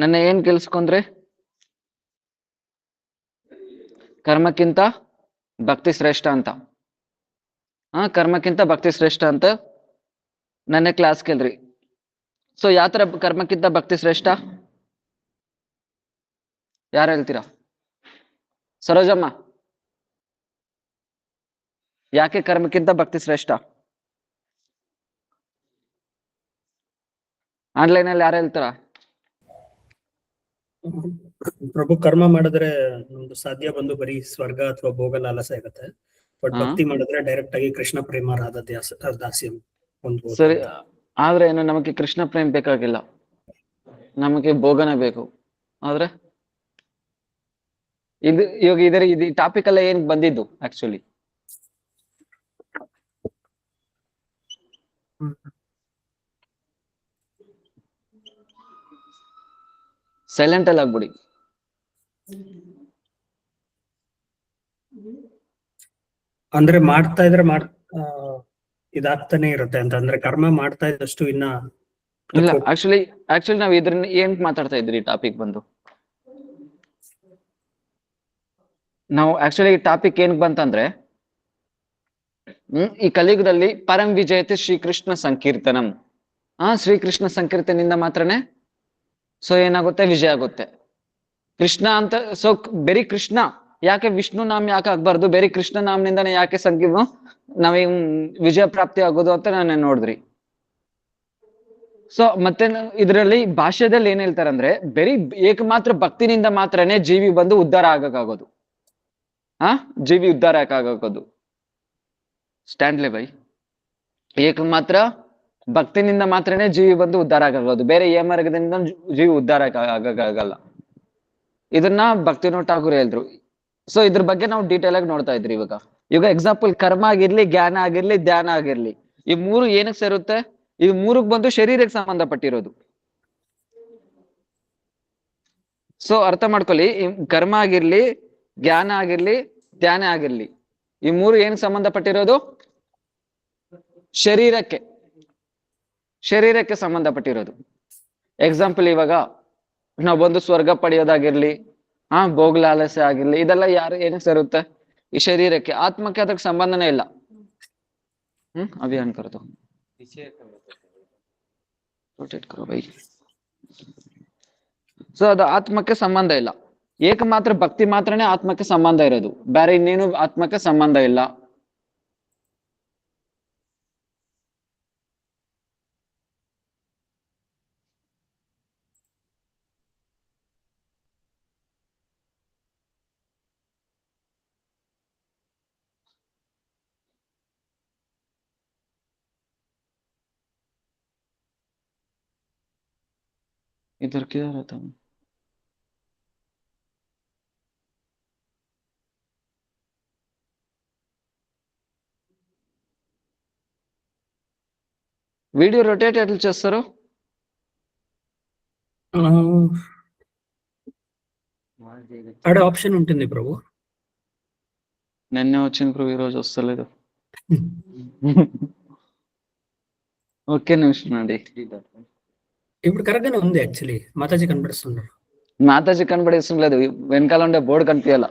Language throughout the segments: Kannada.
ನನ್ನ ಏನ್ ಕೇಳಿಸ್ಕೊಂಡ್ರಿ? ಕರ್ಮಕ್ಕಿಂತ ಭಕ್ತಿ ಶ್ರೇಷ್ಠ ಅಂತ. ಕರ್ಮಕ್ಕಿಂತ ಭಕ್ತಿ ಶ್ರೇಷ್ಠ ಅಂತ ನನ್ನ ಕ್ಲಾಸ್ ಕೇಳ್ರಿ. ಸೊ ಯಾವ ತರ ಕರ್ಮಕ್ಕಿಂತ ಭಕ್ತಿ ಶ್ರೇಷ್ಠ ಯಾರು ಹೇಳ್ತೀರಾ? ಸರೋಜಮ್ಮ, ಯಾಕೆ ಕರ್ಮಕ್ಕಿಂತ ಭಕ್ತಿ ಶ್ರೇಷ್ಠ? ಆನ್ಲೈನ್ ಅಲ್ಲಿ ಯಾರು ಹೇಳ್ತಾರ? ಪ್ರಭು, ಕರ್ಮ ಮಾಡಿದ್ರೆ ನಮ್ದು ಸಾಧ್ಯ ಬಂದು ಬರೀ ಸ್ವರ್ಗ ಅಥವಾ ಭೋಗ ಲಾಲಸ ಇರುತ್ತೆ. ಬಟ್ ಭಕ್ತಿ ಮಾಡಿದ್ರೆ ಡೈರೆಕ್ಟ್ ಆಗಿ ಕೃಷ್ಣ ಪ್ರೇಮ ರಾಧಾ ದಾಸ್ಯ ಹೊಂದ್ಬೋದು. ಸರಿ, ಆದ್ರೆ ಏನು ನಮಗೆ ಕೃಷ್ಣ ಪ್ರೇಮ್ ಬೇಕಾಗಿಲ್ಲ, ನಮಗೆ ಭೋಗನೇ ಬೇಕು. ಆದ್ರೆ ಇದು ಇವಾಗ ಇದು ಟಾಪಿಕ್ ಎಲ್ಲ ಏನ್ ಬಂದಿದ್ದು ಆಕ್ಚುಲಿ? ಸೈಲೆಂಟ್ ಅಲ್ಲಿ ಆಗ್ಬಿಡಿ. ಅಂದ್ರೆ ಮಾಡ್ತಾ ಇದ್ರೆ ಇದಾಗ್ತಾನೆ ಇರುತ್ತೆ ಅಂತ. ಅಂದ್ರೆ ಕರ್ಮ ಮಾಡ್ತಾ ಇದ್ದಷ್ಟು ಇನ್ನ ಇಲ್ಲ, ಆಕ್ಚುಲಿ ನಾವ್ ಇದ್ರನ್ನ ಏನ್ ಮಾತಾಡ್ತಾ ಇದ್ರಿ? ಟಾಪಿಕ್ ಬಂದು ನಾವು ಆಕ್ಚುಲಿ ಟಾಪಿಕ್ ಏನ್ ಬಂತಂದ್ರೆ, ಈ ಕಲಿಯುಗದಲ್ಲಿ ಪರಂ ವಿಜಯತೆ ಶ್ರೀಕೃಷ್ಣ ಸಂಕೀರ್ತನಂ. ಶ್ರೀಕೃಷ್ಣ ಸಂಕೀರ್ತನಿಂದ ಮಾತ್ರನೇ ಸೊ ಏನಾಗುತ್ತೆ? ವಿಜಯ ಆಗುತ್ತೆ. ಕೃಷ್ಣ ಅಂತ ಸೊ ಬರೀ ಕೃಷ್ಣ ಯಾಕೆ ವಿಷ್ಣು ನಾಮ ಯಾಕೆ ಆಗ್ಬಾರ್ದು? ಬೇರೆ ಕೃಷ್ಣ ನಾಮನಿಂದಾನೆ ಯಾಕೆ ನಾವೇ ವಿಜಯ ಪ್ರಾಪ್ತಿ ಆಗೋದು ಅಂತ ನಾನು ನೋಡಿದ್ರಿ. ಸೊ ಮತ್ತೆ ಇದರಲ್ಲಿ ಭಾಷ್ಯದಲ್ಲಿ ಏನ್ ಹೇಳ್ತಾರಂದ್ರೆ, ಬರೀ ಏಕಮಾತ್ರ ಭಕ್ತಿನಿಂದ ಮಾತ್ರನೇ ಜೀವಿ ಬಂದು ಉದ್ಧಾರ ಆಗಕ್ಕಾಗೋದು. ಜೀವಿ ಉದ್ಧಾರ ಆಗೋದು. ಸ್ಟ್ಯಾಂಡ್ಲೆ ಬೈ. ಏಕಮಾತ್ರ ಭಕ್ತಿನಿಂದ ಮಾತ್ರನೇ ಜೀವಿ ಬಂದು ಉದ್ಧಾರ ಆಗೋದು, ಬೇರೆ ಏ ಮಾರ್ಗದಿಂದ ಜೀವಿ ಉದ್ಧಾರ ಆಗಲ್ಲ. ಇದನ್ನ ಭಕ್ತಿನೋಟ್ ಠಾಕೂರ್ ಹೇಳಿದ್ರು. ಸೊ ಇದ್ರ ಬಗ್ಗೆ ನಾವು ಡೀಟೇಲ್ ಆಗಿ ನೋಡ್ತಾ ಇದ್ರಿ. ಇವಾಗ ಎಕ್ಸಾಂಪಲ್ ಕರ್ಮ ಆಗಿರ್ಲಿ, ಜ್ಞಾನ ಆಗಿರ್ಲಿ, ಧ್ಯಾನ ಆಗಿರ್ಲಿ, ಈ ಮೂರು ಏನಕ್ಕೆ ಸೇರುತ್ತೆ? ಈ ಮೂರಕ್ಕೆ ಬಂದು ಶರೀರಕ್ಕೆ ಸಂಬಂಧಪಟ್ಟಿರೋದು. ಸೊ ಅರ್ಥ ಮಾಡ್ಕೊಳ್ಳಿ, ಕರ್ಮ ಆಗಿರ್ಲಿ, ಜ್ಞಾನ ಆಗಿರ್ಲಿ, ಧ್ಯಾನ ಆಗಿರ್ಲಿ, ಈ ಮೂರು ಏನಕ್ಕೆ ಸಂಬಂಧಪಟ್ಟಿರೋದು? ಶರೀರಕ್ಕೆ ಸಂಬಂಧಪಟ್ಟಿರೋದು. ಎಕ್ಸಾಂಪಲ್ ಇವಾಗ ನಾವು ಬಂದು ಸ್ವರ್ಗ ಪಡೆಯೋದಾಗಿರ್ಲಿ, ಭೋಗ ಲಾಲಸೆ ಆಗಿರ್ಲಿ, ಇದೆಲ್ಲ ಯಾರು ಏನಕ್ಕೆ ಸೇರುತ್ತೆ? ಈ ಶರೀರಕ್ಕೆ. ಆತ್ಮಕ್ಕೆ ಅದಕ್ಕೆ ಸಂಬಂಧನೇ ಇಲ್ಲ. ಅಭಿಯಾನ್ ಕರ್ದು ಸೊ ಅದು ಆತ್ಮಕ್ಕೆ ಸಂಬಂಧ ಇಲ್ಲ. ಏಕಮಾತ್ರ ಭಕ್ತಿ ಮಾತ್ರನೇ ಆತ್ಮಕ್ಕೆ ಸಂಬಂಧ ಇರೋದು, ಬೇರೆ ಇನ್ನೇನು ಆತ್ಮಕ್ಕೆ ಸಂಬಂಧ ಇಲ್ಲ. इधर किधर रहता हूँ? వీడియో రొటేట్ ఎట్లా చేస్తారు? ఆడ ఆప్షన్ ఉంటుంది ప్రభు. నిన్నే వచ్చింది ప్రభు, ఈ రోజు వస్తలేదు. ఓకే నిమిషం అండి. ఇప్పుడు కరెక్ట్ గానే ఉంది. యాక్చువల్లీ మాతాజీ కనబడిస్తున్నారు. మాతాజీ కనబడిస్తలేదు, వెనకాల ఉండే బోర్డు కనిపించాల.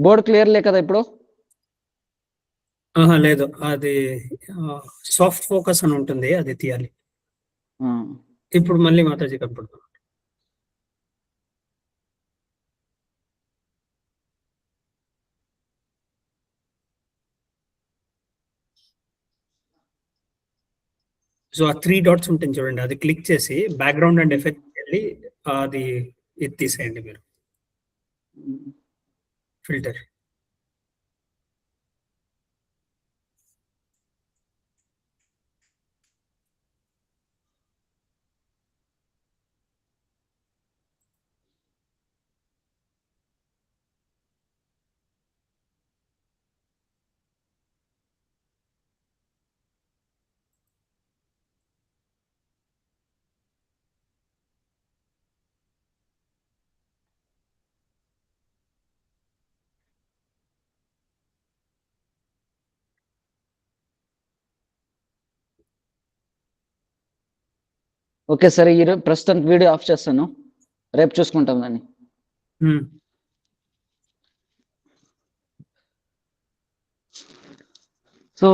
బోర్డు క్లియర్ లే కదా ఇప్పుడు? లేదు, అది సాఫ్ట్ ఫోకస్ అని ఉంటుంది, అది తీయాలి. ఇప్పుడు మళ్ళీ మాతాజీ కనపడుతుంది. సో ఆ 3 డాట్స్ ఉంటుంది చూడండి, అది క్లిక్ చేసి బ్యాక్గ్రౌండ్ అండ్ ఎఫెక్ట్ వెళ్ళి అది ఇది తీసేయండి మీరు, ఫిల్టర్. ఓకే సరే, ఈ ప్రస్తుతం వీడియో ఆఫ్ చేస్తాను, రేపు చూసుకుంటాం దాన్ని. సో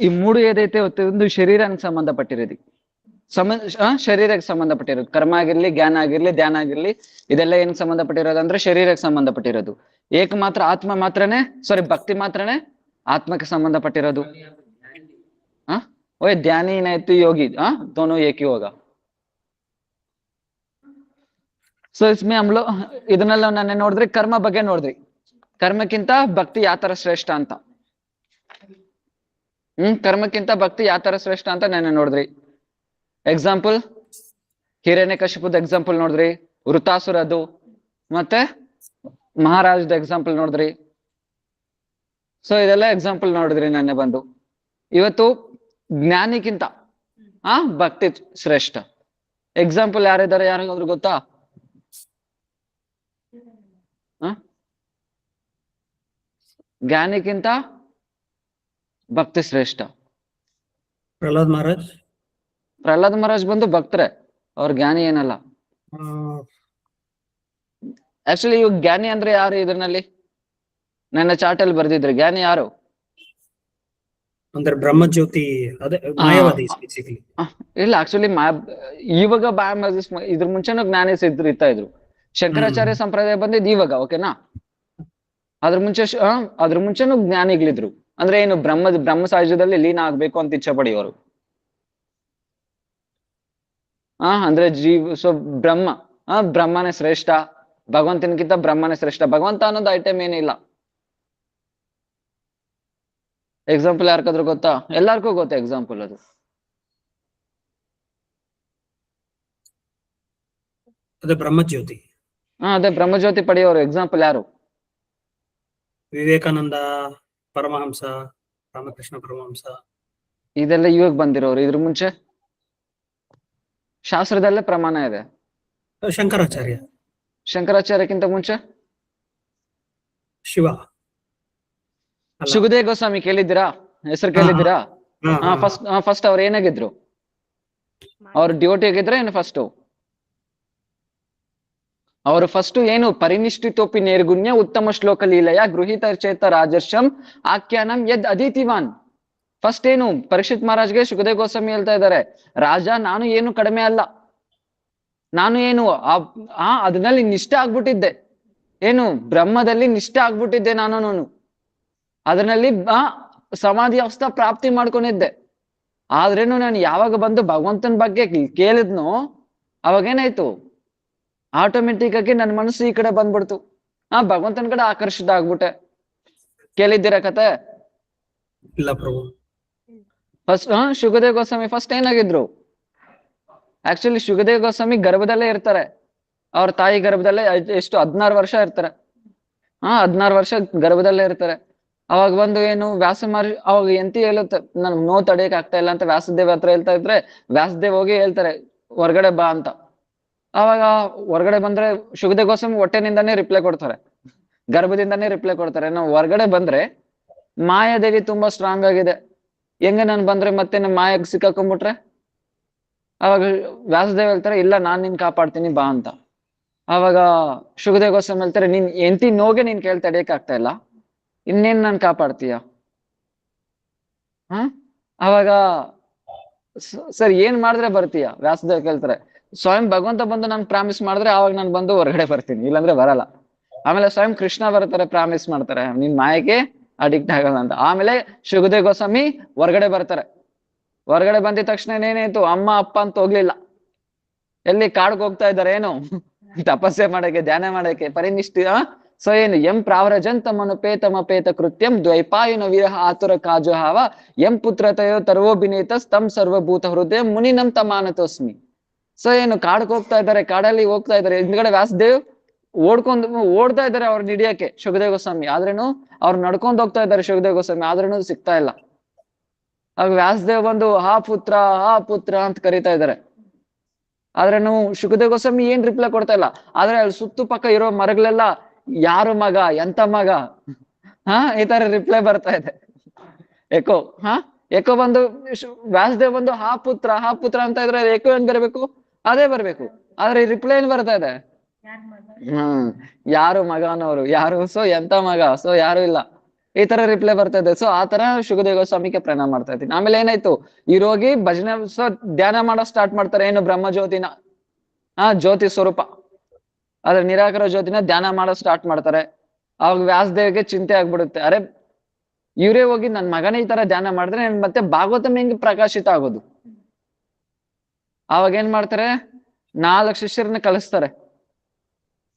ಈ 3 ಏದೈತೆ ಒಂದು ಶರೀರಾనికి ಸಂಬಂಧಪಟ್ಟಿರೋದು, ಶರೀರಕ್ಕೆ ಸಂಬಂಧಪಟ್ಟಿರೋದು. ಕರ್ಮ ಆಗಿರ್ಲಿ, ಜ್ಞಾನ ಆಗಿರ್ಲಿ, ಧ್ಯಾನ ಆಗಿರ್ಲಿ, ಇದೆಲ್ಲ ಏನಕ್ಕೆ ಸಂಬಂಧಪಟ್ಟಿರೋದು ಅಂದ್ರೆ ಶರೀರಕ್ಕೆ ಸಂಬಂಧಪಟ್ಟಿರೋದು. ಏಕ ಮಾತ್ರ ಆತ್ಮ ಮಾತ್ರನೇ, ಸಾರಿ ಭಕ್ತಿ ಮಾತ್ರನೇ ಆತ್ಮಕ್ಕೆ ಸಂಬಂಧಪಟ್ಟಿರೋದು. ಓಯ್ ಧ್ಯಾನಿ ಏನಾಯ್ತು, ಯೋಗಿ दोनों एक ही होगा. ಸೊ इसमें हम लोग ಇದನ್ನೆಲ್ಲ ನಾನು ನೋಡಿದ್ರಿ, ಕರ್ಮ ಬಗ್ಗೆ ನೋಡಿದ್ರಿ, ಕರ್ಮಕ್ಕಿಂತ ಭಕ್ತಿ ಯಾವ ತರ ಶ್ರೇಷ್ಠ ಅಂತ. ಕರ್ಮಕ್ಕಿಂತ ಭಕ್ತಿ ಯಾವ ತರ ಶ್ರೇಷ್ಠ ಅಂತ ನಾನು ನೋಡಿದ್ರಿ. ಎಕ್ಸಾಂಪಲ್ ಹಿರಣ್ಯಕಶಿಪುದ ಎಕ್ಸಾಂಪಲ್ ನೋಡಿದ್ರಿ, ವೃತಾಸುರದು, ಮತ್ತೆ ಮಹಾರಾಜದ ಎಕ್ಸಾಂಪಲ್ ನೋಡಿದ್ರಿ. ಸೊ ಇದೆಲ್ಲ ಎಕ್ಸಾಂಪಲ್ ನೋಡಿದ್ರಿ ನೆನ್ನೆ ಬಂದು. ಇವತ್ತು ಜ್ಞಾನಿಗಿಂತ ಭಕ್ತಿ ಶ್ರೇಷ್ಠ. ಎಕ್ಸಾಂಪಲ್ ಯಾರಿದ್ದಾರೆ, ಯಾರಿಗಾದ್ರು ಗೊತ್ತಾ? ಜ್ಞಾನಿಗಿಂತ ಭಕ್ತಿ ಶ್ರೇಷ್ಠ. ಪ್ರಹ್ಲಾದ್ ಮಹಾರಾಜ್. ಪ್ರಹ್ಲಾದ್ ಮಹಾರಾಜ್ ಬಂದು ಭಕ್ತರೆ, ಅವ್ರ ಜ್ಞಾನಿ ಏನಲ್ಲ. ಆಕ್ಚುಲಿ ಇವಾಗ ಜ್ಞಾನಿ ಅಂದ್ರೆ ಯಾರು ಇದರಲ್ಲಿ? ನನ್ನ ಚಾರ್ಟ್ ಅಲ್ಲಿ ಬರ್ದಿದ್ರೆ ಜ್ಞಾನಿ ಯಾರು ಅಂದ್ರೆ ಬ್ರಹ್ಮಜ್ಯೋತಿ, ಅದೇ ಮಾಯಾವಾದಿ ಬೇಸಿಕಲಿ. ಇಲ್ಲ, ಆಕ್ಚುಲಿ ಇವಾಗ ಇದ್ರ ಮುಂಚೆನೂ ಜ್ಞಾನಿ ಇರ್ತಾ ಇದ್ರು. ಶಂಕರಾಚಾರ್ಯ ಸಂಪ್ರದಾಯ ಬಂದಿದ್ ಇವಾಗ, ಓಕೆನಾ? ಅದ್ರ ಮುಂಚೆನೂ ಜ್ಞಾನಿಗಳಿದ್ರು. ಅಂದ್ರೆ ಏನು, ಬ್ರಹ್ಮ ಸಾಹಿತ್ಯದಲ್ಲಿ ಲೀನ ಆಗ್ಬೇಕು ಅಂತ ಇಚ್ಛೆ ಪಡೆಯೋರು. ಅಂದ್ರೆ ಸೊ ಬ್ರಹ್ಮನೇ ಶ್ರೇಷ್ಠ, ಭಗವಂತನಿಗಿಂತ ಬ್ರಹ್ಮನೇ ಶ್ರೇಷ್ಠ. ಭಗವಂತ ಅನ್ನೋದು ಐಟಮ್ ಏನಿಲ್ಲ. ಎಕ್ಸಾಂಪಲ್ ಯಾರ್ಕಾದ್ರೂ ಗೊತ್ತಾ? ಎಲ್ಲಾರ್ಗೂ ಗೊತ್ತಾ ಎಕ್ಸಾಂಪಲ್ ಅದು? ಅದೇ ಬ್ರಹ್ಮಜ್ಯೋತಿ. ಅದೇ ಬ್ರಹ್ಮಜ್ಯೋತಿ ಪಡೆಯೋರು ಎಕ್ಸಾಂಪಲ್ ಯಾರು? ವಿವೇಕಾನಂದ, ಪರಮಹಂಸ, ರಾಮಕೃಷ್ಣ ಪರಮಹಂಸ. ಇದೆಲ್ಲ ಇವಾಗ ಬಂದಿರೋರು. ಇದ್ರ ಮುಂಚೆ ಶಾಸ್ತ್ರದಲ್ಲೇ ಪ್ರಮಾಣ ಇದೆ. ಶಂಕರಾಚಾರ್ಯ. ಶಂಕರಾಚಾರ್ಯಕ್ಕಿಂತ ಮುಂಚೆ ಶಿವ. ಸುಖದೇವ್ ಗೋಸ್ವಾಮಿ ಕೇಳಿದ್ದೀರಾ? ಹೆಸರು ಕೇಳಿದ್ದೀರಾ? ಫಸ್ಟ್ ಅವ್ರು ಏನಾಗಿದ್ರು? ಅವ್ರು ಡ್ಯೂಟಿ ಆಗಿದ್ರೆ ಏನು ಫಸ್ಟ್? ಅವರು ಫಸ್ಟ್ ಏನು, ಪರಿನಿಷ್ಠಿತೋಪಿ ನಿರ್ಗುಣ್ಯ ಉತ್ತಮ ಶ್ಲೋಕ ಲೀಲೆಯ ಗೃಹೀತ ಚೇತ ರಾಜರ್ಷಂ ಆಖ್ಯಾನಂ ಯದ್ ಅದಿತಿವಾನ್. ಫಸ್ಟ್ ಏನು, ಪರೀಕ್ಷಿತ್ ಮಹಾರಾಜ್ಗೆ ಸುಖದೇವ್ ಗೋಸ್ವಾಮಿ ಹೇಳ್ತಾ ಇದ್ದಾರೆ, ರಾಜ ನಾನು ಏನು ಕಡಿಮೆ ಅಲ್ಲ, ನಾನು ಏನು ಅದನ್ನಲ್ಲಿ ನಿಷ್ಠೆ ಆಗ್ಬಿಟ್ಟಿದ್ದೆ, ಏನು ಬ್ರಹ್ಮದಲ್ಲಿ ನಿಷ್ಠೆ ಆಗ್ಬಿಟ್ಟಿದ್ದೆ ನಾನು, ಅದರಲ್ಲಿ ಸಮಾಧಿ ಅವಸ್ಥಾ ಪ್ರಾಪ್ತಿ ಮಾಡ್ಕೊಂಡಿದ್ದೆ. ಆದ್ರೇನು ನಾನು ಯಾವಾಗ ಬಂದು ಭಗವಂತನ ಬಗ್ಗೆ ಕೇಳಿದ್ನೋ ಅವಾಗೇನಾಯ್ತು, ಆಟೋಮೆಟಿಕ್ ಆಗಿ ನನ್ನ ಮನಸ್ಸು ಈ ಕಡೆ ಬಂದ್ಬಿಡ್ತು, ಭಗವಂತನ ಕಡೆ ಆಕರ್ಷಿತ ಆಗ್ಬಿಟ್ಟೆ. ಕೇಳಿದ್ದೀರಾ ಕತೆ? ಇಲ್ಲ ಪ್ರಭು. ಫಸ್ಟ್ ಸುಖದೇವ್ ಗೋಸ್ವಾಮಿ ಫಸ್ಟ್ ಏನಾಗಿದ್ರು? ಆಕ್ಚುಲಿ ಸುಖದೇವ್ ಗೋಸ್ವಾಮಿ ಗರ್ಭದಲ್ಲೇ ಇರ್ತಾರೆ, ಅವ್ರ ತಾಯಿ ಗರ್ಭದಲ್ಲೇ ಎಷ್ಟು 16 ವರ್ಷ ಇರ್ತಾರೆ. 16 ವರ್ಷ ಗರ್ಭದಲ್ಲೇ ಇರ್ತಾರೆ. ಅವಾಗ ಬಂದು ಏನು, ವ್ಯಾಸ ಮಹರ್ಷಿ ಅವಾಗ ಎಂತ ಹೇಳುತ್ತೆ, ನನ್ ನೋವು ತಡೆಯಕ್ ಆಗ್ತಾ ಇಲ್ಲ ಅಂತ ವ್ಯಾಸದೇವ್ ಹತ್ರ ಹೇಳ್ತಾ ಇದ್ರೆ, ವ್ಯಾಸದೇವ್ ಹೋಗಿ ಹೇಳ್ತಾರೆ ಹೊರಗಡೆ ಬಾ ಅಂತ. ಅವಾಗ ಹೊರಗಡೆ ಬಂದ್ರೆ ಸುಖದೇವ್ ಗೋಸ್ವಾಮಿ ಹೊಟ್ಟೆನಿಂದಾನೇ ರಿಪ್ಲೈ ಕೊಡ್ತಾರೆ, ಗರ್ಭದಿಂದಾನೇ ರಿಪ್ಲೈ ಕೊಡ್ತಾರೆ. ನಾವು ಹೊರಗಡೆ ಬಂದ್ರೆ ಮಾಯಾದೇವಿ ತುಂಬಾ ಸ್ಟ್ರಾಂಗ್ ಆಗಿದೆ, ಹೆಂಗ ನಾನು ಬಂದ್ರೆ ಮತ್ತೆ ನಮ್ಮ ಮಾಯಾಗ ಸಿಕ್ಕಾಕೊಂಡ್ಬಿಟ್ರೆ? ಅವಾಗ ವ್ಯಾಸದೇವ್ ಹೇಳ್ತಾರೆ, ಇಲ್ಲ ನಾನ್ ನಿನ್ ಕಾಪಾಡ್ತೀನಿ ಬಾ ಅಂತ. ಅವಾಗ ಸುಖದೇವ್ ಗೋಸ್ವಾಮಿ ಹೇಳ್ತಾರೆ, ನೀನ್ ಎಂತಿ ನೋಗೆ ನೀನ್ ಕೇಳ್ತಾ ತಡೆಯಕ್ ಆಗ್ತಾ ಇಲ್ಲ, ಇನ್ನೇನ್ ನಾನ್ ಕಾಪಾಡ್ತೀಯ? ಅವಾಗ ಸರ್ ಏನ್ ಮಾಡಿದ್ರೆ ಬರ್ತೀಯ? ವ್ಯಾಸದೇವ್ ಕೇಳ್ತಾರೆ, ಸ್ವಯಂ ಭಗವಂತ ಬಂದು ನನ್ ಪ್ರಾಮಿಸ್ ಮಾಡಿದ್ರೆ ಅವಾಗ ನಾನು ಬಂದು ಹೊರಗಡೆ ಬರ್ತೀನಿ, ಇಲ್ಲಾಂದ್ರೆ ಬರಲ್ಲ. ಆಮೇಲೆ ಸ್ವಯಂ ಕೃಷ್ಣ ಬರ್ತಾರೆ, ಪ್ರಾಮಿಸ್ ಮಾಡ್ತಾರೆ ನಿನ್ ಮಾಯಕ್ಕೆ ಅಡಿಕ್ಟ್ ಆಗಲ್ಲ ಅಂತ. ಆಮೇಲೆ ಸುಖದೇವ್ ಗೋಸ್ವಾಮಿ ಹೊರಗಡೆ ಬರ್ತಾರೆ. ಹೊರಗಡೆ ಬಂದಿದ ತಕ್ಷಣ ಏನಾಯ್ತು, ಅಮ್ಮ ಅಪ್ಪ ಅಂತ ಹೋಗ್ಲಿಲ್ಲ. ಎಲ್ಲಿ ಕಾಡ್ಗೆ ಹೋಗ್ತಾ ಇದಾರೆ ಏನು ತಪಸ್ಸೆ ಮಾಡಕ್ಕೆ, ಧ್ಯಾನ ಮಾಡಕ್ಕೆ, ಪರಿನಿಷ್ಠ. ಸೊ ಏನು ಎಂ ಪ್ರಾವ್ರಜಂತಮನುಪೇತಮಪೇತ ಕೃತ್ಯಂ ದ್ವೈಪಾಯನ ವಿರಹ ಆತುರ ಕಾಜುಹಾವ ಎಂ ಪುತ್ರತಯೋ ತರ್ವೋಭಿನೇತ ತಂ ಸರ್ವಭೂತ ಹೃದಯ ಮುನಿನಂ ತಮಾನತೋಸ್ಮಿ. ಸೊ ಏನು ಕಾಡ್ಗೆ ಹೋಗ್ತಾ ಇದ್ದಾರೆ, ಕಾಡಲ್ಲಿ ಹೋಗ್ತಾ ಇದ್ದಾರೆ, ಹಿಂದ್ಗಡೆ ವ್ಯಾಸದೇವ್ ಓಡ್ತಾ ಇದ್ದಾರೆ ಅವ್ರನ್ನ ಹಿಡಿಯಕ್ಕೆ ಶುಕದೇವ ಗೋಸ್ವಾಮಿ, ಆದ್ರೇನು ಅವ್ರು ನಡ್ಕೊಂಡ್ ಹೋಗ್ತಾ ಇದ್ದಾರೆ ಶುಕದೇವ ಗೋಸ್ವಾಮಿ, ಆದ್ರೇನು ಸಿಗ್ತಾ ಇಲ್ಲ. ಆಗ ವ್ಯಾಸದೇವ್ ಬಂದು ಹಾ ಪುತ್ರ ಅಂತ ಕರೀತಾ ಇದ್ದಾರೆ, ಆದ್ರೇನು ಶುಕದೇವ ಗೋಸ್ವಾಮಿ ಏನ್ ರಿಪ್ಲೈ ಕೊಡ್ತಾ ಇಲ್ಲ. ಆದ್ರೆ ಅಲ್ಲಿ ಸುತ್ತು ಪಕ್ಕ ಇರೋ ಮರಗಳೆಲ್ಲ ಯಾರು ಮಗ, ಎಂತ ಮಗ, ಈ ತರ ರಿಪ್ಲೈ ಬರ್ತಾ ಇದೆ. ಎಕೋ ಎಕೋ ಬಂದು ವ್ಯಾಸದೇವ್ ಬಂದು ಹಾ ಪುತ್ರ ಅಂತ ಇದ್ರೆ ಎಕೋ ಏನ್ ಬರ್ಬೇಕು, ಅದೇ ಬರ್ಬೇಕು. ಆದ್ರೆ ರಿಪ್ಲೈ ಏನ್ ಬರ್ತಾ ಇದೆ, ಯಾರು ಮಗ ಅನ್ನೋರು ಯಾರು, ಸೊ ಎಂತ ಮಗ, ಸೊ ಯಾರು ಇಲ್ಲ, ಈ ತರ ರಿಪ್ಲೈ ಬರ್ತಾ ಇದೆ. ಸೊ ಆ ತರ ಶುಕದೇವ ಗೋಸ್ವಾಮಿಗೆ ಪ್ರಣಾಮ ಮಾಡ್ತಾ ಇದ್ದೀನಿ. ಆಮೇಲೆ ಏನಾಯ್ತು, ಇರೋಗಿ ಭಜನೆ ಸೊ ಧ್ಯಾನ ಮಾಡೋ ಸ್ಟಾರ್ಟ್ ಮಾಡ್ತಾರೆ. ಏನು ಬ್ರಹ್ಮ ಜ್ಯೋತಿನ ಜ್ಯೋತಿ ಸ್ವರೂಪ, ಅದ್ರ ನಿರಾಕರ ಜ್ಯೋತಿನ ಧ್ಯಾನ ಮಾಡೋ ಸ್ಟಾರ್ಟ್ ಮಾಡ್ತಾರೆ. ಅವಾಗ ವ್ಯಾಸದೇವ್ಗೆ ಚಿಂತೆ ಆಗ್ಬಿಡುತ್ತೆ, ಅರೆ ಇವರೇ ಹೋಗಿ ನನ್ ಮಗನೇ ಈ ತರ ಧ್ಯಾನ ಮಾಡಿದ್ರೆ ಮತ್ತೆ ಭಾಗವತಂ ಹೆಂಗ್ ಪ್ರಕಾಶಿತ ಆಗೋದು. ಅವಾಗ ಏನ್ ಮಾಡ್ತಾರೆ, 4 ಶಿಷ್ಯರನ್ನ ಕಳಿಸ್ತಾರೆ.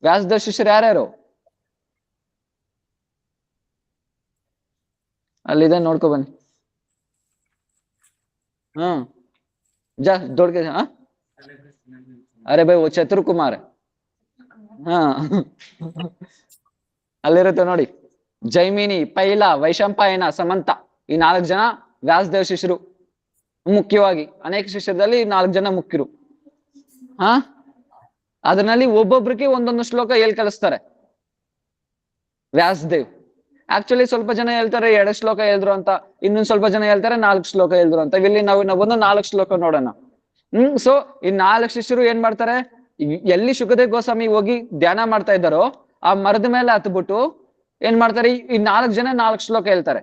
ವ್ಯಾಸದೇವ್ ಶಿಷ್ಯರು ಯಾರ್ಯಾರು ಅಲ್ಲಿದೆ, ನೋಡ್ಕೊ ಬನ್ನಿ. ದೊಡ್ಡ ಅರೆ ಬೈ ಓ ಚತುರ್ ಕುಮಾರ್ ಅಲ್ಲಿರುತ್ತೆ ನೋಡಿ. ಜೈಮಿನಿ, ಪೈಲ, ವೈಶಂಪಾಯನ, ಸಮಂತ, ಈ 4 ಜನ ವ್ಯಾಸದೇವ್ ಶಿಷ್ಯರು. ಮುಖ್ಯವಾಗಿ ಅನೇಕ ಶಿಷ್ಯರಲ್ಲಿ 4 ಜನ ಮುಖ್ಯರು. ಅದರಲ್ಲಿ ಒಬ್ಬೊಬ್ರಿಗೆ ಒಂದೊಂದು ಶ್ಲೋಕ ಕಲಿಸ್ತಾರೆ ವ್ಯಾಸದೇವ್. ಆಕ್ಚುಲಿ ಸ್ವಲ್ಪ ಜನ ಹೇಳ್ತಾರೆ 2 ಶ್ಲೋಕ ಹೇಳಿದ್ರು ಅಂತ, ಇನ್ನೊಂದ್ ಸ್ವಲ್ಪ ಜನ ಹೇಳ್ತಾರೆ 4 ಶ್ಲೋಕ ಹೇಳಿದ್ರು ಅಂತ. ಇಲ್ಲಿ ನಾವು ಒಂದು 4 ಶ್ಲೋಕ ನೋಡೋಣ. ಸೊ ಈ 4 ಶಿಷ್ಯರು ಏನ್ ಮಾಡ್ತಾರೆ, ಎಲ್ಲಿ ಶುಕದೇವ್ ಗೋಸ್ವಾಮಿ ಹೋಗಿ ಧ್ಯಾನ ಮಾಡ್ತಾ ಇದ್ದಾರೋ ಆ ಮರದ ಮೇಲೆ ಹತ್ಬಿಟ್ಟು ಏನ್ ಮಾಡ್ತಾರೆ, ಈ 4 ಜನ 4 ಶ್ಲೋಕ ಹೇಳ್ತಾರೆ.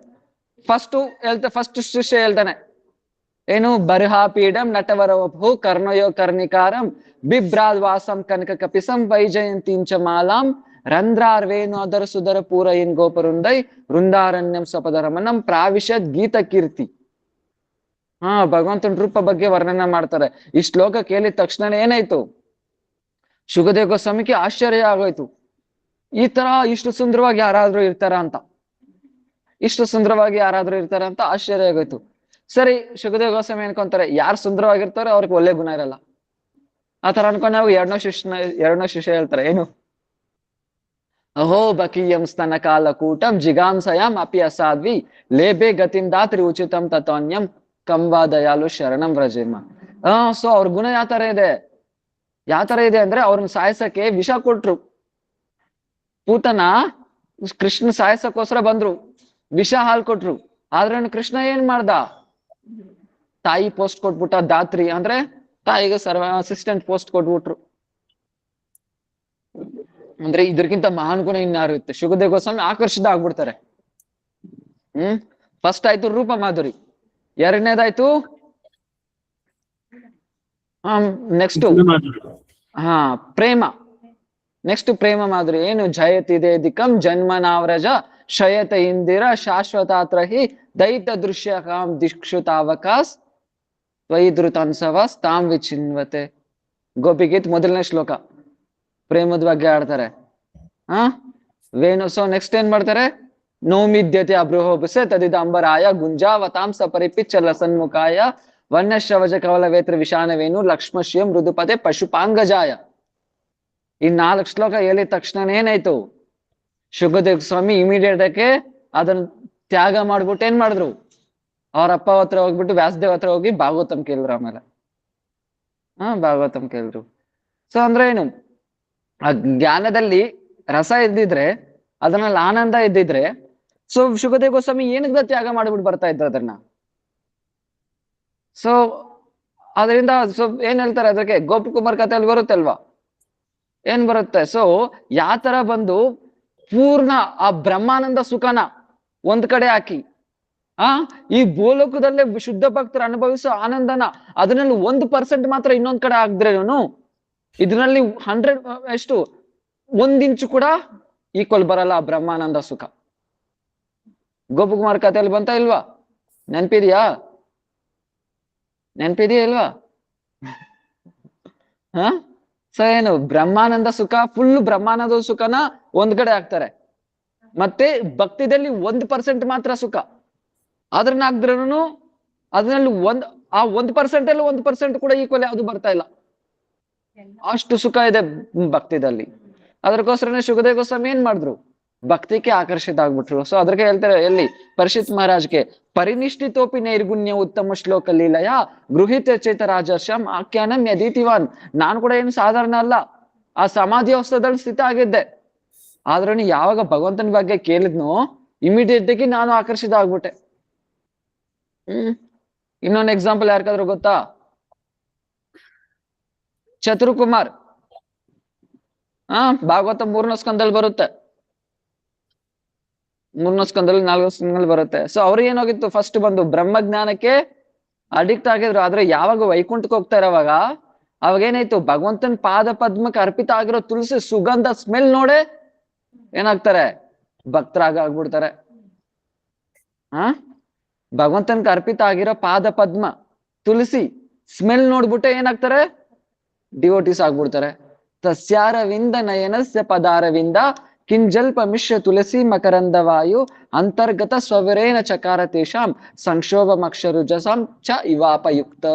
ಫಸ್ಟ್ ಶಿಷ್ಯ ಹೇಳ್ತಾನೆ ಏನು, ಬರ್ಹಾ ಪೀಡಂ ನಟವರವಭು ಕರ್ಣಯೋ ಕರ್ಣಿಕಾರಂ ಬಿಭ್ರಾದ್ವಾಸಂ ಕನಕ ಕಪಿಸಂ ವೈಜಯಂತಿಂಚ ಮಾಲಾಂ ರಂಧ್ರಾರ್ವೇನು ಅದರ ಸುಧರ ಪೂರಯಿನ್ ಗೋಪರುಂದೈ ವೃಂದಾರಣ್ಯಂ ಸ್ವಪದರಮನಂ ಪ್ರಾವಿಶದ್ ಗೀತ ಕೀರ್ತಿ. ಭಗವಂತನ ರೂಪ ಬಗ್ಗೆ ವರ್ಣನೆ ಮಾಡ್ತಾರೆ. ಈ ಶ್ಲೋಕ ಕೇಳಿದ ತಕ್ಷಣ ಏನಾಯ್ತು, ಶುಕದೇವ ಗೋಸ್ವಾಮಿಗೆ ಆಶ್ಚರ್ಯ ಆಗೋಯ್ತು. ಈ ತರ ಇಷ್ಟು ಸುಂದರವಾಗಿ ಯಾರಾದ್ರೂ ಇರ್ತಾರ ಅಂತ, ಆಶ್ಚರ್ಯ ಆಗೋಯ್ತು. ಸರಿ, ಶುಕದೇವ ಗೋಸ್ವಾಮಿ ಅನ್ಕೊಂತಾರೆ ಯಾರು ಸುಂದರವಾಗಿರ್ತಾರೋ ಅವ್ರಿಗೆ ಒಳ್ಳೆ ಗುಣ ಇರಲ್ಲ. ಆತರ ಅನ್ಕೊಂಡು ನಾವು ಎರಡನೇ ಶಿಷ್ಯ ಹೇಳ್ತಾರೆ ಏನು, ಅಹೋ ಬಕೀಯಂ ಸ್ತನ ಕಾಲ ಕೂಟಂ ಜಿಗಾಂಸಯಂ ಅಪಿ ಅಸಾಧ್ವಿ ಲೇಬೆ ಗತಿಂ ದಾತ್ರಿ ಉಚಿತಂ ತಥೋನ್ಯಂ ಕಂಬಾ ದಯಾಲು ಶರಣಂ ವ್ರಜೇಮ. ಸೊ ಅವ್ರ ಗುಣ ಯಾವ ತರ ಇದೆ ಅಂದ್ರೆ, ಅವ್ರನ್ನ ಸಾಯಿಸಕ್ಕೆ ವಿಷ ಕೊಟ್ರು. ಪೂತನ ಕೃಷ್ಣ ಸಾಯಿಸಕ್ಕೋಸ್ಕರ ಬಂದ್ರು, ವಿಷ ಹಾಲ್ ಕೊಟ್ರು. ಆದ್ರೆ ಕೃಷ್ಣ ಏನ್ ಮಾಡ್ದ, ತಾಯಿ ಪೋಸ್ಟ್ ಕೊಟ್ಬಿಟ್ಟ, ದಾತ್ರಿ ಅಂದ್ರೆ ತಾಯಿಗೆ ಅಸಿಸ್ಟೆಂಟ್ ಪೋಸ್ಟ್ ಕೊಟ್ಬಿಟ್ರು. ಅಂದ್ರೆ ಇದ್ರಕ್ಕಿಂತ ಮಹಾನ್ ಗುಣ ಇನ್ಯಾರು ಇರುತ್ತೆ. ಶುಕದೇವ ಗೋಸ್ವಾಮಿ ಆಕರ್ಷಿತ ಆಗ್ಬಿಡ್ತಾರೆ. ಫಸ್ಟ್ ಆಯ್ತು ರೂಪ ಮಾಧುರಿ, ಎರಡನೇದಾಯ್ತು ನೆಕ್ಸ್ಟ್ ಪ್ರೇಮ, ನೆಕ್ಸ್ಟ್ ಪ್ರೇಮ ಮಾಧುರಿ ಏನು, ಜಯತಿದೆ ದಿಕಂ ಜನ್ಮನಾವ್ರಜ ಶಯತ ಇಂದಿರ ಶಾಶ್ವತಾತ್ರಹಿ ದೈತ ದೃಶ್ಯ ಕಾಂ ದಿಕ್ಷುತಾವಕಾಸ್ ತ್ವಯಿಧೃತನ್ಸವಾಸ್ ತಾಂ ವಿಚಿನ್ವತೆ. ಗೋಪಿಗೀತ್ ಮೊದಲನೇ ಶ್ಲೋಕ ಪ್ರೇಮದ ಬಗ್ಗೆ ಆಡ್ತಾರೆ. ವೇಣು. ಸೊ ನೆಕ್ಸ್ಟ್ ಏನ್ ಮಾಡ್ತಾರೆ, ನೋಮಿದ್ಯತೆ ಅಬ್ರಹೋಬಸೆ ತದಿದ ಅಂಬರಾಯ ಗುಂಜಾವತಾಂ ಸಪರಿಪಿಚ್ಚಲ ಸನ್ಮುಖಾಯ ವನ್ಯಶ್ರವಜ ಕವಲವೇತ್ರ ವಿಷಾನವೇನು ಲಕ್ಷ್ಮಶ್ಯಂ ಮೃದುಪದೆ ಪಶುಪಾಂಗಜಾಯ. ಈ 4 ಶ್ಲೋಕ ಹೇಳಿದ ತಕ್ಷಣ ಏನಾಯ್ತು, ಶುಕದೇವ ಸ್ವಾಮಿ ಇಮಿಡಿಯೇಟ್ ಆಗಿ ಅದನ್ನ ತ್ಯಾಗ ಮಾಡ್ಬಿಟ್ಟು ಏನ್ ಮಾಡಿದ್ರು, ಅವ್ರ ಅಪ್ಪ ಹತ್ರ ಹೋಗ್ಬಿಟ್ಟು ವ್ಯಾಸದೇವ್ ಹತ್ರ ಹೋಗಿ ಭಾಗವತಂ ಕೇಳಿದ್ರು. ಆಮೇಲೆ ಭಾಗವತಂ ಕೇಳಿದ್ರು. ಸೊ ಅಂದ್ರೆ ಏನು, ಆ ಜ್ಞಾನದಲ್ಲಿ ರಸ ಇದ್ದಿದ್ರೆ, ಅದರಲ್ಲಿ ಆನಂದ ಇದ್ದಿದ್ರೆ, ಸೊ ಶುಕದೇವ ಗೋಸ್ವಾಮಿ ಏನಕ್ಕೆ ತ್ಯಾಗ ಮಾಡ್ಬಿಟ್ಟು ಬರ್ತಾ ಇದ್ರು ಅದನ್ನ. ಸೊ ಅದರಿಂದ ಸೊ ಏನ್ ಹೇಳ್ತಾರೆ ಅದಕ್ಕೆ, ಗೋಪಕುಮಾರ್ ಕಥೆಯಲ್ಲಿ ಬರುತ್ತಲ್ವಾ, ಏನ್ ಬರುತ್ತೆ. ಸೊ ಯಾವ ತರ ಬಂದು ಪೂರ್ಣ ಆ ಬ್ರಹ್ಮಾನಂದ ಸುಖನ ಒಂದ್ ಕಡೆ ಹಾಕಿ ಈ ಭೂಲೋಕದಲ್ಲೇ ಶುದ್ಧ ಭಕ್ತರು ಅನುಭವಿಸೋ ಆನಂದನ ಅದರಲ್ಲಿ 1% ಮಾತ್ರ ಇನ್ನೊಂದ್ ಕಡೆ ಹಾಕಿದ್ರೇನು, ಇದರಲ್ಲಿ 100 ಎಷ್ಟು 1 ಇಂಚು ಕೂಡ ಈಕ್ವಲ್ ಬರಲ್ಲ ಆ ಬ್ರಹ್ಮಾನಂದ ಸುಖ. ಗೋಪಕುಮಾರ್ ಕಥೆಯಲ್ಲಿ ಬಂತ ಇಲ್ವಾ, ನೆನ್ಪಿದ್ಯಾ? ನೆನ್ಪಿದೆಯಾ ಇಲ್ವಾ? ಹ ಸೊ ಏನು ಬ್ರಹ್ಮಾನಂದ ಸುಖ, ಫುಲ್ ಬ್ರಹ್ಮಾನಂದ ಸುಖನ ಒಂದ್ ಕಡೆ ಹಾಕ್ತಾರೆ, ಮತ್ತೆ ಭಕ್ತಿದಲ್ಲಿ 1% ಮಾತ್ರ ಸುಖ. ಅದ್ರನ್ನ ಹಾಕ್ದ್ರೂ ಅದ್ರಲ್ಲಿ ಆ 1% ಅಲ್ಲಿ 1% ಕೂಡ ಈಕ್ವಲ್ ಯಾವ್ದು ಬರ್ತಾ ಇಲ್ಲ, ಅಷ್ಟು ಸುಖ ಇದೆ ಭಕ್ತಿದಲ್ಲಿ. ಅದಕ್ಕೋಸ್ಕರನೇ ಶುಕದೇವ ಗೋಸ್ವಾಮಿ ಏನ್ ಮಾಡಿದ್ರು, ಭಕ್ತಿಗೆ ಆಕರ್ಷಿತ ಆಗ್ಬಿಟ್ರು. ಸೊ ಅದ್ರಿಗೆ ಹೇಳ್ತಾರೆ ಎಲ್ಲಿ ಪರೀಕ್ಷಿತ್ ಮಹಾರಾಜ್ಗೆ, ಪರಿನಿಷ್ಠಿತೋಪಿ ನೈರ್ಗುಣ್ಯ ಉತ್ತಮ ಶ್ಲೋಕ ಲೀಲಯ ಗೃಹೀತ ಚೇತ ರಾಜರ್ಷಂ ಆಖ್ಯಾನಂ ಯದೀತಿವಾನ್. ನಾನು ಕೂಡ ಏನು ಸಾಧಾರಣ ಅಲ್ಲ, ಆ ಸಮಾಧಿ ಅವಸ್ಥೆದಲ್ಲಿ ಸ್ಥಿತ ಆಗಿದ್ದೆ, ಆದ್ರೂ ಯಾವಾಗ ಭಗವಂತನ ಬಗ್ಗೆ ಕೇಳಿದ್ನೋ ಇಮಿಡಿಯೇಟ್ ಆಗಿ ನಾನು ಆಕರ್ಷಿತ ಆಗ್ಬಿಟ್ಟೆ. ಇನ್ನೊಂದು ಎಕ್ಸಾಂಪಲ್ ಯಾರಿಗಾದ್ರೂ ಗೊತ್ತಾ? ಚತುರ್ಕುಮಾರ್, ಭಾಗವತ 3ನೇ ಸ್ಕಂದಲ್ಲಿ ಬರುತ್ತೆ, 3ನೇ ಸ್ಕಂದಲ್ಲಿ 4ನೇ ಸ್ಕಂದಲ್ಲಿ ಬರುತ್ತೆ. ಸೊ ಅವ್ರಿಗೆ ಏನಾಗಿತ್ತು, ಫಸ್ಟ್ ಬಂದು ಬ್ರಹ್ಮಜ್ಞಾನಕ್ಕೆ ಅಡಿಕ್ಟ್ ಆಗಿದ್ರು. ಆದ್ರೆ ಯಾವಾಗ ವೈಕುಂಠಕ್ಕೆ ಹೋಗ್ತಾ ಇರೋವಾಗ ಅವಾಗ ಏನಾಯ್ತು, ಭಗವಂತನ ಪಾದ ಪದ್ಮಕ್ಕೆ ಅರ್ಪಿತ ಆಗಿರೋ ತುಳಸಿ ಸುಗಂಧ ಸ್ಮೆಲ್ ನೋಡೆ ಏನಾಗ್ತಾರೆ, ಭಕ್ತರಾಗ್ಬಿಡ್ತಾರೆ. ಭಗವಂತನ್ಗೆ ಅರ್ಪಿತ ಆಗಿರೋ ಪಾದ ಪದ್ಮ ತುಳಸಿ ಸ್ಮೆಲ್ ನೋಡ್ಬಿಟ್ಟೆ ಏನಾಗ್ತಾರೆ, ಡಿವೋಟಿಸ್ ಆಗ್ಬಿಡ್ತಾರೆ. ತಸ್ಯಾರವಿಂದ ನಯನಸ್ಯ ಪದಾರವಿಂದ ಕಿಂಜಲ್ಪ ಮಿಶ್ರ ತುಳಸಿ ಮಕರಂದ ವಾಯು ಅಂತರ್ಗತ ಸ್ವವರೇನ ಚಕಾರ ತೇಷಾಂ ಸಂಕ್ಷೋಭಮಕ್ಷರುಜಸಾಂ ಚ ಇವಾಪಯುಕ್ತ.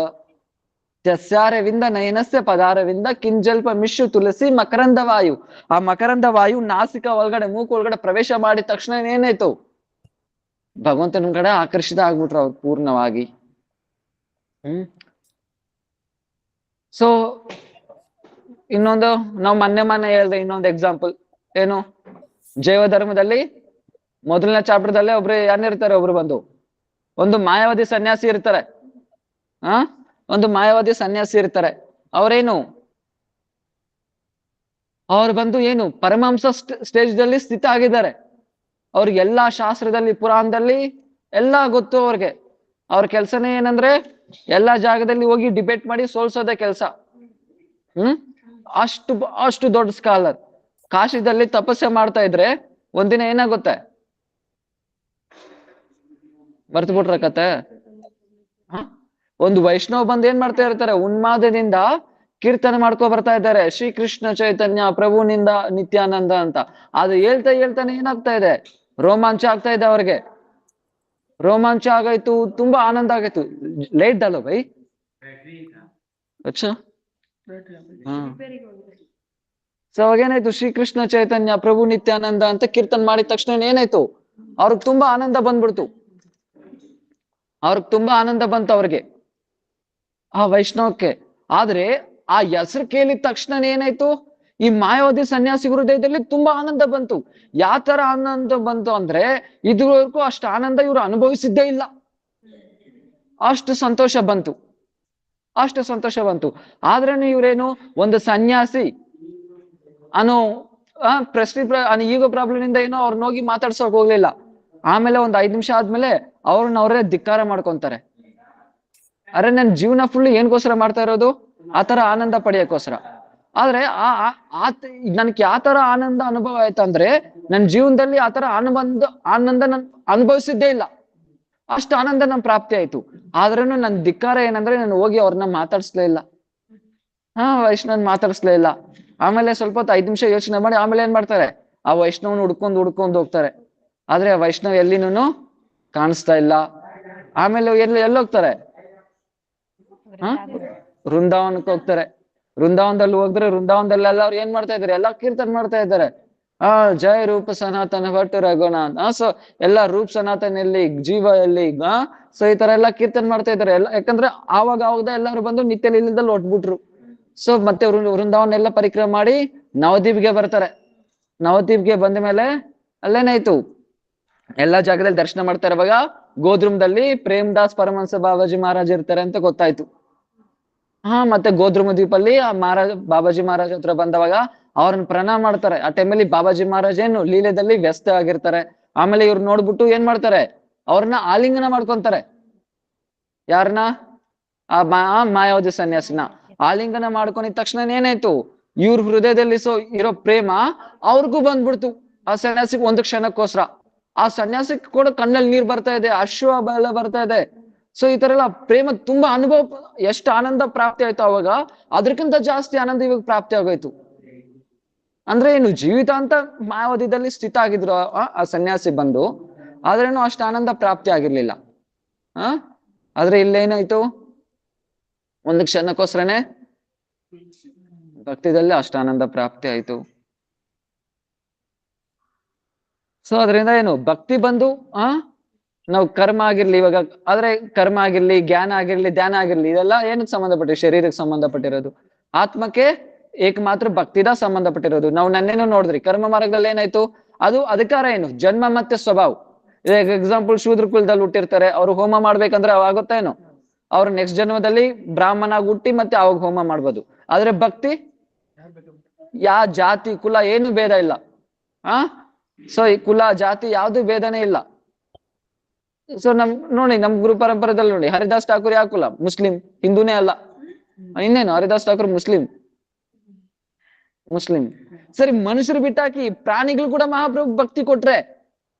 ತಸ್ಯಾರವಿಂದ ನಯನಸ್ಯ ಪದಾರವಿಂದ ಕಿಂಜಲ್ಪ ಮಿಶ್ರ ತುಳಸಿ ಮಕರಂದ ವಾಯು. ಆ ಮಕರಂದ ವಾಯು ನಾಸಿಕ ಒಳಗಡೆ, ಮೂಕು ಒಳಗಡೆ ಪ್ರವೇಶ ಮಾಡಿದ ತಕ್ಷಣ ಏನಾಯ್ತು, ಭಗವಂತನ ಕಡೆ ಆಕರ್ಷಿತ ಆಗ್ಬಿಟ್ರು ಅವ್ರು ಪೂರ್ಣವಾಗಿ. ಸೊ ಇನ್ನೊಂದು ನಾವು ಮೊನ್ನೆ ಹೇಳ್ದೆ, ಇನ್ನೊಂದು ಎಕ್ಸಾಂಪಲ್ ಏನು, ಜೈವ ಧರ್ಮದಲ್ಲಿ ಮೊದಲನೇ ಚಾಪ್ಟರ್ದಲ್ಲೇ ಒಬ್ರು ಏನಿರ್ತಾರೆ, ಒಬ್ರು ಬಂದು ಒಂದು ಮಾಯಾವಾದಿ ಸನ್ಯಾಸಿ ಇರ್ತಾರೆ. ಒಂದು ಮಾಯಾವಾದಿ ಸನ್ಯಾಸಿ ಇರ್ತಾರೆ. ಅವ್ರೇನು, ಅವ್ರು ಬಂದು ಏನು ಪರಮಹಂಸ ಸ್ಟೇಜ್ದಲ್ಲಿ ಸ್ಥಿತ ಆಗಿದ್ದಾರೆ. ಅವ್ರಿಗೆ ಎಲ್ಲಾ ಶಾಸ್ತ್ರದಲ್ಲಿ ಪುರಾಣದಲ್ಲಿ ಎಲ್ಲಾ ಗೊತ್ತು ಅವ್ರಿಗೆ. ಅವ್ರ ಕೆಲ್ಸನೇ ಏನಂದ್ರೆ ಎಲ್ಲಾ ಜಾಗದಲ್ಲಿ ಹೋಗಿ ಡಿಬೇಟ್ ಮಾಡಿ ಸೋಲ್ಸೋದೇ ಕೆಲ್ಸ. ಅಷ್ಟು ದೊಡ್ಡ ಸ್ಕಾಲರ್. ಕಾಶಿದಲ್ಲಿ ತಪಸ್ಸೆ ಮಾಡ್ತಾ ಇದ್ರೆ ಒಂದಿನ ಏನಾಗುತ್ತೆ, ಮರ್ತು ಬಿಟ್ರ ಕತೆ. ಒಂದು ವೈಷ್ಣವ್ ಬಂದು ಏನ್ ಮಾಡ್ತಾ ಇರ್ತಾರೆ, ಉನ್ಮಾದದಿಂದ ಕೀರ್ತನೆ ಮಾಡ್ಕೊ ಬರ್ತಾ ಇದ್ದಾರೆ, ಶ್ರೀ ಕೃಷ್ಣ ಚೈತನ್ಯ ಪ್ರಭುನಿಂದ ನಿತ್ಯಾನಂದ ಅಂತ. ಅದು ಹೇಳ್ತಾನೆ ಏನಾಗ್ತಾ ಇದೆ, ರೋಮಾಂಚ ಆಗ್ತಾ ಇದೆ ಅವ್ರಿಗೆ. ರೋಮಾಂಚ ಆಗಾಯ್ತು, ತುಂಬಾ ಆನಂದ ಆಗಾಯ್ತು. ಲೇಟ್ ಡಾಲೋ ಬೈ ಅಚ್ಚಾ. ಸೊ ಅವಾಗೇನಾಯ್ತು, ಶ್ರೀಕೃಷ್ಣ ಚೈತನ್ಯ ಪ್ರಭು ನಿತ್ಯಾನಂದ ಅಂತ ಕೀರ್ತನ್ ಮಾಡಿದ ತಕ್ಷಣ ಏನಾಯ್ತು, ಅವ್ರಿಗೆ ತುಂಬಾ ಆನಂದ ಬಂದ್ಬಿಡ್ತು. ತುಂಬಾ ಆನಂದ ಬಂತು ಅವ್ರಿಗೆ, ಆ ವೈಷ್ಣವಕ್ಕೆ. ಆದ್ರೆ ಆ ಹೆಸರು ಕೇಳಿದ ತಕ್ಷಣ ಏನಾಯ್ತು, ಈ ಮಾಯಾವಾದಿ ಸನ್ಯಾಸಿ ಹೃದಯದಲ್ಲಿ ತುಂಬಾ ಆನಂದ ಬಂತು. ಯಾವ ತರ ಆನಂದ ಬಂತು ಅಂದ್ರೆ, ಇದುವರೆಗೂ ಅಷ್ಟು ಆನಂದ ಇವ್ರು ಅನುಭವಿಸಿದ್ದೇ ಇಲ್ಲ, ಅಷ್ಟು ಸಂತೋಷ ಬಂತು. ಆದ್ರೇನು ಇವ್ರೇನು ಒಂದು ಸನ್ಯಾಸಿ ಈಗೋ ಪ್ರಾಬ್ಲಮ್ ಇಂದ ಏನೋ ಅವ್ರನ್ನ ಹೋಗಿ ಮಾತಾಡ್ಸೋಕ್ ಹೋಗ್ಲಿಲ್ಲ. ಆಮೇಲೆ ಒಂದ್ 5 ನಿಮಿಷ ಆದ್ಮೇಲೆ ಅವ್ರೇ ಧಿಕ್ಕಾರ ಮಾಡ್ಕೊಂತಾರೆ. ಅರೆ ನನ್ ಜೀವನ ಫುಲ್ ಏನ್ಗೋಸ್ಕರ ಮಾಡ್ತಾ ಇರೋದು, ಆತರ ಆನಂದ ಪಡೆಯಕ್ಕೋಸ್ಕರ. ಆದ್ರೆ ನನ್ಗೆ ಯಾವ ತರ ಆನಂದ ಅನುಭವ ಆಯ್ತಂದ್ರೆ, ನನ್ ಜೀವನದಲ್ಲಿ ಆತರ ಆನಂದ ನನ್ ಅನುಭವಿಸಿದ್ದೇ ಇಲ್ಲ, ಅಷ್ಟು ಆನಂದ ನನ್ ಪ್ರಾಪ್ತಿ ಆಯ್ತು. ಆದ್ರೂ ನನ್ ಧಿಕ್ಕಾರ ಏನಂದ್ರೆ, ನಾನು ಹೋಗಿ ಅವ್ರನ್ನ ಮಾತಾಡ್ಸ್ಲೇ ಇಲ್ಲ, ವೈಷ್ಣವ್ ಮಾತಾಡ್ಸ್ಲೇ ಇಲ್ಲ. ಆಮೇಲೆ ಸ್ವಲ್ಪ ಹೊತ್ತು 5 ನಿಮಿಷ ಯೋಚನೆ ಮಾಡಿ ಆಮೇಲೆ ಏನ್ ಮಾಡ್ತಾರೆ, ಆ ವೈಷ್ಣವ್ನ ಹುಡ್ಕೊಂಡು ಹೋಗ್ತಾರೆ. ಆದ್ರೆ ಆ ವೈಷ್ಣವ್ ಎಲ್ಲಿನೂ ಕಾಣಿಸ್ತಾ ಇಲ್ಲ. ಆಮೇಲೆ ಎಲ್ಲೋಗ್ತಾರೆ, ವೃಂದಾವನಕ್ಕೆ ಹೋಗ್ತಾರೆ. ವೃಂದಾವನದಲ್ಲಿ ಹೋದ್ರೆ ವೃಂದಾವನದಲ್ಲೆಲ್ಲ ಅವ್ರು ಏನ್ ಮಾಡ್ತಾ ಇದಾರೆ, ಎಲ್ಲಾ ಕೀರ್ತನೆ ಮಾಡ್ತಾ ಇದ್ದಾರೆ. ಜಯ ರೂಪ ಸನಾತನ ಭಟ್ ರಘುನಾಥ್. ಸೊ ಎಲ್ಲಾ ರೂಪ್ ಸನಾತನ ಎಲ್ಲಿ, ಜೀವ ಎಲ್ಲಿ, ಸೊ ಈ ತರ ಎಲ್ಲಾ ಕೀರ್ತನೆ ಮಾಡ್ತಾ ಇದಾರೆ. ಯಾಕಂದ್ರೆ ಆವಾಗ ಎಲ್ಲರೂ ಬಂದು ನಿತ್ಯ ಲೀಲದಲ್ಲಿ ಹೊಟ್ಬಿಟ್ರು. ಸೊ ಮತ್ತೆ ವೃಂದಾವನ ಎಲ್ಲ ಪರಿಕ್ರಮ ಮಾಡಿ ನವದ್ವೀಪ್ಗೆ ಬರ್ತಾರೆ. ನವದ್ವೀಪ್ಗೆ ಬಂದ ಮೇಲೆ ಅಲ್ಲೇನಾಯ್ತು, ಎಲ್ಲಾ ಜಾಗದಲ್ಲಿ ದರ್ಶನ ಮಾಡ್ತಾ ಇರುವಾಗ ಗೋಧ್ರಮದಲ್ಲಿ ಪ್ರೇಮದಾಸ್ ಪರಮಹಂಸ ಬಾಬಾಜಿ ಮಹಾರಾಜ್ ಇರ್ತಾರೆ ಅಂತ ಗೊತ್ತಾಯ್ತು. ಮತ್ತೆ ಗೋಧ್ರಮ ದ್ವೀಪಲ್ಲಿ ಆ ಬಾಬಾಜಿ ಮಹಾರಾಜ್ ಹತ್ರ ಬಂದವಾಗ ಅವ್ರನ್ನ ಪ್ರಣಾಮ ಮಾಡ್ತಾರೆ. ಆ ಟೈಮಲ್ಲಿ ಬಾಬಾಜಿ ಮಹಾರಾಜ್ ಏನು ಲೀಲೆದಲ್ಲಿ ವ್ಯಸ್ತ ಆಗಿರ್ತಾರೆ. ಆಮೇಲೆ ಇವ್ರು ನೋಡ್ಬಿಟ್ಟು ಏನ್ ಮಾಡ್ತಾರೆ, ಅವ್ರನ್ನ ಆಲಿಂಗನ ಮಾಡ್ಕೊಂತಾರೆ. ಯಾರನ್ನ, ಆ ಮಾಯಾವತಿ ಸನ್ಯಾಸಿನ ಆಲಿಂಗನ ಮಾಡ್ಕೊಂಡಿದ ತಕ್ಷಣ ಏನಾಯ್ತು, ಇವ್ರ ಹೃದಯದಲ್ಲಿ ಇರೋ ಪ್ರೇಮ ಅವ್ರಿಗೂ ಬಂದ್ಬಿಡ್ತು. ಆ ಸನ್ಯಾಸಿಗೆ ಒಂದು ಕ್ಷಣಕ್ಕೋಸ್ಕರ, ಆ ಸನ್ಯಾಸಿಗೆ ಕೂಡ ಕಣ್ಣಲ್ಲಿ ನೀರ್ ಬರ್ತಾ ಇದೆ, ಅಶ್ವ ಬಲ ಬರ್ತಾ ಇದೆ. ಸೊ ಈ ತರ ಎಲ್ಲ ಪ್ರೇಮ ತುಂಬಾ ಅನುಭವ, ಎಷ್ಟು ಆನಂದ ಪ್ರಾಪ್ತಿ ಆಯ್ತು ಅವಾಗ, ಅದಕ್ಕಿಂತ ಜಾಸ್ತಿ ಆನಂದ ಇವಾಗ ಪ್ರಾಪ್ತಿ ಆಗೋಯ್ತು. ಅಂದ್ರೆ ಏನು, ಜೀವಿತ ಅಂತ ಮಾಯಾವಧಿದಲ್ಲಿ ಸ್ಥಿತ ಆಗಿದ್ರು ಆ ಸನ್ಯಾಸಿ ಬಂದು, ಆದ್ರೇನು ಅಷ್ಟು ಆನಂದ ಪ್ರಾಪ್ತಿ ಆಗಿರ್ಲಿಲ್ಲ. ಆದ್ರೆ ಇಲ್ಲೇನಾಯ್ತು, ಒಂದು ಕ್ಷಣಕ್ಕೋಸ್ಕರನೇ ಭಕ್ತಿದಲ್ಲಿ ಅಷ್ಟು ಆನಂದ ಪ್ರಾಪ್ತಿ ಆಯ್ತು. ಸೊ ಅದರಿಂದ ಏನು, ಭಕ್ತಿ ಬಂದು ನಾವು ಕರ್ಮ ಆಗಿರ್ಲಿ ಇವಾಗ, ಆದ್ರೆ ಕರ್ಮ ಆಗಿರ್ಲಿ, ಜ್ಞಾನ ಆಗಿರ್ಲಿ, ಧ್ಯಾನ ಆಗಿರ್ಲಿ, ಇದೆಲ್ಲ ಏನಕ್ಕೆ ಸಂಬಂಧಪಟ್ಟಿರೋದು? ಶರೀರಕ್ಕೆ ಸಂಬಂಧಪಟ್ಟಿರೋದು. ಆತ್ಮಕ್ಕೆ ಏಕಮಾತ್ರ ಭಕ್ತಿದ ಸಂಬಂಧಪಟ್ಟಿರೋದು. ನಾವು ನನ್ನೇನು ನೋಡಿದ್ರಿ, ಕರ್ಮ ಮಾರ್ಗದಲ್ಲಿ ಏನಾಯ್ತು, ಅದು ಅಧಿಕಾರ ಏನು, ಜನ್ಮ ಮತ್ತೆ ಸ್ವಭಾವ. ಈಗ ಎಕ್ಸಾಂಪಲ್, ಶೂದ್ರ ಕುಲದಲ್ಲಿ ಹುಟ್ಟಿರ್ತಾರೆ, ಅವ್ರು ಹೋಮ ಮಾಡ್ಬೇಕಂದ್ರೆ ಆಗುತ್ತಾ ಏನು, ಅವ್ರು ನೆಕ್ಸ್ಟ್ ಜನ್ಮದಲ್ಲಿ ಬ್ರಾಹ್ಮಣ ಹುಟ್ಟಿ ಮತ್ತೆ ಅವಾಗ ಹೋಮ ಮಾಡ್ಬೋದು. ಆದ್ರೆ ಭಕ್ತಿ ಯಾ ಜಾತಿ ಕುಲ ಏನು ಭೇದ ಇಲ್ಲ. ಸೊ ಈ ಕುಲ ಜಾತಿ ಯಾವ್ದು ಭೇದನೇ ಇಲ್ಲ. ಸೊ ನೋಡಿ ನಮ್ ಗುರು ಪರಂಪರೆದಲ್ಲಿ ನೋಡಿ, ಹರಿದಾಸ್ ಠಾಕೂರ್ ಯಾವ ಕುಲ? ಮುಸ್ಲಿಂ, ಹಿಂದೂನೇ ಅಲ್ಲ. ಇನ್ನೇನು ಹರಿದಾಸ್ ಠಾಕೂರ್ ಮುಸ್ಲಿಂ. ಸರಿ, ಮನುಷ್ಯರು ಬಿಟ್ಟಾಕಿ ಪ್ರಾಣಿಗಳು ಕೂಡ ಮಹಾಪ್ರಭು ಭಕ್ತಿ ಕೊಟ್ರೆ,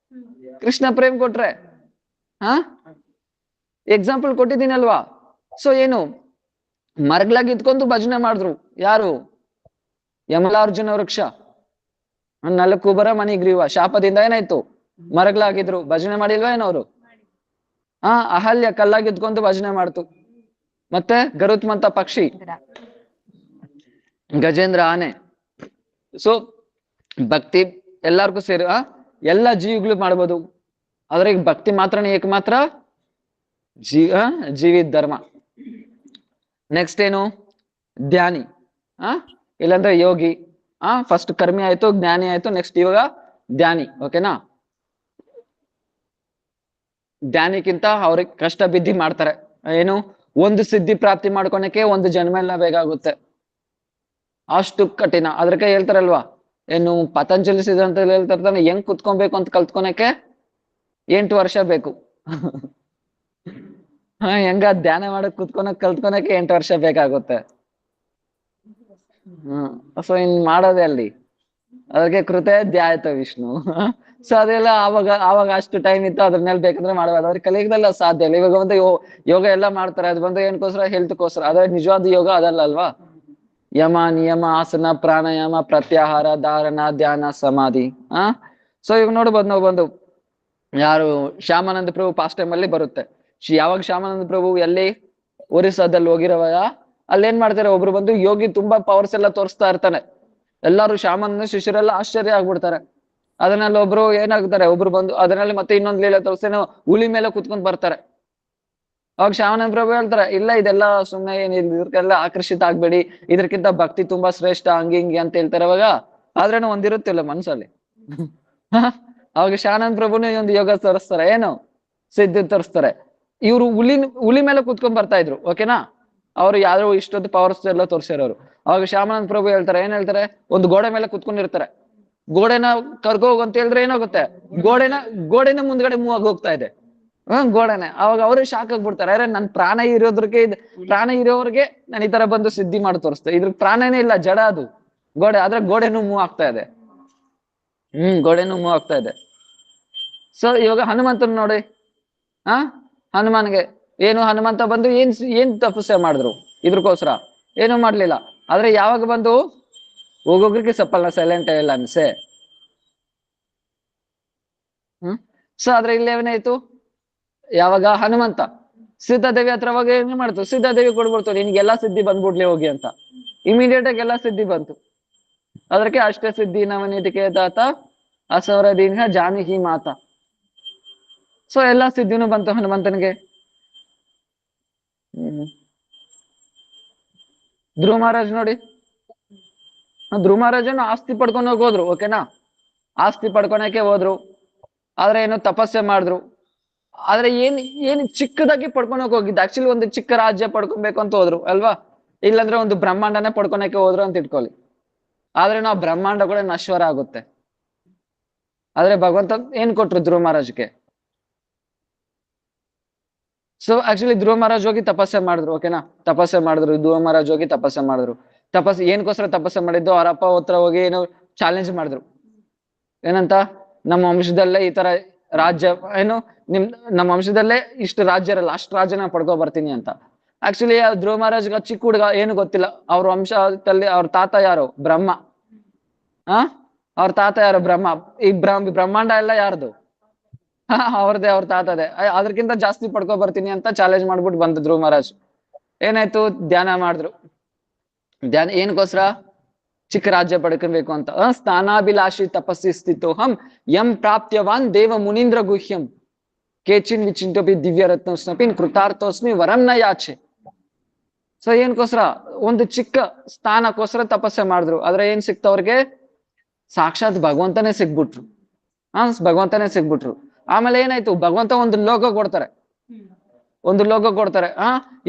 ಕೃಷ್ಣ ಪ್ರೇಮ್ ಕೊಟ್ರೆ. ಎಕ್ಸಾಂಪಲ್ ಕೊಟ್ಟಿದ್ದೀನಲ್ವಾ? ಸೊ ಏನು, ಮರಗ್ಲಾಗಿ ಇದ್ಕೊಂಡು ಭಜನೆ ಮಾಡಿದ್ರು ಯಾರು? ಯಮಲಾರ್ಜುನ ವೃಕ್ಷ, 4 ಬರ ಮಣಿಗ್ರೀವ ಶಾಪದಿಂದ ಏನಾಯ್ತು, ಮರಗ್ಲಾಗಿದ್ರು, ಭಜನೆ ಮಾಡಿಲ್ವಾ ಏನವ್ರು? ಅಹಲ್ಯ ಕಲ್ಲಾಗಿ ಇದ್ಕೊಂಡು ಭಜನೆ ಮಾಡ್ತು. ಮತ್ತೆ ಗರುತ್ಮಂತ ಪಕ್ಷಿ, ಗಜೇಂದ್ರ ಆನೆ. ಸೊ ಭಕ್ತಿ ಎಲ್ಲಾರ್ಗೂ ಸೇರಿ ಎಲ್ಲಾ ಜೀವಿಗಳು ಮಾಡ್ಬೋದು, ಆದ್ರೆ ಈಗ ಭಕ್ತಿ ಮಾತ್ರನೇ ಏಕಮಾತ್ರ ಜೀವಿತ ಧರ್ಮ. ನೆಕ್ಸ್ಟ್ ಏನು, ಧ್ಯಾನಿ. ಇಲ್ಲಾಂದ್ರೆ ಯೋಗಿ. ಫಸ್ಟ್ ಕರ್ಮಿ ಆಯ್ತು, ಜ್ಞಾನಿ ಆಯ್ತು, ನೆಕ್ಸ್ಟ್ ಇವಾಗ ಧ್ಯಾನಿ. ಓಕೆನಾ? ಧ್ಯಾನಿಕ್ಕಿಂತ ಅವ್ರಿಗೆ ಕಷ್ಟ ಬಿದ್ದಿ ಮಾಡ್ತಾರೆ. ಏನು, ಒಂದು ಸಿದ್ಧಿ ಪ್ರಾಪ್ತಿ ಮಾಡ್ಕೊಳಕ್ಕೆ ಒಂದು ಜನ್ಮ ಎಲ್ಲ ಬೇಕಾಗುತ್ತೆ, ಅಷ್ಟು ಕಠಿಣ. ಅದಕ್ಕೆ ಹೇಳ್ತಾರಲ್ವಾ, ಏನು ಪತಂಜಲಿ ಸಿದ್ಧಾಂತ ಹೇಳ್ತಾರ, ಹೆಂಗ್ ಕುತ್ಕೊಬೇಕು ಅಂತ ಕಲ್ತ್ಕೊಳಕ್ಕೆ 8 ವರ್ಷ ಬೇಕು. ಹೆಂಗ ಧ್ಯಾನ ಮಾಡಕ್ ಕಲ್ತ್ಕೊಳಕ್ಕೆ 8 ವರ್ಷ ಬೇಕಾಗುತ್ತೆ. ಸೊ ಇನ್ ಮಾಡೋದೇ ಅಲ್ಲಿ, ಅದಕ್ಕೆ ಕೃತೆ ಧ್ಯಾಯತ ವಿಷ್ಣು. ಸೊ ಅದೆಲ್ಲ ಆವಾಗ ಅಷ್ಟು ಟೈಮ್ ಇತ್ತು, ಅದ್ರ ಮೇಲೆ ಬೇಕಂದ್ರೆ ಮಾಡಬಹುದು. ಆದ್ರೆ ಕಲಿಯುಗದಲ್ಲಿ ಸಾಧ್ಯ ಇಲ್ಲ. ಇವಾಗ ಒಂದು ಯೋಗ ಎಲ್ಲ ಮಾಡ್ತಾರೆ, ಅದು ಬಂದು ಏನಕ್ಕೋಸ್ಕರ, ಹೆಲ್ತ್ಗೋಸ್ಕರ. ಅದ್ರ ನಿಜವಾದ ಯೋಗ ಅದಲ್ಲ ಅಲ್ವಾ? ಯಮ, ನಿಯಮ, ಆಸನ, ಪ್ರಾಣಾಯಾಮ, ಪ್ರತ್ಯಾಹಾರ, ಧಾರಣ, ಧ್ಯಾನ, ಸಮಾಧಿ. ಸೊ ಇವಾಗ ನೋಡ್ಬೋದು ನಾವು, ಬಂದು ಯಾರು ಶ್ಯಾಮಾನಂದ ಪ್ರಭು ಪಾಸ್ಟ್ ಟೈಮ್ ಅಲ್ಲಿ ಬರುತ್ತೆ. ಯಾವಾಗ ಶ್ಯಾಮಾನಂದ ಪ್ರಭು ಎಲ್ಲಿ ಒರಿಸ್ಸಾದಲ್ಲಿ ಹೋಗಿರುವಾಗ, ಅಲ್ಲೇನ್ ಮಾಡ್ತಾರೆ, ಒಬ್ರು ಬಂದು ಯೋಗಿ ತುಂಬಾ ಪವರ್ಸ್ ಎಲ್ಲ ತೋರಿಸ್ತಾ ಇರ್ತಾನೆ. ಎಲ್ಲಾರು ಶ್ಯಾಮಾನಂದ ಶಿಷ್ಯರೆಲ್ಲ ಆಶ್ಚರ್ಯ ಆಗ್ಬಿಡ್ತಾರೆ. ಅದನ್ನಲ್ಲಿ ಒಬ್ರು ಏನಾಗ್ತಾರೆ, ಒಬ್ರು ಬಂದು ಅದರಲ್ಲಿ ಮತ್ತೆ ಇನ್ನೊಂದು ಲೀಲೆ ತೋರಿಸ್ತೇನೆ, ಹುಲಿ ಮೇಲೆ ಕುತ್ಕೊಂಡ್ ಬರ್ತಾರೆ. ಅವಾಗ ಶ್ಯಾಮಾನಂದ ಪ್ರಭು ಹೇಳ್ತಾರೆ, ಇಲ್ಲ ಇದೆಲ್ಲ ಸುಮ್ಮನೆ ಏನಿಲ್ಲ, ಇದಕ್ಕೆಲ್ಲ ಆಕರ್ಷಿತ ಆಗ್ಬೇಡಿ, ಇದಕ್ಕಿಂತ ಭಕ್ತಿ ತುಂಬಾ ಶ್ರೇಷ್ಠ, ಹಂಗಿ ಅಂತ ಹೇಳ್ತಾರೆ. ಅವಾಗ ಆದ್ರೇನು ಒಂದಿರುತ್ತಿಲ್ಲ ಮನ್ಸಲ್ಲಿ. ಅವಾಗ ಶ್ಯಾಮಾನಂದ ಪ್ರಭುನೇ ಒಂದು ಯೋಗ ತೋರಿಸ್ತಾರೆ, ಏನು ಸಿದ್ಧಿ ತೋರಿಸ್ತಾರೆ. ಇವ್ರು ಹುಲಿ ಮೇಲೆ ಕುತ್ಕೊಂಡ್ ಬರ್ತಾ ಇದ್ರು. ಓಕೆನಾ? ಅವ್ರು ಯಾರು ಇಷ್ಟೊಂದು ಪವರ್ಸ್ ಎಲ್ಲ ತೋರಿಸಿರೋರು. ಅವಾಗ ಶ್ಯಾಮಾನಂದ ಪ್ರಭು ಹೇಳ್ತಾರೆ, ಏನ್ ಹೇಳ್ತಾರೆ, ಒಂದು ಗೋಡೆ ಮೇಲೆ ಕುತ್ಕೊಂಡಿರ್ತಾರೆ. ಗೋಡೆನ ಕರ್ಕೋಗ್ ಅಂತ ಹೇಳಿದ್ರೆ ಏನಾಗುತ್ತೆ, ಗೋಡೆನ ಮುಂದ್ಗಡೆ ಮೂವ್ ಆಗಿ ಹೋಗ್ತಾ ಇದೆ. ಗೋಡೆನೆ. ಅವಾಗ ಅವ್ರು ಶಾಕ್ ಆಗ್ಬಿಡ್ತಾರೆ, ಅರೆ ನನ್ ಪ್ರಾಣ ಇರೋರ್ಗೆ ನಾನು ಈ ತರ ಬಂದು ಸಿದ್ಧಿ ಮಾಡಿ ತೋರಿಸ್ತೆ, ಇದ್ರ ಪ್ರಾಣನೇ ಇಲ್ಲ, ಜಡ ಅದು ಗೋಡೆ, ಆದ್ರೆ ಗೋಡೆನೂ ಮೂವ್ ಆಗ್ತಾ ಇದೆ. ಗೋಡೆನೂ ಮೂವ್ ಆಗ್ತಾ ಇದೆ. ಸೊ ಇವಾಗ ಹನುಮಂತನ್ ನೋಡಿ, ಹನುಮಾನ್ಗೆ ಏನು, ಹನುಮಂತ ಬಂದು ಏನ್ ತಪಸ್ಸೆ ಮಾಡಿದ್ರು, ಇದ್ರಕೋಸ್ಕರ ಏನು ಮಾಡ್ಲಿಲ್ಲ. ಆದ್ರೆ ಯಾವಾಗ ಬಂದು ಹೋಗೋಗ್ರಿಗೆ ಸ್ವಲ್ಪ ಸೈಲೆಂಟ್ ಇಲ್ಲ ಅನ್ಸೆ. ಸೊ ಆದ್ರೆ ಇಲ್ಲಿ ಏನಾಯ್ತು, ಯಾವಾಗ ಹನುಮಂತ ಸೀತಾದೇವಿ ಹತ್ರ ಅವಾಗ ಏನ್ ಮಾಡ್ತು, ಸೀತಾದೇವಿ ಕೊಡ್ಬಿಡ್ತು, ನಿನ್ಗೆಲ್ಲಾ ಸಿದ್ಧಿ ಬಂದ್ಬಿಡ್ಲಿ ಹೋಗಿ ಅಂತ. ಇಮಿಡಿಯೇಟ್ ಆಗಿ ಎಲ್ಲಾ ಸಿದ್ಧಿ ಬಂತು. ಅದಕ್ಕೆ ಅಷ್ಟ ಸಿದ್ಧಿ ನವನೀತಿಕೆ ತಾತ ಅಸವರ ದೀನ ಜಾನಕಿ ಮಾತಾ. ಸೊ ಎಲ್ಲಾ ಸಿದ್ಧಿನೂ ಬಂತು ಹನುಮಂತನಿಗೆ. ಧ್ರುವ ಮಹಾರಾಜ್ ನೋಡಿ, ಧ್ರುವ ಮಹಾರಾಜನು ಆಸ್ತಿ ಪಡ್ಕೊಂಡು ಹೋದ್ರು. ಓಕೆನಾ? ಆಸ್ತಿ ಪಡ್ಕೊಳಕ್ಕೆ ಹೋದ್ರು, ಆದ್ರೆ ಏನು ತಪಸ್ಸೆ ಮಾಡಿದ್ರು. ಆದ್ರೆ ಏನ್ ಚಿಕ್ಕದಾಗಿ ಪಡ್ಕೊಳಕ್ ಹೋಗಿದ್ದು, ಆಕ್ಚುಲಿ ಒಂದು ಚಿಕ್ಕ ರಾಜ್ಯ ಪಡ್ಕೊಬೇಕು ಅಂತ ಹೋದ್ರು ಅಲ್ವಾ, ಇಲ್ಲಾಂದ್ರೆ ಒಂದು ಬ್ರಹ್ಮಾಂಡನೇ ಪಡ್ಕೊಳಕ್ಕೆ ಹೋದ್ರು ಅಂತ ಇಟ್ಕೊಳ್ಳಿ. ಆದ್ರೆ ನಾವು ಬ್ರಹ್ಮಾಂಡ ಕೂಡ ನಶ್ವರ ಆಗುತ್ತೆ. ಆದ್ರೆ ಭಗವಂತ ಏನ್ ಕೊಟ್ರು ಧ್ರುವ ಮಹಾರಾಜ್ಗೆ? ಸೊ ಆಕ್ಚುಲಿ ಧ್ರುವ ಮಹಾರಾಜ್ ಹೋಗಿ ತಪಸ್ಸೆ ಮಾಡಿದ್ರು. ಓಕೆನಾ? ತಪಸ್ಸೆ ಮಾಡಿದ್ರು, ಧ್ರುವ ಮಹಾರಾಜ್ ಹೋಗಿ ತಪಸ್ಸೆ ಮಾಡಿದ್ರು. ಏನ್ಕೋಸ್ಕರ ತಪಸ್ಸೆ ಮಾಡಿದ್ದು, ಅವರಪ್ಪ ಹತ್ರ ಹೋಗಿ ಏನೋ ಚಾಲೆಂಜ್ ಮಾಡಿದ್ರು. ಏನಂತ, ನಮ್ಮ ವಂಶದಲ್ಲೇ ಈ ತರ ರಾಜ್ಯ ಏನು ನಮ್ಮ ವಂಶದಲ್ಲೇ ಇಷ್ಟು ರಾಜ್ಯ ಇರಲ್ಲ, ಅಷ್ಟು ರಾಜ್ಯನ ಪಡ್ಕೊ ಬರ್ತೀನಿ ಅಂತ. ಆಕ್ಚುಲಿ ಧ್ರುವ ಮಹಾರಾಜ್ಗೆ ಚಿಕ್ಕ ಹುಡುಗ ಏನು ಗೊತ್ತಿಲ್ಲ, ಅವ್ರ ವಂಶದಲ್ಲಿ ಅವ್ರ ತಾತ ಯಾರು? ಬ್ರಹ್ಮ. ಅವ್ರ ತಾತ ಯಾರು? ಬ್ರಹ್ಮ. ಈ ಬ್ರಹ್ಮಾಂಡ ಎಲ್ಲ ಯಾರ್ದು? ಅವ್ರದೇ, ಅವ್ರ ತಾತದೇ. ಅದಕ್ಕಿಂತ ಜಾಸ್ತಿ ಪಡ್ಕೊ ಬರ್ತೀನಿ ಅಂತ ಚಾಲೆಂಜ್ ಮಾಡ್ಬಿಟ್ಟು ಬಂದ ಧ್ರುವ ಮಹಾರಾಜ್. ಏನಾಯ್ತು? ಧ್ಯಾನ ಮಾಡಿದ್ರು. ಧ್ಯಾನ ಏನಕ್ಕೋಸ್ಕರ? ಚಿಕ್ಕ ರಾಜ್ಯ ಪಡ್ಕೊಬೇಕು ಅಂತ. ಸ್ಥಾನಾಭಿಲಾಷಿ ತಪಸ್ಸಿ ಸ್ಥಿತೋಹಂ ಯಂ ಪ್ರಾಪ್ತ್ಯವಾನ್ ದೇವ ಮುನೀಂದ್ರ ಗುಹ್ಯಂ ಕೇಚಿನ್ ವಿಚಿಂಟೋಪಿ ದಿವ್ಯ ರತ್ನೋಸ್ನಪಿ ಕೃತಾರ್ಥೋಸ್ಮಿ ವರಂ ನ ಯಾಚೆ. ಸೊ ಏನ್ಕೋಸ್ಕರ? ಒಂದು ಚಿಕ್ಕ ಸ್ಥಾನಕ್ಕೋಸ್ಕರ ತಪಸ್ಸೆ ಮಾಡಿದ್ರು. ಆದ್ರೆ ಏನ್ ಸಿಕ್ತ ಅವ್ರಿಗೆ? ಸಾಕ್ಷಾತ್ ಭಗವಂತನೇ ಸಿಗ್ಬಿಟ್ರು. ಭಗವಂತನೇ ಸಿಗ್ಬಿಟ್ರು. ಆಮೇಲೆ ಏನಾಯ್ತು? ಭಗವಂತ ಒಂದು ಲೋಕ ಕೊಡ್ತಾರೆ, ಒಂದು ಲೋಕ ಕೊಡ್ತಾರೆ.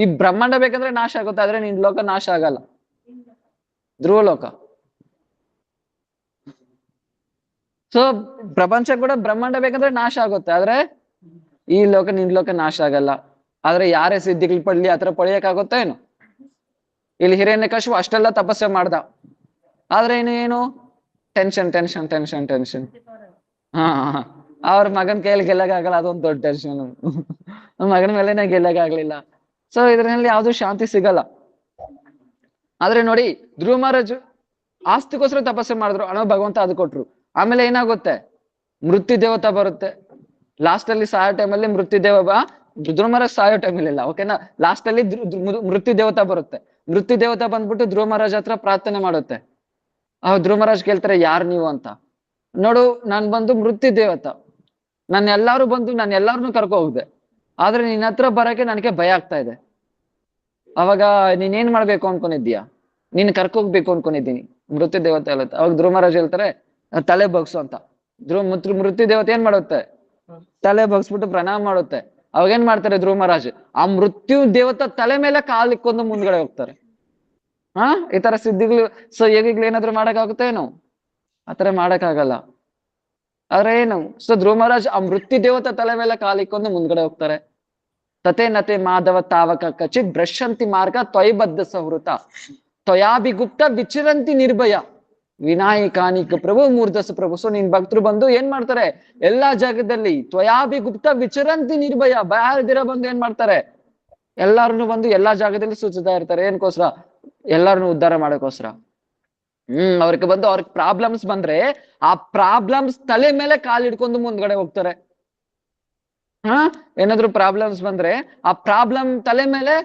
ಈ ಬ್ರಹ್ಮಾಂಡ ಬೇಕಂದ್ರೆ ನಾಶ ಆಗುತ್ತೆ, ಆದ್ರೆ ನಿನ್ ಲೋಕ ನಾಶ ಆಗಲ್ಲ. ಧ್ರುವಲೋಕ. ಸೊ ಪ್ರಪಂಚ ಕೂಡ ಬ್ರಹ್ಮಾಂಡ ಬೇಕಂದ್ರೆ ನಾಶ ಆಗುತ್ತೆ, ಆದ್ರೆ ಈ ಲೋಕ, ನಿನ್ ಲೋಕ ನಾಶ ಆಗಲ್ಲ. ಆದ್ರೆ ಯಾರೇ ಸಿದ್ಧಿಗಳು ಪಡ್ಲಿ ಆತರ ಪಡೆಯಕ್ಕಾಗುತ್ತಾ ಏನು? ಇಲ್ಲಿ ಹಿರಣ್ಯಕಶಿಪು ಅಷ್ಟೆಲ್ಲ ತಪಸ್ಸೆ ಮಾಡ್ದ, ಆದ್ರೆ ಏನು ಟೆನ್ಷನ್ ಟೆನ್ಷನ್ ಟೆನ್ಷನ್ ಟೆನ್ಷನ್. ಅವ್ರ ಮಗನ್ ಕೈಯಲ್ಲಿ ಗೆಲ್ಲಕ್ಕಾಗಲ್ಲ, ಅದೊಂದು ದೊಡ್ಡ ಟೆನ್ಷನ್. ಮಗನ ಮೇಲೆನೆ ಗೆಲ್ಲಕ್ಕಾಗ್ಲಿಲ್ಲ. ಸೊ ಇದ್ರಲ್ಲಿ ಯಾವ್ದು ಶಾಂತಿ ಸಿಗಲ್ಲ. ಆದ್ರೆ ನೋಡಿ, ಧ್ರುವ ಮಹಾರಾಜ್ ಆಸ್ತಿಗೋಸ್ಕರ ತಪಸ್ಸೆ ಮಾಡಿದ್ರು, ಭಗವಂತ ಅದು ಕೊಟ್ರು. ಆಮೇಲೆ ಏನಾಗುತ್ತೆ? ಮೃತ್ಯು ದೇವತಾ ಬರುತ್ತೆ ಲಾಸ್ಟ್ ಅಲ್ಲಿ. ಸಾಯೋ ಟೈಮಲ್ಲಿ ಮೃತ್ಯು ಧ್ರುವ ಮಹಾರಾಜ್ ಸಾಯೋ ಟೈಮಲ್ಲಿ ಇಲ್ಲ, ಓಕೆನಾ? ಲಾಸ್ಟ್ ಅಲ್ಲಿ ಮೃತ್ಯು ದೇವತಾ ಬರುತ್ತೆ. ಮೃತ್ಯು ದೇವತಾ ಬಂದ್ಬಿಟ್ಟು ಧ್ರುವ ಮಹಾರಾಜ್ ಹತ್ರ ಪ್ರಾರ್ಥನೆ ಮಾಡುತ್ತೆ. ಧ್ರುವ ಮಹಾರಾಜ್ ಕೇಳ್ತಾರೆ, ಯಾರು ನೀವು ಅಂತ. ನೋಡು, ನಾನ್ ಬಂದು ಮೃತ್ಯು ದೇವತಾ, ನಾನು ಎಲ್ಲಾರನ್ನೂ ಕರ್ಕೊ ಹೋಗ್ದೆ, ಆದ್ರೆ ನಿನ್ನ ಹತ್ರ ಬರಕ್ಕೆ ನನಗೆ ಭಯ ಆಗ್ತಾ ಇದೆ. ಅವಾಗ ನೀನೇನ್ ಮಾಡ್ಬೇಕು ಅನ್ಕೊಂಡಿದ್ದೀಯಾ? ನೀನ್ ಕರ್ಕೋಗ್ಬೇಕು ಅನ್ಕೊಂಡಿದ್ದೀನಿ. ಮೃತ್ಯು ದೇವತೆ ಹೇಳುತ್ತೆ. ಅವಾಗ ಧ್ರುವ ಮಹಾರಾಜ್ ಹೇಳ್ತಾರೆ, ತಲೆ ಬಗ್ಸು ಅಂತ. ಮೃತ್ಯು ದೇವತೆ ಏನ್ ಮಾಡುತ್ತೆ? ತಲೆ ಬಗ್ಸ್ಬಿಟ್ಟು ಪ್ರಣಾಮ ಮಾಡುತ್ತೆ. ಅವಾಗ ಏನ್ ಮಾಡ್ತಾರೆ ಧ್ರುವ ಮಹಾರಾಜ್? ಆ ಮೃತ್ಯು ದೇವತಾ ತಲೆ ಮೇಲೆ ಕಾಲಿಕ್ಕೊಂಡು ಮುಂದ್ಗಡೆ ಹೋಗ್ತಾರೆ. ಈ ತರ ಸಿದ್ಧಿಗಳು. ಸೊ ಈಗೀಗ್ಲು ಏನಾದ್ರು ಮಾಡಕ್ಕಾಗುತ್ತೆ ಏನು? ಆತರ ಮಾಡಕ್ಕಾಗಲ್ಲ. ಆದ್ರೆ ಏನು? ಸೊ ಧ್ರುವ ಮಹಾರಾಜ್ ಆ ಮೃತ್ಯು ದೇವತಾ ತಲೆ ಮೇಲೆ ಕಾಲಿಕ್ಕೊಂಡು ಮುಂದ್ಗಡೆ ಹೋಗ್ತಾರೆ. ತತೆ ನತೆ ಮಾಧವ ತಾವಕ ಕಚಿತ್ ಭ್ರಶಂತಿ ಮಾರ್ಗ ತ್ವಯಿಬದ್ಧ ಸಹೃತ ತ್ವಯಾಭಿಗುಪ್ತ ವಿಚಿರಂತಿ ನಿರ್ಭಯ ವಿನಾಯಕಾನಿಕ ಪ್ರಭು ಮೂರ್ಧಸ ಪ್ರಭು. ಸೊ ನಿನ್ ಭಕ್ತರು ಬಂದು ಏನ್ ಮಾಡ್ತಾರೆ? ಎಲ್ಲಾ ಜಾಗದಲ್ಲಿ ತ್ವಯಾಭಿಗುಪ್ತ ವಿಚಿರಂತಿ ನಿರ್ಭಯ, ಭಯದಿರ ಬಂದು ಏನ್ ಮಾಡ್ತಾರೆ? ಎಲ್ಲಾರನ್ನು ಬಂದು ಎಲ್ಲಾ ಜಾಗದಲ್ಲಿ ಸೂಚಿಸ್ತಾ ಇರ್ತಾರೆ. ಏನ್ಕೋಸ್ಕರ? ಎಲ್ಲಾರನ್ನು ಉದ್ಧಾರ ಮಾಡೋಕೋಸ್ಕರ. ಅವ್ರಿಗೆ ಬಂದು ಅವ್ರಿಗೆ ಪ್ರಾಬ್ಲಮ್ಸ್ ಬಂದ್ರೆ ಆ ಪ್ರಾಬ್ಲಮ್ಸ್ ತಲೆ ಮೇಲೆ ಕಾಲಿಡ್ಕೊಂಡು ಮುಂದ್ಗಡೆ ಹೋಗ್ತಾರೆ. ಏನಾದ್ರು ಪ್ರಾಬ್ಲಮ್ಸ್ ಬಂದ್ರೆ ಆ ಪ್ರಾಬ್ಲಮ್ ತಲೆ ಮೇಲೆ,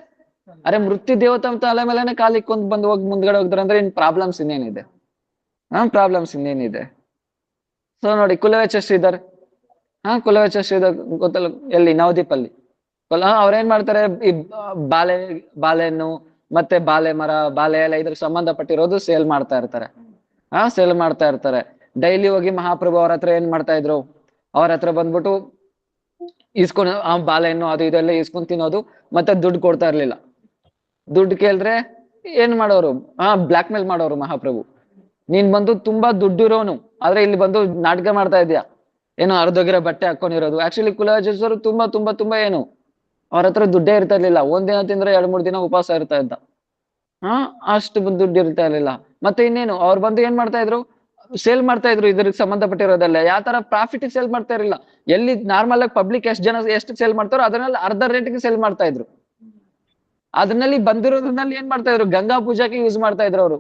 ಅರೆ ಮೃತ್ಯು ದೇವತಾ ತಲೆ ಮೇಲೆನೆ ಕಾಲಿಕ್ಕೊಂಡು ಬಂದು ಹೋಗಿ ಮುಂದ್ಗಡೆ ಹೋಗ್ತಾರೆ ಅಂದ್ರೆ ಇನ್ ಪ್ರಾಬ್ಲಮ್ಸ್ ಇನ್ನೇನಿದೆ? ಪ್ರಾಬ್ಲಮ್ಸ್ ಇನ್ನೇನಿದೆ? ಸೊ ನೋಡಿ, ಕುಲವೇಚ ಶ್ರೀಧರ್. ಕುಲವೇಚ ಶ್ರೀಧರ್ ಗೊತ್ತಲ್ಲ, ಎಲ್ಲಿ? ನವದೀಪ್ ಅಲ್ಲಿ. ಅವ್ರೇನ್ ಮಾಡ್ತಾರೆ? ಈ ಬಾಳೆಹಣ್ಣು ಮತ್ತೆ ಬಾಳೆ ಮರ, ಬಾಳೆ ಎಲೆ ಇದ್ರ ಸಂಬಂಧಪಟ್ಟಿರೋದು ಸೇಲ್ ಮಾಡ್ತಾ ಇರ್ತಾರೆ. ಸೇಲ್ ಮಾಡ್ತಾ ಇರ್ತಾರೆ. ಡೈಲಿ ಹೋಗಿ ಮಹಾಪ್ರಭು ಅವ್ರ ಹತ್ರ ಏನ್ ಮಾಡ್ತಾ ಇದ್ರು? ಅವ್ರ ಹತ್ರ ಬಂದ್ಬಿಟ್ಟು ಇಸ್ಕೊಂಡು ಬಾಳೆಹಣ್ಣು ಅದು ಇದೆಲ್ಲ ಇಸ್ಕೊಂಡ್ ತಿನ್ನೋದು, ಮತ್ತೆ ದುಡ್ಡು ಕೊಡ್ತಾ ಇರ್ಲಿಲ್ಲ. ದುಡ್ಡು ಕೇಳಿದ್ರೆ ಏನ್ ಮಾಡೋರು? ಬ್ಲಾಕ್ ಮೇಲ್ ಮಾಡೋರು ಮಹಾಪ್ರಭು. ನೀನ್ ಬಂದು ತುಂಬಾ ದುಡ್ಡಿರೋನು, ಆದ್ರೆ ಇಲ್ಲಿ ಬಂದು ನಾಟಕ ಮಾಡ್ತಾ ಇದ್ಯಾ, ಏನೋ ಅರ್ಧೋಗಿರೋ ಬಟ್ಟೆ ಹಾಕೊಂಡಿರೋದು. ಆಕ್ಚುಲಿ ಕುಲವೇಚರು ತುಂಬಾ ತುಂಬಾ ತುಂಬಾ ಏನು, ಅವ್ರ ಹತ್ರ ದುಡ್ಡೇ ಇರ್ತಾ ಇರ್ಲಿಲ್ಲ. ಒಂದಿನ ತಿಂದ್ರೆ 2-3 ದಿನ ಉಪವಾಸ ಇರ್ತಾ ಇದ್ದ. ಅಷ್ಟು ದುಡ್ಡು ಇರ್ತಾ ಇರ್ಲಿಲ್ಲ. ಮತ್ತೆ ಇನ್ನೇನು, ಅವ್ರು ಬಂದು ಏನ್ ಮಾಡ್ತಾ ಇದ್ರು? ಸೇಲ್ ಮಾಡ್ತಾ ಇದ್ರು ಇದ್ರಿಗೆ ಸಂಬಂಧಪಟ್ಟಿರೋದೆಲ್ಲ. ಯಾವ ತರ ಪ್ರಾಫಿಟ್ ಸೇಲ್ ಮಾಡ್ತಾ ಇರಲಿಲ್ಲ. ಎಲ್ಲಿ ನಾರ್ಮಲ್ ಆಗಿ ಪಬ್ಲಿಕ್ ಎಷ್ಟು ಸೇಲ್ ಮಾಡ್ತಾರೋ ಅದನ್ನೆಲ್ಲ ಅರ್ಧ ರೇಟ್ಗೆ ಸೇಲ್ ಮಾಡ್ತಾ ಇದ್ರು. ಅದನ್ನಲ್ಲಿ ಬಂದಿರೋದ್ರಲ್ಲಿ ಏನ್ ಮಾಡ್ತಾ ಇದ್ರು? ಗಂಗಾ ಪೂಜಾಕ್ಕೆ ಯೂಸ್ ಮಾಡ್ತಾ ಇದ್ರು ಅವರು.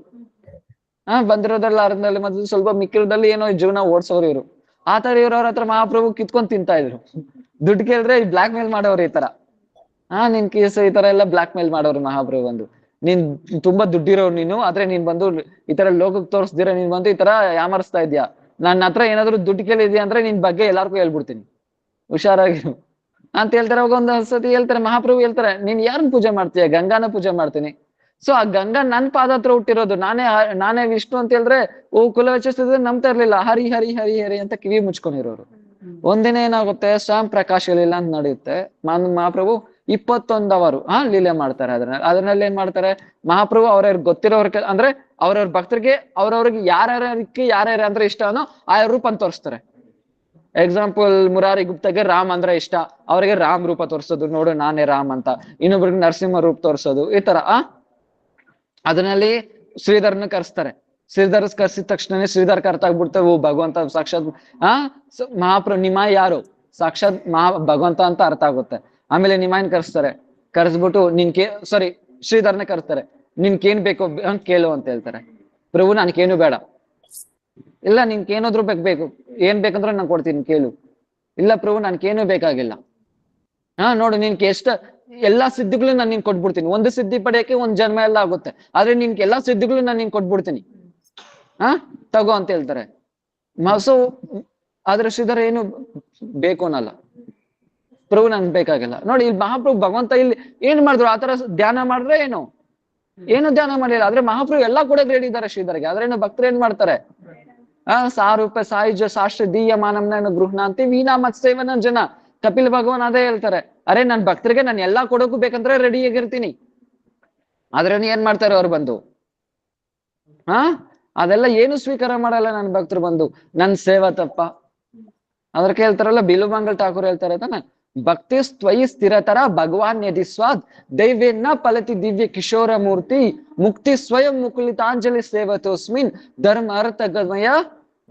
ಬಂದಿರೋದ್ರಲ್ಲಿ ಅರ್ಧದಲ್ಲಿ ಮತ್ತೆ ಸ್ವಲ್ಪ ಮಿಕ್ಕಿರೋದಲ್ಲಿ ಏನೋ ಜೀವನ ಓಡಿಸೋರು ಇವರು. ಆತರ ಇವ್ರವ್ರ ಹತ್ರ ಮಹಾಪ್ರಭು ಕಿತ್ಕೊಂಡ್ ತಿಂತಾ ಇದ್ರು. ದುಡ್ಡು ಕೇಳಿದ್ರೆ ಬ್ಲಾಕ್ ಮೇಲ್ ಮಾಡೋರು ಈ ತರ. ನಿನ್ ಕೇಸ್ ಈ ತರ ಎಲ್ಲ ಬ್ಲಾಕ್ ಮೇಲ್ ಮಾಡೋರು ಮಹಾಪ್ರಭು ಬಂದು. ನೀನ್ ತುಂಬಾ ದುಡ್ಡಿರೋರು ನೀನು, ಆದ್ರೆ ನೀನ್ ಬಂದು ಈ ತರ ಲೋಕಕ್ಕೆ ತೋರಿಸ್ದಿರ ನೀನ್ ಬಂದು ಈ ತರ ಯಾಮರಿಸ್ತಾ ಇದ್ಯಾ. ನನ್ನ ಹತ್ರ ಏನಾದ್ರು ದುಡ್ಡು ಕೇಳಿದ್ಯಾ ಅಂದ್ರೆ ನಿನ್ ಬಗ್ಗೆ ಎಲ್ಲಾರ್ಗು ಹೇಳ್ಬಿಡ್ತೀನಿ, ಹುಷಾರಾಗಿರು ಅಂತ ಹೇಳ್ತಾರೆ. ಅವಾಗ ಒಂದ್ ಸತಿ ಹೇಳ್ತಾರೆ ಮಹಾಪ್ರಭು, ಹೇಳ್ತಾರೆ ನೀನ್ ಯಾರನ್ನ ಪೂಜೆ ಮಾಡ್ತೀಯ? ಗಂಗಾನ ಪೂಜೆ ಮಾಡ್ತೀನಿ. ಸೊ ಆ ಗಂಗಾ ನನ್ ಪಾದ ಹತ್ರ ಹುಟ್ಟಿರೋದು, ನಾನೇ ವಿಷ್ಣು ಅಂತ ಹೇಳಿದ್ರೆ ಕುಲವೇಚಿಸಿದ್ರೆ ನಂಬ್ತಾ ಇರ್ಲಿಲ್ಲ. ಹರಿ ಹರಿ ಹರಿ ಹರಿ ಅಂತ ಕಿವಿ ಮುಚ್ಕೊಂಡಿರೋರು. ಒಂದಿನ ಏನಾಗುತ್ತೆ? ಸ್ವಯಂ ಪ್ರಕಾಶ ಲೀಲಾ ಅಂತ ನಡೆಯುತ್ತೆ. ಮಹಾಪ್ರಭು 21 ಅವರು ಲೀಲೆ ಮಾಡ್ತಾರೆ. ಅದ್ರಲ್ಲಿ ಏನ್ ಮಾಡ್ತಾರೆ? ಮಹಾಪ್ರಭು ಅವ್ರವ್ರಿಗೆ ಗೊತ್ತಿರೋರ್ಗೆ ಅಂದ್ರೆ ಅವ್ರವ್ರ ಭಕ್ತರಿಗೆ ಅವ್ರವ್ರಿಗೆ ಯಾರ್ಯಾರ ಅಂದ್ರೆ ಇಷ್ಟನೋ ಆ ರೂಪನ್ ತೋರಿಸ್ತಾರೆ. ಎಕ್ಸಾಂಪಲ್, ಮುರಾರಿ ಗುಪ್ತಗೆ ರಾಮ್ ಅಂದ್ರೆ ಇಷ್ಟ, ಅವ್ರಿಗೆ ರಾಮ್ ರೂಪ ತೋರಿಸೋದು, ನೋಡು ನಾನೇ ರಾಮ್ ಅಂತ. ಇನ್ನೊಬ್ರಿಗೆ ನರಸಿಂಹ ರೂಪ ತೋರಿಸೋದು, ಈ ತರ. ಅದರಲ್ಲಿ ಶ್ರೀಧರ್ನ ಕರೆಸ್ತಾರೆ. ಶ್ರೀಧರ್ ಕರ್ಸಿದ ತಕ್ಷಣನೇ ಶ್ರೀಧರ್ ಕರ್ತ ಆಗ್ಬಿಡ್ತೇವೆ ಭಗವಂತ ಸಾಕ್ಷಾತ್. ಮಹಾಪ್ರಭು ನಿಮ್ಮ ಯಾರು? ಸಾಕ್ಷಾತ್ ಭಗವಂತ ಅಂತ ಅರ್ಥ ಆಗುತ್ತೆ. ಆಮೇಲೆ ನಿಮ್ಮನ್ ಕರೆಸ್ತಾರೆ, ಕರೆಸ್ಬಿಟ್ಟು ಸಾರಿ ಶ್ರೀಧರ್ನ ಕರೆಸ್ತಾರೆ, ನಿನ್ಗೇನ್ ಬೇಕು ಕೇಳು ಅಂತ ಹೇಳ್ತಾರೆ. ಪ್ರಭು ನನ್ಗೇನು ಬೇಡ. ಇಲ್ಲ ನಿನ್ಗೇನಾದ್ರು ಬೇಕು, ಏನ್ ಬೇಕಂದ್ರೆ ನಾನು ಕೊಡ್ತೀನಿ ಕೇಳು. ಇಲ್ಲ ಪ್ರಭು ನನ್ಗೇನು ಬೇಕಾಗಿಲ್ಲ. ನೋಡು ನಿನ್ಗೆ ಎಲ್ಲಾ ಸಿದ್ಧಿಗಳು ನಾನು ನಿನ್ ಕೊಟ್ಬಿಡ್ತೀನಿ. ಒಂದು ಸಿದ್ಧಿ ಪಡೆಯಕ್ಕೆ ಒಂದ್ ಜನ್ಮ ಎಲ್ಲ ಆಗುತ್ತೆ, ಆದ್ರೆ ನಿನ್ಗೆ ಎಲ್ಲಾ ಸಿದ್ಧಿಗಳು ನಾನು ನಿನ್ ಕೊಟ್ಬಿಡ್ತೀನಿ, ತಗೋ ಅಂತ ಹೇಳ್ತಾರೆ. ಸೊ ಆದ್ರೆ ಶ್ರೀಧರ ಏನು ಬೇಕು ಅನ್ನಲ್ಲ, ಪ್ರಭು ನನ್ಗೆ ಬೇಕಾಗಿಲ್ಲ. ನೋಡಿ ಇಲ್ಲಿ ಮಹಾಪ್ರಭು ಭಗವಂತ ಇಲ್ಲಿ ಏನ್ ಮಾಡಿದ್ರು, ಆತರ ಧ್ಯಾನ ಮಾಡಿದ್ರೆ ಏನು ಧ್ಯಾನ ಮಾಡಿಲ್ಲ. ಆದ್ರೆ ಮಹಾಪ್ರಭು ಎಲ್ಲಾ ಕೂಡ ರೆಡಿ ಇದ್ದಾರೆ ಶ್ರೀಧರ್ಗೆ. ಆದ್ರೆ ಭಕ್ತರು ಏನ್ ಮಾಡ್ತಾರೆ, ಸಾರೂಪ ಸಾಯುಜ ಶಾಸ್ತ್ರ ದೀಯ ಮಾನಮ್ನ ಗೃಹ್ಣಾಂತಿ ವೀಣಾ ಮತ್ಸೇವನ ಜನ. ಕಪಿಲ್ ಭಗವಾನ್ ಅದೇ ಹೇಳ್ತಾರೆ, ಅರೆ ನನ್ ಭಕ್ತರಿಗೆ ನಾನು ಎಲ್ಲಾ ಕೊಡೋಕು ಬೇಕಂದ್ರೆ ರೆಡಿ ಆಗಿರ್ತೀನಿ. ಆದ್ರೆ ಏನ್ ಮಾಡ್ತಾರೆ ಅವ್ರು ಬಂದು, ಅದೆಲ್ಲ ಏನು ಸ್ವೀಕಾರ ಮಾಡಲ್ಲ ನನ್ನ ಭಕ್ತರು ಬಂದು, ನನ್ ಸೇವಾ ತಪ್ಪ. ಅದ್ರ ಕೇಳ್ತಾರಲ್ಲ, ಬಿಲುಮಂಗಲ್ ಠಾಕೂರ್ ಹೇಳ್ತಾರೆ ತಾನೆ, ಭಕ್ತಿ ಸ್ವಯಿ ಸ್ಥಿರತರ ಭಗವಾನ್ ಯದಿ ಸ್ವಾದ್ ದೈವೇನ್ನ ಫಲತಿ ದಿವ್ಯ ಕಿಶೋರ ಮೂರ್ತಿ ಮುಕ್ತಿ ಸ್ವಯಂ ಮುಕುಲಿತಾಂಜಲಿ ಸೇವತೋಸ್ಮಿನ್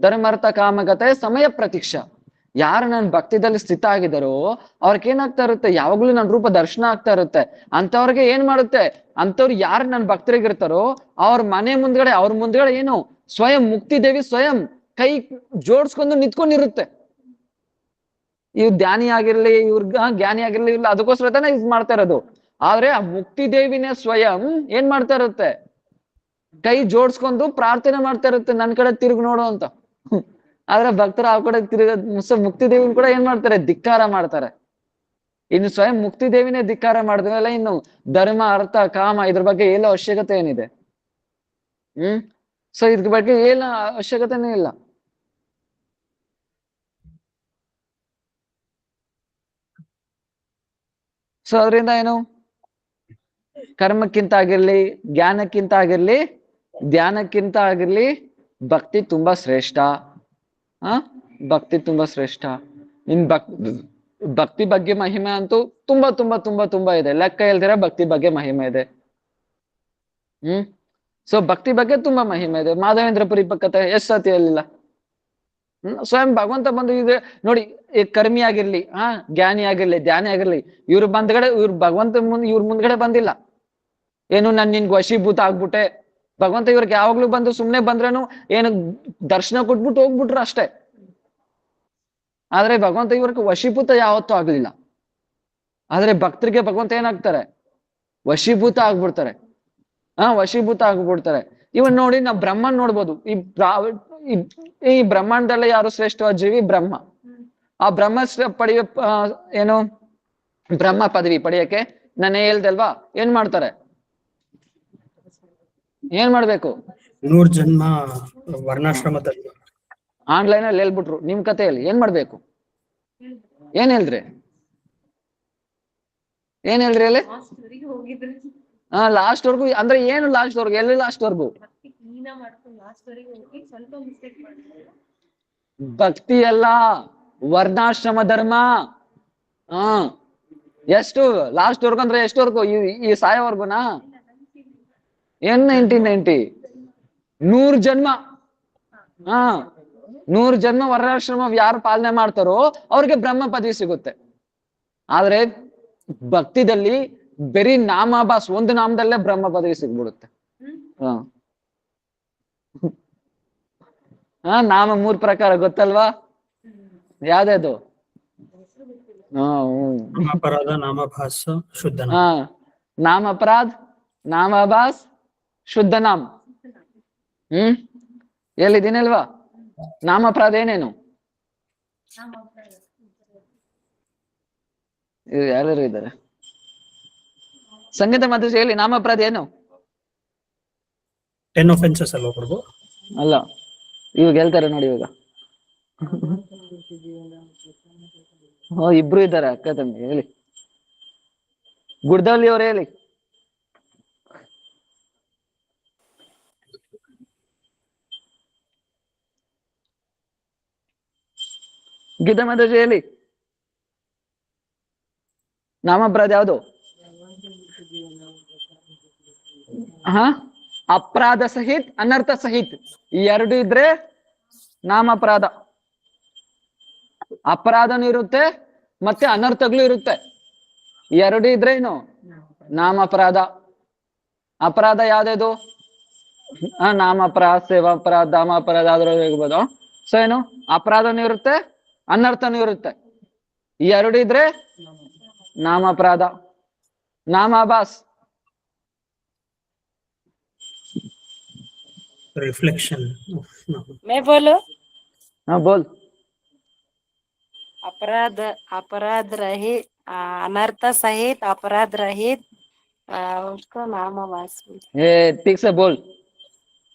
ಧರ್ಮಾರ್ಥ ಕಾಮಗತೆ ಸಮಯ ಪ್ರತೀಕ್ಷಾ. ಯಾರು ನನ್ನ ಭಕ್ತಿದಲ್ಲಿ ಸ್ಥಿತ ಆಗಿದಾರೋ ಅವ್ರಿಗೇನಾಗ್ತಾ ಇರುತ್ತೆ, ಯಾವಾಗ್ಲೂ ನನ್ನ ರೂಪ ದರ್ಶನ ಆಗ್ತಾ ಇರುತ್ತೆ. ಅಂತವ್ರಿಗೆ ಏನ್ ಮಾಡುತ್ತೆ, ಅಂತವ್ರು ಯಾರು ನನ್ನ ಭಕ್ತರಿಗಿರ್ತಾರೋ ಅವ್ರ ಅವ್ರ ಮುಂದ್ಗಡೆ ಏನು ಸ್ವಯಂ ಮುಕ್ತಿ ದೇವಿ ಸ್ವಯಂ ಕೈ ಜೋಡ್ಸ್ಕೊಂಡು ನಿಂತ್ಕೊಂಡಿರುತ್ತೆ. ಇವ್ ಧ್ಯಾನಿ ಆಗಿರ್ಲಿ, ಇವ್ರ ಜ್ಞಾನಿ ಆಗಿರ್ಲಿ, ಇಲ್ಲ ಅದಕ್ಕೋಸ್ಕರ ತಾನೇ ಇದ್ ಮಾಡ್ತಾ ಇರೋದು. ಆದ್ರೆ ಆ ಮುಕ್ತಿ ದೇವಿನೇ ಸ್ವಯಂ ಏನ್ ಮಾಡ್ತಾ ಇರುತ್ತೆ, ಕೈ ಜೋಡ್ಸ್ಕೊಂಡು ಪ್ರಾರ್ಥನೆ ಮಾಡ್ತಾ ಇರುತ್ತೆ, ನನ್ ಕಡೆ ತಿರುಗಿ ನೋಡು ಅಂತ. ಆದ್ರೆ ಭಕ್ತರು ಆ ಕಡೆ ಮುಕ್ತಿ ದೇವಿನ ಕೂಡ ಏನ್ ಮಾಡ್ತಾರೆ, ಧಿಕ್ಕಾರ ಮಾಡ್ತಾರೆ. ಇನ್ನು ಸ್ವಯಂ ಮುಕ್ತಿ ದೇವಿನೇ ಧಿಕ್ಕಾರ ಮಾಡಿದ್ಮೇಲೆ ಇನ್ನು ಧರ್ಮ ಅರ್ಥ ಕಾಮ ಇದ್ರ ಬಗ್ಗೆ ಏನೋ ಅವಶ್ಯಕತೆ ಏನಿದೆ? ಸೊ ಇದ್ರ ಬಗ್ಗೆ ಏನು ಅವಶ್ಯಕತೆನೇ ಇಲ್ಲ. ಸೊ ಅದರಿಂದ ಏನು, ಕರ್ಮಕ್ಕಿಂತ ಆಗಿರ್ಲಿ, ಜ್ಞಾನಕ್ಕಿಂತ ಆಗಿರ್ಲಿ, ಧ್ಯಾನಕ್ಕಿಂತ ಆಗಿರ್ಲಿ ಭಕ್ತಿ ತುಂಬಾ ಶ್ರೇಷ್ಠ. ಭಕ್ತಿ ತುಂಬಾ ಶ್ರೇಷ್ಠ. ಭಕ್ತಿ ಬಗ್ಗೆ ಮಹಿಮೆ ಅಂತೂ ತುಂಬಾ ತುಂಬಾ ತುಂಬಾ ತುಂಬಾ ಇದೆ, ಲೆಕ್ಕ ಹೇಳ್ದಿರ ಭಕ್ತಿ ಬಗ್ಗೆ ಮಹಿಮೆ ಇದೆ. ಸೊ ಭಕ್ತಿ ಬಗ್ಗೆ ತುಂಬಾ ಮಹಿಮೆ ಇದೆ. ಮಾಧವೇಂದ್ರ ಪರಿಪಕ್ವತೆ ಎಷ್ಟ್ ಸತಿ ಹೇಳಿಲ್ಲ. ಸ್ವಯಂ ಭಗವಂತ ಬಂದು ಇದೆ ನೋಡಿ, ಕರ್ಮಿ ಆಗಿರ್ಲಿ, ಜ್ಞಾನಿ ಆಗಿರ್ಲಿ, ಧ್ಯಾನಿ ಆಗಿರ್ಲಿ, ಇವ್ರ ಭಗವಂತ ಇವ್ರ ಮುಂದ್ಗಡೆ ಬಂದಿಲ್ಲ. ಏನು ನಾನು ನಿನ್ಗೆ ವಶೀಭೂತ ಆಗ್ಬಿಟ್ಟೆ, ಭಗವಂತ ಇವ್ರಿಗೆ ಯಾವಾಗ್ಲೂ ಬಂದು ಸುಮ್ನೆ ಬಂದ್ರೇನು ಏನು ದರ್ಶನ ಕೊಟ್ಬಿಟ್ಟು ಹೋಗ್ಬಿಟ್ರು ಅಷ್ಟೇ. ಆದ್ರೆ ಭಗವಂತ ಇವ್ರಿಗೆ ವಶೀಭೂತ ಯಾವತ್ತೂ ಆಗ್ಲಿಲ್ಲ. ಆದ್ರೆ ಭಕ್ತರಿಗೆ ಭಗವಂತ ಏನಾಗ್ತಾರೆ, ವಶೀಭೂತ ಆಗ್ಬಿಡ್ತಾರೆ. ವಶೀಭೂತ ಆಗ್ಬಿಡ್ತಾರೆ. ಇವನ್ ನೋಡಿ ನಾವು ಬ್ರಹ್ಮನ್ ನೋಡ್ಬೋದು. ಈ ಬ್ರಹ್ಮಾಂಡದಲ್ಲೇ ಯಾರು ಶ್ರೇಷ್ಠವಾದ ಜೀವಿ? ಬ್ರಹ್ಮ. ಆ ಬ್ರಹ್ಮ ಪಡೆಯ ಏನು ಬ್ರಹ್ಮ ಪದವಿ ಪಡೆಯಕ್ಕೆ ನಾನು ಹೇಳ್ದಲ್ವಾ, ಏನ್ ಮಾಡ್ತಾರೆ, ಏನ್ ಮಾಡ್ಬೇಕು? 100 ಜನ್ಮ ವರ್ಣಾಶ್ರಮದಲ್ಲಿ ಆನ್ಲೈನ್ ಅಲ್ಲಿ ಹೇಳ್ಬಿಟ್ರು. ನಿಮ್ ಕಥೆಯಲ್ಲಿ ಏನ್ ಮಾಡ್ಬೇಕು? ಏನ್ ಹೇಳ್ರಿ ಅಲ್ಲಿ? ಲಾಸ್ಟ್ ವರ್ಗು ಅಂದ್ರೆ ಏನು ಲಾಸ್ಟ್ ವರ್ಗು? ಎಲ್ಲಿ ಲಾಸ್ಟ್ ವರ್ಗು? ಭಕ್ತಿ ಅಲ್ಲ, ವರ್ಣಾಶ್ರಮ ಧರ್ಮ. ಎಷ್ಟು ಲಾಸ್ಟ್ ವರ್ಗು ಅಂದ್ರೆ ಎಷ್ಟವರ್ಗು? ಈ ಸಾಯವರ್ಗುನಾ? ಏನ್ 1990? 100 ಜನ್ಮ. 100 ಜನ್ಮ ವರ್ಣಾಶ್ರಮ ಯಾರು ಪಾಲನೆ ಮಾಡ್ತಾರೋ ಅವ್ರಿಗೆ ಬ್ರಹ್ಮ ಪದವಿ ಸಿಗುತ್ತೆ. ಆದ್ರೆ ಭಕ್ತಿದಲ್ಲಿ ಬರೀ ನಾಮಾಭಾಸ್, ಒಂದು ನಾಮದಲ್ಲೇ ಬ್ರಹ್ಮ ಪದವಿ ಸಿಗ್ಬಿಡುತ್ತೆ. ನಾಮ 3 ಪ್ರಕಾರ ಗೊತ್ತಲ್ವಾ? ಯಾವ್ದು? ನಾಮಾಪರಾಧ, ನಾಮಾಭಾಸ, ಶುದ್ಧ ನಾಮ ಅಪರಾಧ, ನಾಮಾಭಾಸ್, ಶುದ್ಧ ನಾಮ. ಹೇಳಿದ್ದೀನಲ್ವಾ? ನಾಮ ಅಪರಾಧ ಏನೇನು? ಯಾರು ಇದ್ದಾರೆ? ಸಂಗೀತ ಮಾತ್ರ ಹೇಳಿ, ನಾಮ ಅಪರಾಧ ಏನು? 10 offenses ಅಲ್ವಾ ಪ್ರಭು? ಅಲ್ಲ, ಇವಾಗ ಹೇಳ್ತಾರೆ ನೋಡಿ. ಇವಾಗ ಇಬ್ರು ಇದ್ದಾರೆ ಅಕ್ಕ ತಂಗಿ. ಹೇಳಿ, ಗುಡ್ದವಲ್ಲಿ ಅವ್ರು ಹೇಳಿ. ಗೀತಾ ಮಾತಾಜಿ ಹೇಳಿ, ನಾಮಾಪರಾಧ ಯಾವುದು? ಅಪರಾಧ ಸಹಿತ್, ಅನರ್ಥ ಸಹಿತ್, ಈ 2 ಇದ್ರೆ ನಾಮಾಪರಾಧ. ಅಪರಾಧನೂ ಇರುತ್ತೆ ಮತ್ತೆ ಅನರ್ಥಗಳು ಇರುತ್ತೆ. ಎರಡು ಇದ್ರೇನು ನಾಮ ಅಪರಾಧ. ಅಪರಾಧ ಯಾವ್ದು? ನಾಮ ಅಪರಾಧ, ಸೇವಾ ಅಪರಾಧ, ಧಾಮ ಅಪರಾಧ ಅದ್ರಲ್ಲಿ ಇರ್ಬೋದು. ಸೊ ಏನು ಅಪರಾಧನೂ ಇರುತ್ತೆ ಅನರ್ಥನೂ ಇರುತ್ತೆ. ಈ ಎರಡು ಇದ್ರೆ ನಾಮ ಅಪರಾಧ. ನಾಮಾಭಾಸ್ रिफ्लेक्शन। मैं बोलूं? हाँ बोल। अपराध अपराध रहित अनर्थ सहित अपराध रहित उसको नामवास बोलते। ये ठीक से बोल।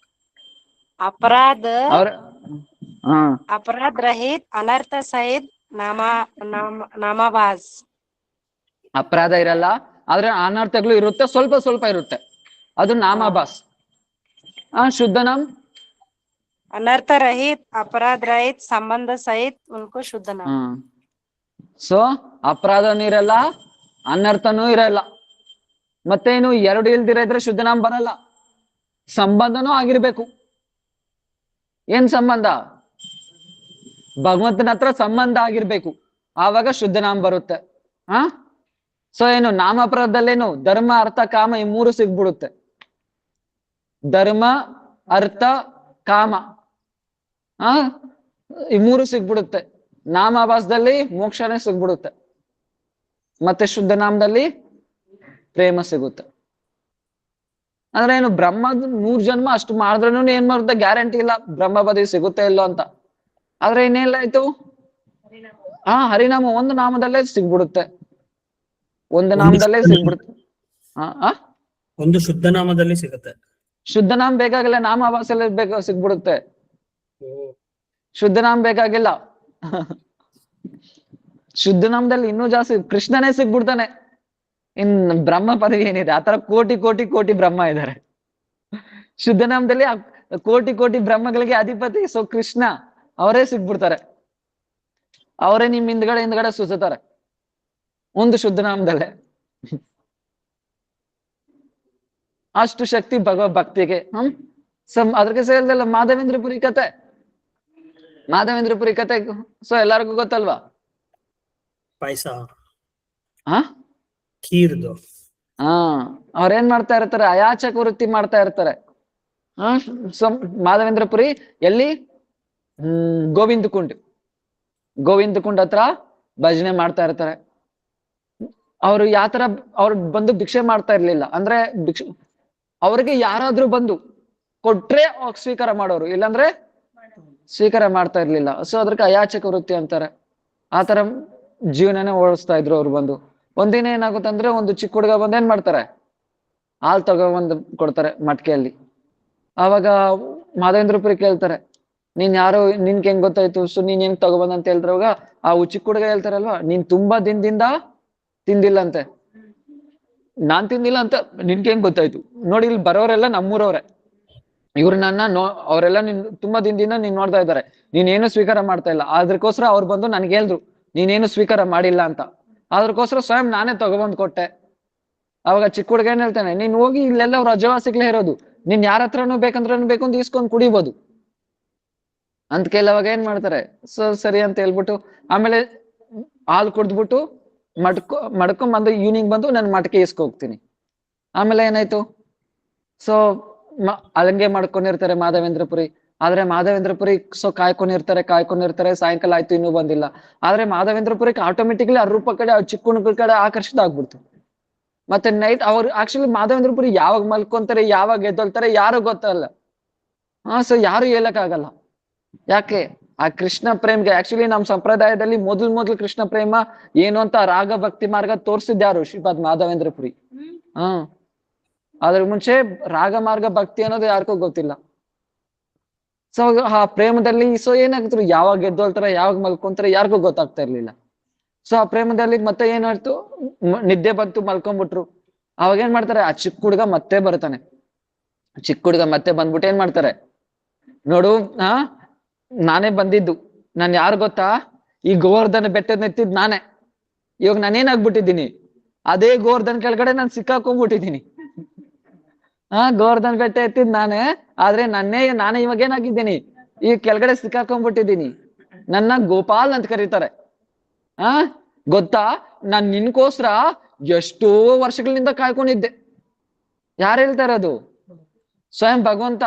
अपराध और हाँ अपराध रहित अनर्थ सहित नामाभास। ಅಪರಾಧ ಇರಲ್ಲ ಆದ್ರೆ ಅನರ್ಥಗಳು ಇರುತ್ತೆ, ಸ್ವಲ್ಪ ಸ್ವಲ್ಪ ಇರುತ್ತೆ, ಅದು ನಾಮಾಭಾಸ್. ಶುದ್ಧ ನಾಮ್ अनर्थ रहित अपराध रहित संबंध सहित उनको शुद्ध नाम। ಸೊ ಅಪರಾಧನೂ ಇರಲ್ಲ ಅನರ್ಥನೂ ಇರಲ್ಲ. ಮತ್ತೇನು ಎರಡು ಇಲ್ದಿರ ಇದ್ರೆ ಶುದ್ಧ ನಾಮ ಬರಲ್ಲ. ಸಂಬಂಧನೂ ಆಗಿರ್ಬೇಕು. ಏನ್ ಸಂಬಂಧ? ಭಗವಂತನ ಹತ್ರ ಸಂಬಂಧ ಆಗಿರ್ಬೇಕು, ಆವಾಗ ಶುದ್ಧ ನಾಮ ಬರುತ್ತೆ. ಸೊ ಏನು ನಾಮ ಅಪರಾಧದಲ್ಲೇನು ಧರ್ಮ ಅರ್ಥ ಕಾಮ ಈ ಮೂರು ಸಿಗ್ಬಿಡುತ್ತೆ. ಧರ್ಮ ಅರ್ಥ ಕಾಮ ಈ ಮೂರು ಸಿಗ್ಬಿಡುತ್ತೆ. ನಾಮಾಭಾಸದಲ್ಲಿ ಮೋಕ್ಷನೇ ಸಿಗ್ಬಿಡುತ್ತೆ, ಮತ್ತೆ ಶುದ್ಧ ನಾಮದಲ್ಲಿ ಪ್ರೇಮ ಸಿಗುತ್ತೆ. ಅಂದ್ರೆ ಏನು ಬ್ರಹ್ಮದ 100 ಜನ್ಮ ಅಷ್ಟು ಮಾಡಿದ್ರೂ ಏನ್ ಮಾಡುತ್ತೆ ಗ್ಯಾರಂಟಿ ಇಲ್ಲ ಬ್ರಹ್ಮ ಪದವಿ ಸಿಗುತ್ತೆ ಇಲ್ಲೋ ಅಂತ. ಆದ್ರೆ ಇನ್ನೇಲ್ಲ ಆಯ್ತು, ಹರಿನಾಮ ಒಂದು ನಾಮದಲ್ಲೇ ಸಿಗ್ಬಿಡುತ್ತೆ, ಒಂದು ನಾಮದಲ್ಲೇ ಸಿಗ್ಬಿಡುತ್ತೆ. ಒಂದು ಶುದ್ಧ ನಾಮದಲ್ಲಿ ಸಿಗುತ್ತೆ. ಶುದ್ಧ ನಾಮ ಬೇಕಾಗಿಲ್ಲ, ನಾಮಾಭಾಸಲ್ಲಿ ಸಿಗ್ಬಿಡುತ್ತೆ. ಶುದ್ಧ ನಾಮ ಬೇಕಾಗಿಲ್ಲ. ಶುದ್ಧ ನಾಮದಲ್ಲಿ ಇನ್ನೂ ಜಾಸ್ತಿ ಕೃಷ್ಣನೇ ಸಿಗ್ಬಿಡ್ತಾನೆ. ಇನ್ ಬ್ರಹ್ಮ ಪದವಿ ಏನಿದೆ ಆತರ ಕೋಟಿ ಕೋಟಿ ಕೋಟಿ ಬ್ರಹ್ಮ ಇದ್ದಾರೆ. ಶುದ್ಧ ನಾಮದಲ್ಲಿ ಕೋಟಿ ಕೋಟಿ ಬ್ರಹ್ಮಗಳಿಗೆ ಅಧಿಪತಿ ಸೊ ಕೃಷ್ಣ ಅವರೇ ಸಿಗ್ಬಿಡ್ತಾರೆ. ಅವರೇ ನಿಮ್ ಹಿಂದ್ಗಡೆ ಸುಸುತ್ತಾರೆ ಒಂದು ಶುದ್ಧ ನಾಮದಲ್ಲೇ. ಅಷ್ಟು ಶಕ್ತಿ ಭಗವದ್ ಭಕ್ತಿಗೆ. ಅದ್ರಿಗೆ ಸೇರಿದಲ್ಲ ಮಾಧವೇಂದ್ರಪುರಿ ಕತೆ. ಮಾಧವೇಂದ್ರಪುರಿ ಕತೆ ಸೊ ಎಲ್ಲರಿಗೂ ಗೊತ್ತಲ್ವಾ? ಪಾಯಸ, ಹ ಖೀರ್ದು. ಅವ್ರೇನ್ ಮಾಡ್ತಾ ಇರ್ತಾರೆ, ಅಯಾಚಕ ವೃತ್ತಿ ಮಾಡ್ತಾ ಇರ್ತಾರೆ. ಸೊ ಮಾಧವೇಂದ್ರಪುರಿ ಎಲ್ಲಿ? ಗೋವಿಂದ ಕುಂಡ್ ಹತ್ರ ಭಜನೆ ಮಾಡ್ತಾ ಇರ್ತಾರೆ. ಅವ್ರು ಯಾತರ ಅವ್ರು ಬಂದು ಭಿಕ್ಷೆ ಮಾಡ್ತಾ ಇರ್ಲಿಲ್ಲ. ಅಂದ್ರೆ ಅವ್ರಿಗೆ ಯಾರಾದ್ರೂ ಬಂದು ಕೊಟ್ರೆ ಸ್ವೀಕಾರ ಮಾಡೋರು, ಇಲ್ಲಾಂದ್ರೆ ಸ್ವೀಕಾರ ಮಾಡ್ತಾ ಇರ್ಲಿಲ್ಲ. ಸೊ ಅದ್ರಕ್ಕೆ ಅಯಾಚಕ ವೃತ್ತಿ ಅಂತಾರೆ. ಆತರ ಜೀವನನೇ ಓಡಿಸ್ತಾ ಇದ್ರು ಅವ್ರು. ಬಂದು ಒಂದಿನ ಏನಾಗುತ್ತಂದ್ರೆ ಒಂದು ಚಿಕ್ಕ ಹುಡುಗ ಬಂದ್ ಏನ್ ಮಾಡ್ತಾರೆ, ಹಾಲ್ ತಗೊಬಂದು ಕೊಡ್ತಾರೆ ಮಟ್ಕೆಯಲ್ಲಿ. ಆವಾಗ ಮಾಧವೇಂದ್ರಪುರಿ ಕೇಳ್ತಾರೆ, ನೀನ್ ಯಾರು, ನಿನ್ಗೆ ಹೆಂಗ್ ಗೊತ್ತಾಯ್ತು? ಸೊ ನೀನ್ ಹೆಂಗ್ ತಗೊಬಂದ ಅಂತ ಹೇಳಿದ್ರವಾಗ ಆ ಚಿಕ್ಕ ಹುಡುಗ ಹೇಳ್ತಾರಲ್ವಾ, ನೀನ್ ತುಂಬಾ ದಿನದಿಂದ ತಿಂದಿಲ್ಲ ಅಂತೆ. ನಾನ್ ತಿಂದಿಲ್ಲ ಅಂತ ನಿನ್ಗೆ ಹೆಂಗ್ ಗೊತ್ತಾಯ್ತು? ನೋಡಿ ಇಲ್ಲಿ ಬರೋರೆಲ್ಲ ನಮ್ಮೂರವ್ರೆ, ಇವ್ರು ಅವರೆಲ್ಲ ನಿನ್ ತುಂಬಾ ದಿನದಿಂದ ನೀನ್ ನೋಡ್ತಾ ಇದ್ದಾರೆ, ನೀನೇನು ಸ್ವೀಕಾರ ಮಾಡ್ತಾ ಇಲ್ಲ. ಅದಕ್ಕೋಸ್ಕರ ಅವ್ರು ಬಂದು ನನ್ಗೆ ಹೇಳಿದ್ರು ನೀನೇನು ಸ್ವೀಕಾರ ಮಾಡಿಲ್ಲ ಅಂತ. ಅದಕ್ಕೋಸ್ಕರ ಸ್ವಯಂ ನಾನೇ ತಗೊಬಂದ್ ಕೊಟ್ಟೆ. ಅವಾಗ ಚಿಕ್ಕ ಹುಡುಗ ಏನ್ ಹೇಳ್ತಾನೆ, ನೀನ್ ಹೋಗಿ ಇಲ್ಲೆಲ್ಲ ಅವ್ರ ರಜವಾಸಿಗಳೇ ಇರೋದು, ನೀನ್ ಯಾರ ಹತ್ರನೂ ಬೇಕಂದ್ರೂ ಬೇಕು ಅಂತ ಇಸ್ಕೊಂಡ್ ಕುಡಿಬೋದು ಅಂತ ಕೆಲವಾಗ ಏನ್ ಮಾಡ್ತಾರೆ. ಸೊ ಸರಿ ಅಂತ ಹೇಳ್ಬಿಟ್ಟು ಆಮೇಲೆ ಹಾಲು ಕುಡ್ದ್ಬಿಟ್ಟು ಮಡ್ಕೊಂಡ್ ಬಂದು ಈವ್ನಿಂಗ್ ಬಂದು ನಾನು ಮಟಕೆ ಇಸ್ಕೋಗ್ತೀನಿ. ಆಮೇಲೆ ಏನಾಯ್ತು, ಸೊ ಹಂಗೆ ಮಾಡ್ಕೊಂಡಿರ್ತಾರೆ ಮಾಧವೇಂದ್ರಪುರಿ. ಆದ್ರೆ ಮಾಧವೇಂದ್ರಪುರಿ ಸೊ ಕಾಯ್ಕೊಂಡಿರ್ತಾರೆ. ಸಾಯಂಕಾಲ ಆಯ್ತು ಇನ್ನೂ ಬಂದಿಲ್ಲ. ಆದ್ರೆ ಮಾಧವೇಂದ್ರಪುರಿಗೆ ಆಟೋಮೆಟಿಕ್ಲಿ ಆ ರೂಪ ಕಡೆ ಚಿಕ್ಕ ಹುಡುಗ ಕಡೆ ಆಕರ್ಷಿತ ಆಗ್ಬಿಡ್ತು. ಮತ್ತೆ ನೈಟ್ ಅವ್ರು ಆಕ್ಚುಲಿ ಮಾಧವೇಂದ್ರಪುರಿ ಯಾವಾಗ ಮಲ್ಕೊಂತಾರೆ ಯಾವಾಗ ಎದ್ದೊಳ್ತಾರೆ ಯಾರು ಗೊತ್ತಲ್ಲ. ಸೊ ಯಾರು ಹೇಳಕ್ ಆಗಲ್ಲ. ಯಾಕೆ? ಆ ಕೃಷ್ಣ ಪ್ರೇಮ್ಗೆ ಆಕ್ಚುಲಿ ನಮ್ ಸಂಪ್ರದಾಯದಲ್ಲಿ ಮೊದಲು ಕೃಷ್ಣ ಪ್ರೇಮ ಏನು ಅಂತ ರಾಗ ಭಕ್ತಿ ಮಾರ್ಗ ತೋರ್ಸಿದ್ಯಾರು ಶ್ರೀಪಾದ್ ಮಾಧವೇಂದ್ರಪುರಿ. ಅದ್ರ ಮುಂಚೆ ರಾಗ ಮಾರ್ಗ ಭಕ್ತಿ ಅನ್ನೋದು ಯಾರಿಗೂ ಗೊತ್ತಿಲ್ಲ. ಸೊ ಆ ಪ್ರೇಮದಲ್ಲಿ ಸೊ ಏನಾಗಿದ್ರು, ಯಾವಾಗ ಎದ್ದೋಳ್ತಾರೆ ಯಾವಾಗ ಮಲ್ಕೊಂತಾರೆ ಯಾರಿಗೂ ಗೊತ್ತಾಗ್ತಾ ಇರ್ಲಿಲ್ಲ. ಸೊ ಆ ಪ್ರೇಮದಲ್ಲಿ ಮತ್ತೆ ಏನಾಯ್ತು, ನಿದ್ದೆ ಬಂತು, ಮಲ್ಕೊಂಡ್ಬಿಟ್ರು. ಅವಾಗ ಏನ್ ಮಾಡ್ತಾರೆ, ಆ ಚಿಕ್ಕ ಹುಡುಗ ಮತ್ತೆ ಬರ್ತಾನೆ. ಚಿಕ್ಕ ಹುಡುಗ ಮತ್ತೆ ಬಂದ್ಬಿಟ್ಟು ಏನ್ ಮಾಡ್ತಾರೆ, ನೋಡು ನಾನೇ ಬಂದಿದ್ದು, ನಾನ್ ಯಾರು ಗೊತ್ತಾ, ಈ ಗೋವರ್ಧನ ಬೆಟ್ಟದ ನೆತ್ತಿದ್ ನಾನೇ. ಇವಾಗ ನಾನೇನಾಗ್ಬಿಟ್ಟಿದ್ದೀನಿ, ಅದೇ ಗೋವರ್ಧನ್ ಕೆಳಗಡೆ ನಾನು ಸಿಕ್ಕಾಕೊಂಡ್ಬಿಟ್ಟಿದ್ದೀನಿ. ಗೋವರ್ಧನ್ ಬೆಟ್ಟ ಎತ್ತಿದ್ ನಾನೇ, ಆದ್ರೆ ನಾನೇ ಇವಾಗ ಏನಾಗಿದ್ದೀನಿ, ಈ ಕೆಳಗಡೆ ಸಿಕ್ಕಾಕೊಂಡ್ಬಿಟ್ಟಿದ್ದೀನಿ. ನನ್ನ ಗೋಪಾಲ್ ಅಂತ ಕರೀತಾರೆ. ಆ ಗೊತ್ತಾ, ನಾನ್ ನಿನ್ಕೋಸ್ಕರ ಎಷ್ಟೋ ವರ್ಷಗಳಿಂದ ಕಾಯ್ಕೊಂಡಿದ್ದೆ. ಯಾರು ಹೇಳ್ತಾರೆ ಅದು? ಸ್ವಯಂ ಭಗವಂತ.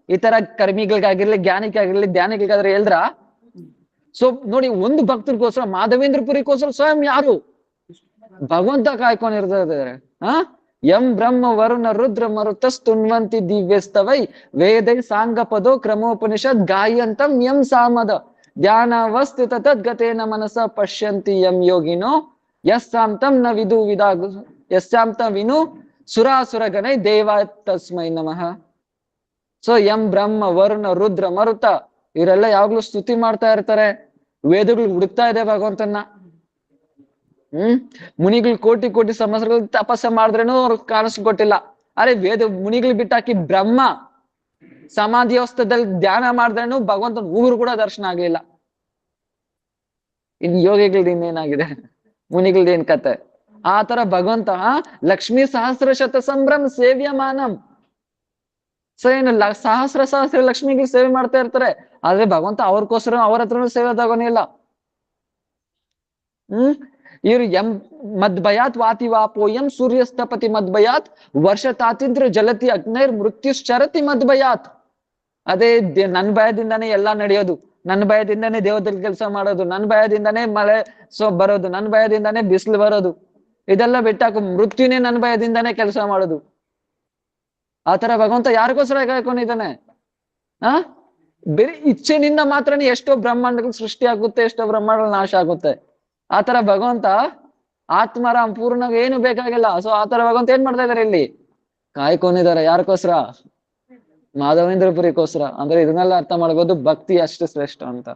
ಈ ತರ ಕರ್ಮಿಗಳಿಗಾಗಿರ್ಲಿ, ಜ್ಞಾನಿಗಾಗಿರ್ಲಿ, ಧ್ಯಾನಿಗಳಿಗಾದ್ರೆ ಹೇಳಿದ್ರ? ಸೊ ನೋಡಿ, ಒಂದು ಭಕ್ತರಿಗೋಸ್ಕರ, ಮಾಧವೇಂದ್ರ ಪುರಿಗೋಸ್ಕರ ಸ್ವಯಂ ಯಾರು? ಭಗವಂತ ಕಾಯ್ಕೊಂಡಿರ್ತಾರೆ. ಯಂ ಬ್ರಹ್ಮ ವರುಣ ರುದ್ರ ಮರುತಸ್ತುನ್ವಂತಿ ದಿವ್ಯಸ್ತವೈ ವೇದೈ ಸಾಂಗಪದೋ ಕ್ರಮೋಪನಿಷದ್ ಗಾಯಂತಂ ಯಂ ಸಾಮದ ಧ್ಯಾನವಸ್ಥಿತ ತದ್ಗತೇನ ಮನಸ ಪಶ್ಯಂತಿ ಯಂ ಯೋಗಿನೋ ಯಸ್ಸಾಂತಂ ನ ವಿದು ವಿದಾಗು ಯಸ್ಸಾಂತಂ ವಿನು ಸುರಾಸುರಗಣೈ ದೇವ ತಸ್ಮೈ ನಮಃ. ಸೊ ಯಂ ಬ್ರಹ್ಮ ವರುಣ ರುದ್ರ ಮರುತ ಇವರೆಲ್ಲ ಯಾವಾಗ್ಲೂ ಸ್ತುತಿ ಮಾಡ್ತಾ ಇರ್ತಾರೆ. ವೇದಗಳು ಹುಡುಕ್ತಾ ಇದೆ ಭಗವಂತನ. ಮುನಿಗಳು ಕೋಟಿ ಕೋಟಿ ಸಂವತ್ಸರಗಳು ತಪಸ್ಸೆ ಮಾಡಿದ್ರೇನು ಅವ್ರಿಗೆ ಕಾಣಿಸ್ಕೊಟ್ಟಿಲ್ಲ. ಅರೆ ಮುನಿಗಳು ಬಿಟ್ಟಾಕಿ ಬ್ರಹ್ಮ ಸಮಾಧಿ ಅವಸ್ಥದಲ್ಲಿ ಧ್ಯಾನ ಮಾಡಿದ್ರೇನು ಭಗವಂತನ ಊರು ಕೂಡ ದರ್ಶನ ಆಗ್ಲಿಲ್ಲ. ಇನ್ ಯೋಗಿಗಳ್ದು ಇನ್ನೇನಾಗಿದೆ, ಮುನಿಗಳ್ದು ಏನ್ ಕತೆ? ಆ ತರ ಭಗವಂತ ಲಕ್ಷ್ಮೀ ಸಹಸ್ರ ಶತ ಸಂಭ್ರಮ ಸೇವ್ಯಮಾನಂ. ಸೊ ಏನು ಸಹಸ್ರ ಲಕ್ಷ್ಮಿಗೆ ಸೇವೆ ಮಾಡ್ತಾ ಇರ್ತಾರೆ. ಆದ್ರೆ ಭಗವಂತ ಅವ್ರಕೋಸ್ಕರ ಅವ್ರ ಹತ್ರನೂ ಸೇವೆ ತಗೋನಿಲ್ಲ. ಇವ್ರು ಮದ್ಭಯಾತ್ ವಾತಿ ವಾಪೋಯಂ ಸೂರ್ಯಸ್ತಪತಿ ಮದ್ಭಯಾತ್ ವರ್ಷ ತಾತಿಂದ್ರ ಜಲತಿ ಅಗ್ನೈರ್ ಮೃತ್ಯುಶ್ಚರತಿ ಮದ್ಭಯಾತ್. ಅದೇ ನನ್ ಭಯದಿಂದಾನೇ ಎಲ್ಲಾ ನಡೆಯೋದು, ನನ್ನ ಭಯದಿಂದಾನೇ ದೇವದಲ್ಲಿ ಕೆಲಸ ಮಾಡೋದು, ನನ್ನ ಭಯದಿಂದಾನೇ ಮಳೆ ಬರೋದು, ನನ್ನ ಭಯದಿಂದಾನೇ ಬಿಸಿಲು ಬರೋದು. ಇದೆಲ್ಲ ಬಿಟ್ಟಾಕ ಮೃತ್ಯುನೇ ನನ್ನ ಭಯದಿಂದಾನೇ ಕೆಲಸ ಮಾಡೋದು. ಆತರ ಭಗವಂತ ಯಾರಿಗೋಸ್ಕರ ಕಾಯ್ಕೊಂಡಿದ್ದಾನೆ? ಬೇರೆ ಇಚ್ಛೆನಿಂದ ಮಾತ್ರನೇ ಎಷ್ಟೋ ಬ್ರಹ್ಮಾಂಡಗಳು ಸೃಷ್ಟಿ ಆಗುತ್ತೆ, ಎಷ್ಟೋ ಬ್ರಹ್ಮಾಂಡಗಳು ನಾಶ ಆಗುತ್ತೆ. ಆತರ ಭಗವಂತ ಆತ್ಮರಾಮ್ ಪೂರ್ಣ ಏನು ಬೇಕಾಗಿಲ್ಲ. ಸೊ ಆತರ ಭಗವಂತ ಏನ್ ಮಾಡ್ತಾ ಇದಾರೆ ಇಲ್ಲಿ? ಕಾಯ್ಕೊಂಡಿದ್ದಾರೆ. ಯಾರಿಗೋಸ್ಕರ? ಮಾಧವೇಂದ್ರ ಪುರಿಗೋಸ್ಕರ. ಅಂದ್ರೆ ಇದನ್ನೆಲ್ಲ ಅರ್ಥ ಮಾಡ್ಬೋದು, ಭಕ್ತಿ ಅಷ್ಟು ಶ್ರೇಷ್ಠ ಅಂತ.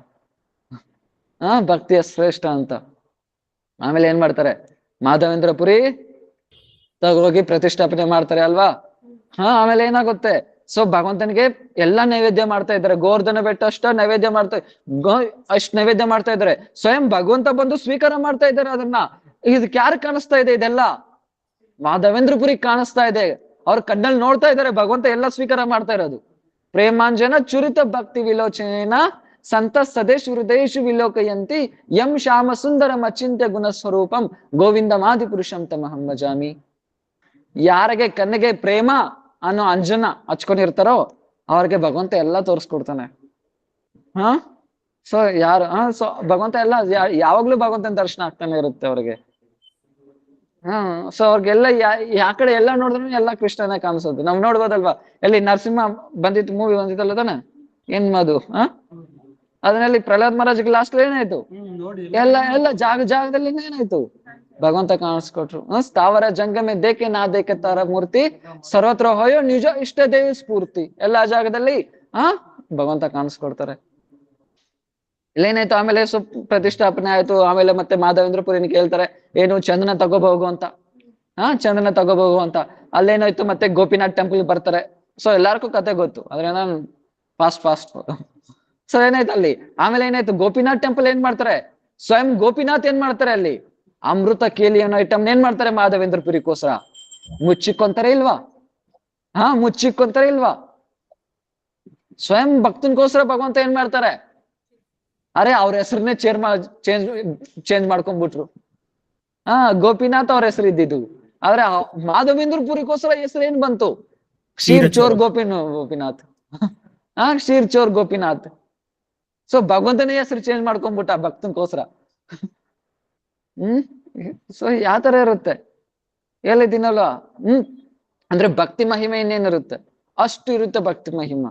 ಭಕ್ತಿ ಅಷ್ಟು ಶ್ರೇಷ್ಠ ಅಂತ. ಆಮೇಲೆ ಏನ್ ಮಾಡ್ತಾರೆ? ಮಾಧವೇಂದ್ರ ಪುರಿ ತಗೋಗಿ ಪ್ರತಿಷ್ಠಾಪನೆ ಮಾಡ್ತಾರೆ ಅಲ್ವಾ? ಆಮೇಲೆ ಏನಾಗುತ್ತೆ? ಸೊ ಭಗವಂತನಿಗೆ ಎಲ್ಲಾ ನೈವೇದ್ಯ ಮಾಡ್ತಾ ಇದ್ದಾರೆ. ಗೋವರ್ಧನ ಬೆಟ್ಟ ಅಷ್ಟ ನೈವೇದ್ಯ ಅಷ್ಟ್ ನೈವೇದ್ಯ ಮಾಡ್ತಾ ಇದ್ದಾರೆ. ಸ್ವಯಂ ಭಗವಂತ ಬಂದು ಸ್ವೀಕಾರ ಮಾಡ್ತಾ ಇದ್ದಾರೆ ಅದನ್ನ. ಇದಕ್ಕೆ ಯಾರು ಕಾಣಿಸ್ತಾ ಇದೆ? ಇದೆಲ್ಲ ಮಾಧವೇಂದ್ರ ಪುರಿ ಕಾಣಿಸ್ತಾ ಇದೆ. ಅವ್ರ ಕಣ್ಣಲ್ಲಿ ನೋಡ್ತಾ ಇದ್ದಾರೆ ಭಗವಂತ ಎಲ್ಲ ಸ್ವೀಕಾರ ಮಾಡ್ತಾ ಇರೋದು. ಪ್ರೇಮಾಂಜನ ಚುರಿತ ಭಕ್ತಿ ವಿಲೋಚನೇನ ಸಂತ ಸದೇಶ್ ಹೃದಯೇಶು ವಿಲೋಕಯಂತಿ ಯಂ ಶ್ಯಾಮ ಸುಂದರಂ ಅಚಿಂತ್ಯ ಗುಣ ಸ್ವರೂಪಂ ಗೋವಿಂದಮಾದಿ ಪುರುಷಂ ತಮಹಂ ಭಜಾಮಿ. ಯಾರಿಗೆ ಕಣ್ಣಿಗೆ ಪ್ರೇಮ ಅನ್ನೋ ಅಂಜನ ಹಚ್ಕೊಂಡಿರ್ತಾರೋ ಅವ್ರಿಗೆ ಭಗವಂತ ಎಲ್ಲ ತೋರಿಸ್ಕೊಡ್ತಾನೆ. ಸೊ ಯಾರು ಸೊ ಭಗವಂತ ಎಲ್ಲ ಯಾವಾಗ್ಲೂ ಭಗವಂತನ ದರ್ಶನ ಆಗ್ತಾನೆ ಇರುತ್ತೆ ಅವ್ರಿಗೆ. ಸೊ ಅವ್ರಿಗೆಲ್ಲ ಯಾ ಕಡೆ ಎಲ್ಲ ನೋಡಿದ್ರು ಎಲ್ಲ ಕೃಷ್ಣನೇ ಕಾಣಿಸೋದು. ನಾವ್ ನೋಡ್ಬೋದಲ್ವಾ? ಎಲ್ಲಿ ನರಸಿಂಹ ಬಂದಿತ್ತು, ಮೂವಿ ಬಂದಿತ್ತಲ್ಲ ತಾನೆ, ಏನ್ ಮದು ಅದನ್ನಲ್ಲಿ ಪ್ರಹ್ಲಾದ್ ಮಹಾರಾಜ್ಗೆ ಲಾಸ್ಟ್ ಏನಾಯ್ತು? ಎಲ್ಲ ಜಾಗದಲ್ಲಿ ಏನಾಯ್ತು? ಭಗವಂತ ಕಾಣಿಸ್ಕೊಟ್ರು. ಸ್ಥಾವರ ಜಂಗಮೆ ದೇಕೆ ನಾ ದೇಕೆ ತರ ಮೂರ್ತಿ ಸರ್ವತ್ರ ಹೋಯೋ ನಿಜ ಇಷ್ಟ ದೇವಿ ಸ್ಫೂರ್ತಿ. ಎಲ್ಲಾ ಜಾಗದಲ್ಲಿ ಭಗವಂತ ಕಾಣಿಸ್ಕೊಡ್ತಾರೆ. ಇಲ್ಲೇನಾಯ್ತು? ಆಮೇಲೆ ಪ್ರತಿಷ್ಠಾಪನೆ ಆಯ್ತು. ಆಮೇಲೆ ಮತ್ತೆ ಮಾಧವೇಂದ್ರ ಪುರಿನ ಕೇಳ್ತಾರೆ, ಏನು ಚಂದನ ತಗೋಬೋಗು ಅಂತ. ಚಂದನ ತಗೋಬೋಗು ಅಂತ. ಅಲ್ಲೇನಾಯ್ತು? ಮತ್ತೆ ಗೋಪಿನಾಥ್ ಟೆಂಪಲ್ ಬರ್ತಾರೆ. ಸೊ ಎಲ್ಲಾರ್ಗೂ ಕತೆ ಗೊತ್ತು, ಆದ್ರೆ ನಾನು ಫಾಸ್ಟ್ ಸೊ ಏನಾಯ್ತು ಅಲ್ಲಿ? ಆಮೇಲೆ ಏನಾಯ್ತು? ಗೋಪಿನಾಥ್ ಟೆಂಪಲ್ ಏನ್ ಮಾಡ್ತಾರೆ? ಸ್ವಯಂ ಗೋಪಿನಾಥ್ ಏನ್ ಮಾಡ್ತಾರೆ ಅಲ್ಲಿ? ಅಮೃತ ಕೇಲಿ ಅನ್ನೋ ಐಟಮ್ ಏನ್ ಮಾಡ್ತಾರೆ? ಮಾಧವೇಂದ್ರ ಪುರಿಗೋಸ್ಕರ ಮುಚ್ಚಿಕ್ಕೊಂತಾರೆ ಇಲ್ವಾ? ಮುಚ್ಚಿಕ್ಕೊಂತಾರೆ ಇಲ್ವಾ? ಸ್ವಯಂ ಭಕ್ತನ್ಗೋಸ್ಕರ ಭಗವಂತ ಏನ್ ಮಾಡ್ತಾರೆ? ಅರೆ ಅವ್ರ ಹೆಸರನ್ನೇ ಚೇಂಜ್ ಮಾಡ್ಕೊಂಡ್ಬಿಟ್ರು. ಗೋಪಿನಾಥ್ ಅವ್ರ ಹೆಸರು ಇದ್ದಿದ್ದು, ಆದ್ರೆ ಮಾಧವೇಂದ್ರ ಪುರಿಗೋಸ್ಕರ ಹೆಸರು ಏನ್ ಬಂತು? ಕ್ಷೀರ್ ಚೋರ್ ಗೋಪಿನಾಥ್. ಕ್ಷೀರ್ ಚೋರ್ ಗೋಪಿನಾಥ್. ಸೊ ಭಗವಂತನೇ ಹೆಸರು ಚೇಂಜ್ ಮಾಡ್ಕೊಂಡ್ಬಿಟ್ಟ ಭಕ್ತನ್ಗೋಸ್ಕರ. ಸೊ ಯಾವ ತರ ಇರುತ್ತೆ ಹೇಳಿದ್ದೀನಲ್ವಾ? ಅಂದ್ರೆ ಭಕ್ತಿ ಮಹಿಮೆ ಇನ್ನೇನಿರುತ್ತೆ ಅಷ್ಟು ಇರುತ್ತೆ ಭಕ್ತಿ ಮಹಿಮೆ.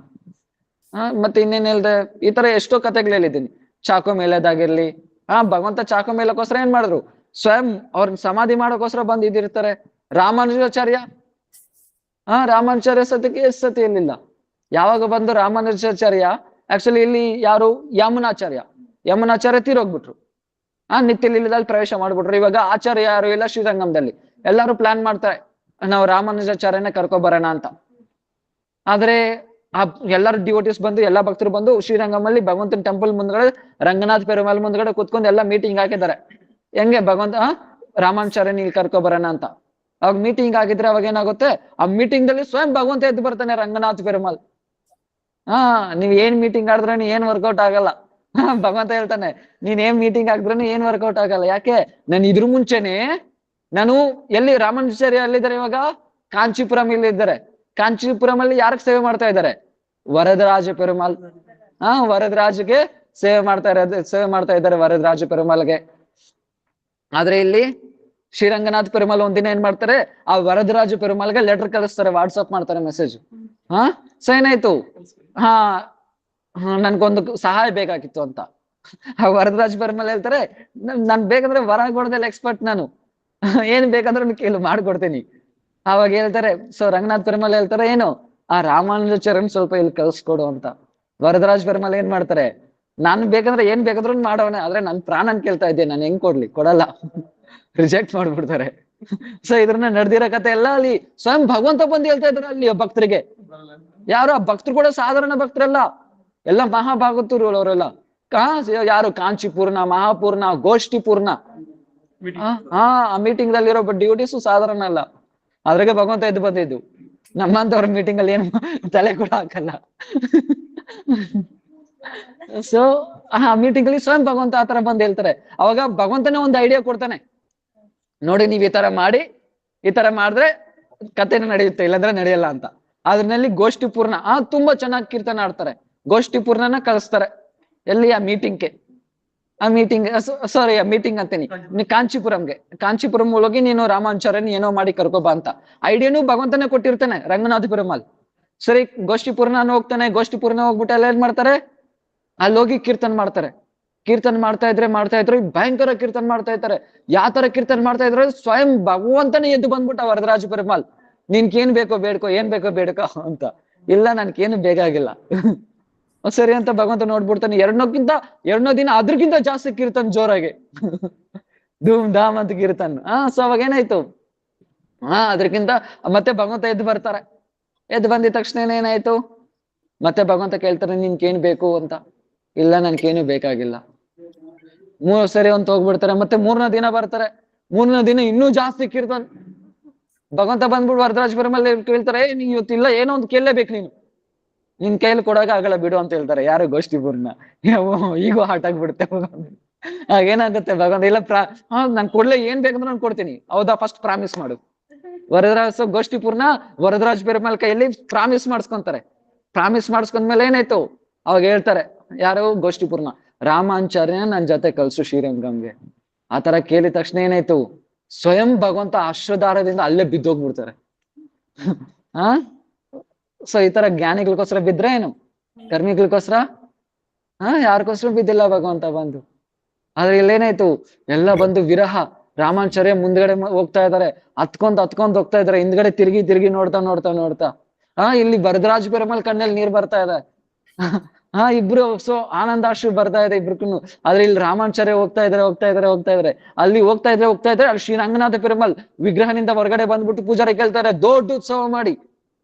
ಮತ್ತೆ ಇನ್ನೇನ್ ಹೇಳ್ದೆ? ಈ ತರ ಎಷ್ಟೋ ಕಥೆಗಳು ಹೇಳಿದ್ದೀನಿ. ಚಾಕು ಮೇಳದಾಗಿರ್ಲಿ, ಭಗವಂತ ಚಾಕು ಮೇಳಕ್ಕೋಸ್ಕರ ಏನ್ ಮಾಡಿದ್ರು? ಸ್ವಯಂ ಅವ್ರ ಸಮಾಧಿ ಮಾಡೋಕೋಸ್ಕರ ಬಂದ್ ಇದಿರ್ತಾರೆ. ರಾಮಾನುಜಾಚಾರ್ಯ ಸತಿಗೆ ಎಷ್ಟು ಸತಿ ಇರ್ಲಿಲ್ಲ. ಯಾವಾಗ ಬಂದು ರಾಮಾನುಜಾಚಾರ್ಯ, ಆಕ್ಚುಲಿ ಇಲ್ಲಿ ಯಾರು? ಯಮುನಾಚಾರ್ಯ ತೀರೋಗ್ಬಿಟ್ರು. ನಿತ್ಯ ಲೀಲದಲ್ಲಿ ಪ್ರವೇಶ ಮಾಡ್ಬಿಟ್ರು. ಇವಾಗ ಆಚಾರ್ಯ ಯಾರು ಇಲ್ಲ ಶ್ರೀರಂಗಂದಲ್ಲಿ. ಎಲ್ಲಾರು ಪ್ಲಾನ್ ಮಾಡ್ತಾರೆ, ನಾವು ರಾಮಾನುಜಾಚಾರ್ಯನೇ ಕರ್ಕೊಬರೋಣ ಅಂತ. ಆದ್ರೆ ಎಲ್ಲಾರು ಡಿವೋಟಿಸ್ ಬಂದು, ಎಲ್ಲಾ ಭಕ್ತರು ಬಂದು ಶ್ರೀರಂಗಮಲ್ಲಿ ಭಗವಂತನ ಟೆಂಪಲ್ ಮುಂದ್ಗಡೆ, ರಂಗನಾಥ್ ಪೆರುಮಾಲ್ ಮುಂದ್ಗಡೆ ಕುತ್ಕೊಂಡು ಎಲ್ಲ ಮೀಟಿಂಗ್ ಹಾಕಿದ್ದಾರೆ. ಹೆಂಗೆ ಭಗವಂತ ರಾಮಾನುಜಾಚಾರ್ಯನ ಇಲ್ಲಿ ಕರ್ಕೊಬರೋಣ ಅಂತ. ಅವಾಗ ಮೀಟಿಂಗ್ ಆಗಿದ್ರೆ ಅವಾಗ ಏನಾಗುತ್ತೆ? ಆ ಮೀಟಿಂಗ್ ದಲ್ಲಿ ಸ್ವಯಂ ಭಗವಂತ ಎದ್ದು ಬರ್ತಾನೆ, ರಂಗನಾಥ್ ಪೆರುಮಾಲ್. ನೀವ್ ಏನ್ ಮೀಟಿಂಗ್ ಆಡಿದ್ರೆ ಏನ್ ವರ್ಕೌಟ್ ಆಗಲ್ಲ. ಭಗವಂತ ಹೇಳ್ತಾನೆ ನೀನ್ ಏನ್ ಮೀಟಿಂಗ್ ಹಾಕಿದ್ರು ಏನ್ ವರ್ಕೌಟ್ ಆಗಲ್ಲ. ಯಾಕೆ? ನಾನು ಇದ್ರ ಮುಂಚೆನೆ ನಾನು ಎಲ್ಲಿ ರಾಮಾನುಜಾಚಾರ್ಯ ಅಲ್ಲಿದ್ದಾರೆ ಇವಾಗ? ಕಾಂಚೀಪುರಂ ಇಲ್ಲಿ ಇದ್ದಾರೆ. ಕಾಂಚೀಪುರಂ ಅಲ್ಲಿ ಯಾರಿಗೆ ಸೇವೆ ಮಾಡ್ತಾ ಇದ್ದಾರೆ? ವರದರಾಜ ಪೆರುಮಾಳ್. ವರದರಾಜಗೆ ಸೇವೆ ಮಾಡ್ತಾ ಇದ್ದಾರೆ ವರದರಾಜ ಪೆರುಮಾಳ್ಗೆ. ಆದ್ರೆ ಇಲ್ಲಿ ಶ್ರೀರಂಗನಾಥ್ ಪೆರುಮಾಳ್ ಒಂದಿನ ಏನ್ ಮಾಡ್ತಾರೆ, ಆ ವರದರಾಜ ಪೆರುಮಾಳ್ಗೆ ಲೆಟರ್ ಕಳಿಸ್ತಾರೆ, ವಾಟ್ಸಪ್ ಮಾಡ್ತಾರೆ, ಮೆಸೇಜ್. ಸೊ ಏನಾಯ್ತು? ಹಾ ನನ್ಗೊಂದು ಸಹಾಯ ಬೇಕಾಗಿತ್ತು ಅಂತ. ಆ ವರದರಾಜ ಪೆರುಮಾಳ್ ಹೇಳ್ತಾರೆ, ನಾನ್ ಬೇಕಂದ್ರೆ ವರ ಕೊಡೋದೆಲ್ಲ ಎಕ್ಸ್ಪರ್ಟ್ ನಾನು, ಏನ್ ಬೇಕಾದ್ರೂ ಕೇಳು ಮಾಡ್ಕೊಡ್ತೀನಿ. ಅವಾಗ ಹೇಳ್ತಾರೆ, ಸೊ ರಂಗನಾಥ್ ಪೆರುಮಾಳ್ ಹೇಳ್ತಾರೆ ಏನು, ಆ ರಾಮಾನುಜಾಚಾರ್ಯನ್ ಸ್ವಲ್ಪ ಇಲ್ಲಿ ಕಳ್ಸ್ಕೊಡು ಅಂತ. ವರದರಾಜ ಪೆರುಮಾಳ್ ಏನ್ ಮಾಡ್ತಾರೆ, ನಾನು ಬೇಕಂದ್ರೆ ಏನ್ ಬೇಕಾದ್ರೂ ಮಾಡೋನೆ, ಆದ್ರೆ ನನ್ ಪ್ರಾಣನ್ ಕೇಳ್ತಾ ಇದ್ದೆ, ನಾನು ಹೆಂಗ್ ಕೊಡ್ಲಿ, ಕೊಡಲ್ಲ, ರಿಜೆಕ್ಟ್ ಮಾಡ್ಬಿಡ್ತಾರೆ. ಸೊ ಇದ್ರನ್ನ ನಡೆದಿರೋ ಕತೆ ಎಲ್ಲ ಅಲ್ಲಿ ಸ್ವಯಂ ಭಗವಂತ ಬಂದು ಹೇಳ್ತಾ ಇದಾರೆ ಅಲ್ಲಿ ಭಕ್ತರಿಗೆ. ಯಾರು ಆ ಭಕ್ತರು ಕೂಡ ಸಾಧಾರಣ ಭಕ್ತರಲ್ಲ, ಎಲ್ಲ ಮಹಾಭಾಗತರು ಅವರೆಲ್ಲ. ಯಾರು ಕಾಂಚೀಪೂರ್ಣ, ಮಹಾಪೂರ್ಣ, ಗೋಷ್ಠಿಪೂರ್ಣ. ಆ ಮೀಟಿಂಗ್ ದಲ್ಲಿರೋ ಡ್ಯೂಟೀಸು ಸಾಧಾರಣ ಅಲ್ಲ. ಅದ್ರಾಗೆ ಭಗವಂತ ಎದ್ದು ಬಂದಿದ್ದು. ನಮ್ಮಂತವ್ರ ಮೀಟಿಂಗ್ ಅಲ್ಲಿ ಏನು ತಲೆ ಕೂಡ ಹಾಕಲ್ಲ. ಸೊ ಆ ಮೀಟಿಂಗ್ ಅಲ್ಲಿ ಸ್ವಯಂ ಭಗವಂತ ಆತರ ಬಂದು ಹೇಳ್ತಾರೆ. ಅವಾಗ ಭಗವಂತನೇ ಒಂದು ಐಡಿಯಾ ಕೊಡ್ತಾನೆ, ನೋಡಿ ನೀವ್ ಈ ತರ ಮಾಡಿ, ಈ ತರ ಮಾಡಿದ್ರೆ ಕಥೆನ ನಡೆಯುತ್ತೆ, ಇಲ್ಲಾಂದ್ರೆ ನಡೆಯಲ್ಲ ಅಂತ. ಅದ್ರಲ್ಲಿ ಗೋಷ್ಠಿಪೂರ್ಣ ತುಂಬಾ ಚೆನ್ನಾಗಿ ಕೀರ್ತನ ಆಡ್ತಾರೆ. ಗೋಷ್ಠಿಪೂರ್ಣನ ಕಳಿಸ್ತಾರೆ ಎಲ್ಲಿ? ಆ ಮೀಟಿಂಗ್ಗೆ. ಆ ಮೀಟಿಂಗ್ ಅಂತೀನಿ, ಕಾಂಚೀಪುರಂಗೆ. ಕಾಂಚೀಪುರಂ ಹೋಗಿ ನೀನು ರಾಮಾನುಜಾಚಾರ್ಯನ್ ಏನೋ ಮಾಡಿ ಕರ್ಕೊಬಾ ಅಂತ ಐಡಿಯಾನು ಭಗವಂತನೇ ಕೊಟ್ಟಿರ್ತಾನೆ ರಂಗನಾಥ ಪೆರುಮಾಳ್. ಸರಿ, ಗೋಷ್ಠಿಪೂರ್ಣ ಹೋಗ್ತಾನೆ. ಗೋಷ್ಠಿಪೂರ್ಣ ಹೋಗ್ಬಿಟ್ಟು ಎಲ್ಲ ಏನ್ ಮಾಡ್ತಾರೆ, ಅಲ್ಲಿ ಹೋಗಿ ಕೀರ್ತನ ಮಾಡ್ತಾರೆ. ಕೀರ್ತನ ಮಾಡ್ತಾ ಇದ್ರು ಭಯಂಕರ ಕೀರ್ತನ ಮಾಡ್ತಾ ಇರ್ತಾರೆ. ಯಾವ ತರ ಕೀರ್ತನ ಮಾಡ್ತಾ ಇದ್ರೆ ಸ್ವಯಂ ಭಗವಂತನೇ ಎದ್ದು ಬಂದ್ಬಿಟ್ಟ ವರದರಾಜ ಪೆರುಮಾಳ್, ನಿನ್ಗೇನ್ ಬೇಕೋ ಬೇಡ್ಕೋ, ಏನ್ ಬೇಕೋ ಬೇಡ್ಕೋ ಅಂತ. ಇಲ್ಲ ನನ್ಗೇನು ಬೇಕಾಗಿಲ್ಲ. ಸರಿ ಅಂತ ಭಗವಂತ ನೋಡ್ಬಿಡ್ತಾನೆ. ಎರಡನೋ ದಿನ ಅದ್ರಕ್ಕಿಂತ ಜಾಸ್ತಿ ಕೀರ್ತನ್ ಜೋರಾಗಿ, ಧೂಮ್ ಧಾಮ್ ಅಂತ ಕೀರ್ತನ್. ಸೊ ಅವಾಗ ಏನಾಯ್ತು, ಅದ್ರಕ್ಕಿಂತ ಮತ್ತೆ ಭಗವಂತ ಎದ್ದು ಬರ್ತಾರೆ. ಎದ್ದು ಬಂದಿದ ತಕ್ಷಣ ಏನಾಯ್ತು, ಮತ್ತೆ ಭಗವಂತ ಕೇಳ್ತಾರೆ ನಿನ್ಗೇನ್ ಬೇಕು ಅಂತ. ಇಲ್ಲ ನನ್ಗೇನು ಬೇಕಾಗಿಲ್ಲ. ಸರಿ ಅಂತ ಹೋಗ್ಬಿಡ್ತಾರೆ. ಮತ್ತೆ 3ನೇ ದಿನ ಬರ್ತಾರೆ. 3ನೇ ದಿನ ಇನ್ನೂ ಜಾಸ್ತಿ ಕೀರ್ತನ್. ಭಗವಂತ ಬಂದ್ಬಿಟ್ಟು ವರದರಾಜ ಪೆರುಮಾಳ್ ಕೇಳ್ತಾರೆ, ನೀನ್ ಇವತ್ತಿಲ್ಲ ಏನೋ ಒಂದು ಕೇಳಲೇಬೇಕು, ನೀನು ನಿನ್ ಕೈಯಲ್ಲಿ ಕೊಡೋಕೆ ಆಗಲ್ಲ ಬಿಡು ಅಂತ ಹೇಳ್ತಾರೆ. ಯಾರು? ಗೋಷ್ಠಿಪೂರ್ಣ. ಈಗೋ ಹಾಟ್ ಆಗ್ಬಿಡುತ್ತೆ. ಏನಾಗುತ್ತೆ, ಭಗವಂತ ಇಲ್ಲ ನಾನ್ ಕೊಡ್ಲೆ, ಏನ್ ಬೇಕಂದ್ರೆ ನಾನು ಕೊಡ್ತೀನಿ. ಹೌದಾ, ಫಸ್ಟ್ ಪ್ರಾಮಿಸ್ ಮಾಡು. ಗೋಷ್ಠಿಪೂರ್ಣ ವರದರಾಜ ಪೆರುಮಾಳ್ ಕೈಯಲ್ಲಿ ಪ್ರಾಮಿಸ್ ಮಾಡಿಸ್ಕೊಂತಾರೆ. ಪ್ರಾಮಿಸ್ ಮಾಡಿಸ್ಕೊಂಡ್ಮೇಲೆ ಏನಾಯ್ತು, ಅವಾಗ ಹೇಳ್ತಾರೆ ಯಾರು? ಗೋಷ್ಠಿಪೂರ್ಣ, ರಾಮಾನುಜಾಚಾರ್ಯನ ನನ್ ಜೊತೆ ಕಳ್ಸು ಶ್ರೀರಂಗಂಗೆ. ಆತರ ಕೇಳಿದ ತಕ್ಷಣ ಏನಾಯ್ತು, ಸ್ವಯಂ ಭಗವಂತ ಅಶ್ವದಾರದಿಂದ ಅಲ್ಲೇ ಬಿದ್ದೋಗ್ಬಿಡ್ತಾರೆ. ಸೊ ಈ ತರ ಜ್ಞಾನಿಗಳಿಗೋಸ್ಕರ ಬಿದ್ರೆ ಏನು, ಕರ್ಮಿಗಳಿಗೋಸ್ಕರ ಯಾರಿಗೋಸ್ಕರ ಬಿದ್ದಿಲ್ಲ ಭಗವಂತ ಬಂದು. ಆದ್ರೆ ಇಲ್ಲೇನಾಯ್ತು, ಎಲ್ಲ ಬಂದು ವಿರಹ. ರಾಮಾನುಜಾಚಾರ್ಯ ಮುಂದ್ಗಡೆ ಹೋಗ್ತಾ ಇದಾರೆ, ಹತ್ಕೊಂಡ್ ಹೋಗ್ತಾ ಇದಾರೆ. ಹಿಂದ್ಗಡೆ ತಿರುಗಿ ನೋಡ್ತಾ ಇಲ್ಲಿ ವರದರಾಜ ಪೆರುಮಾಳ್ ಕಣ್ಣಲ್ಲಿ ನೀರ್ ಬರ್ತಾ ಇದೆ. ಇಬ್ರು ಸೊ ಆನಂದಾಶ್ರು ಬರ್ತಾ ಇದೆ ಇಬ್ರಿಗೂ. ಆದ್ರೆ ಇಲ್ಲಿ ರಾಮಾನುಜಾಚಾರ್ಯ ಹೋಗ್ತಾ ಇದಾರೆ. ಅಲ್ಲಿ ಹೋಗ್ತಾ ಇದ್ರೆ ಅಲ್ಲಿ ಶ್ರೀರಂಗನಾಥ ಪೆರುಮಾಳ್ ವಿಗ್ರಹನಿಂದ ಹೊರಗಡೆ ಬಂದ್ಬಿಟ್ಟು ಪೂಜಾರಿ ಕೇಳ್ತಾರೆ, ದೊಡ್ಡ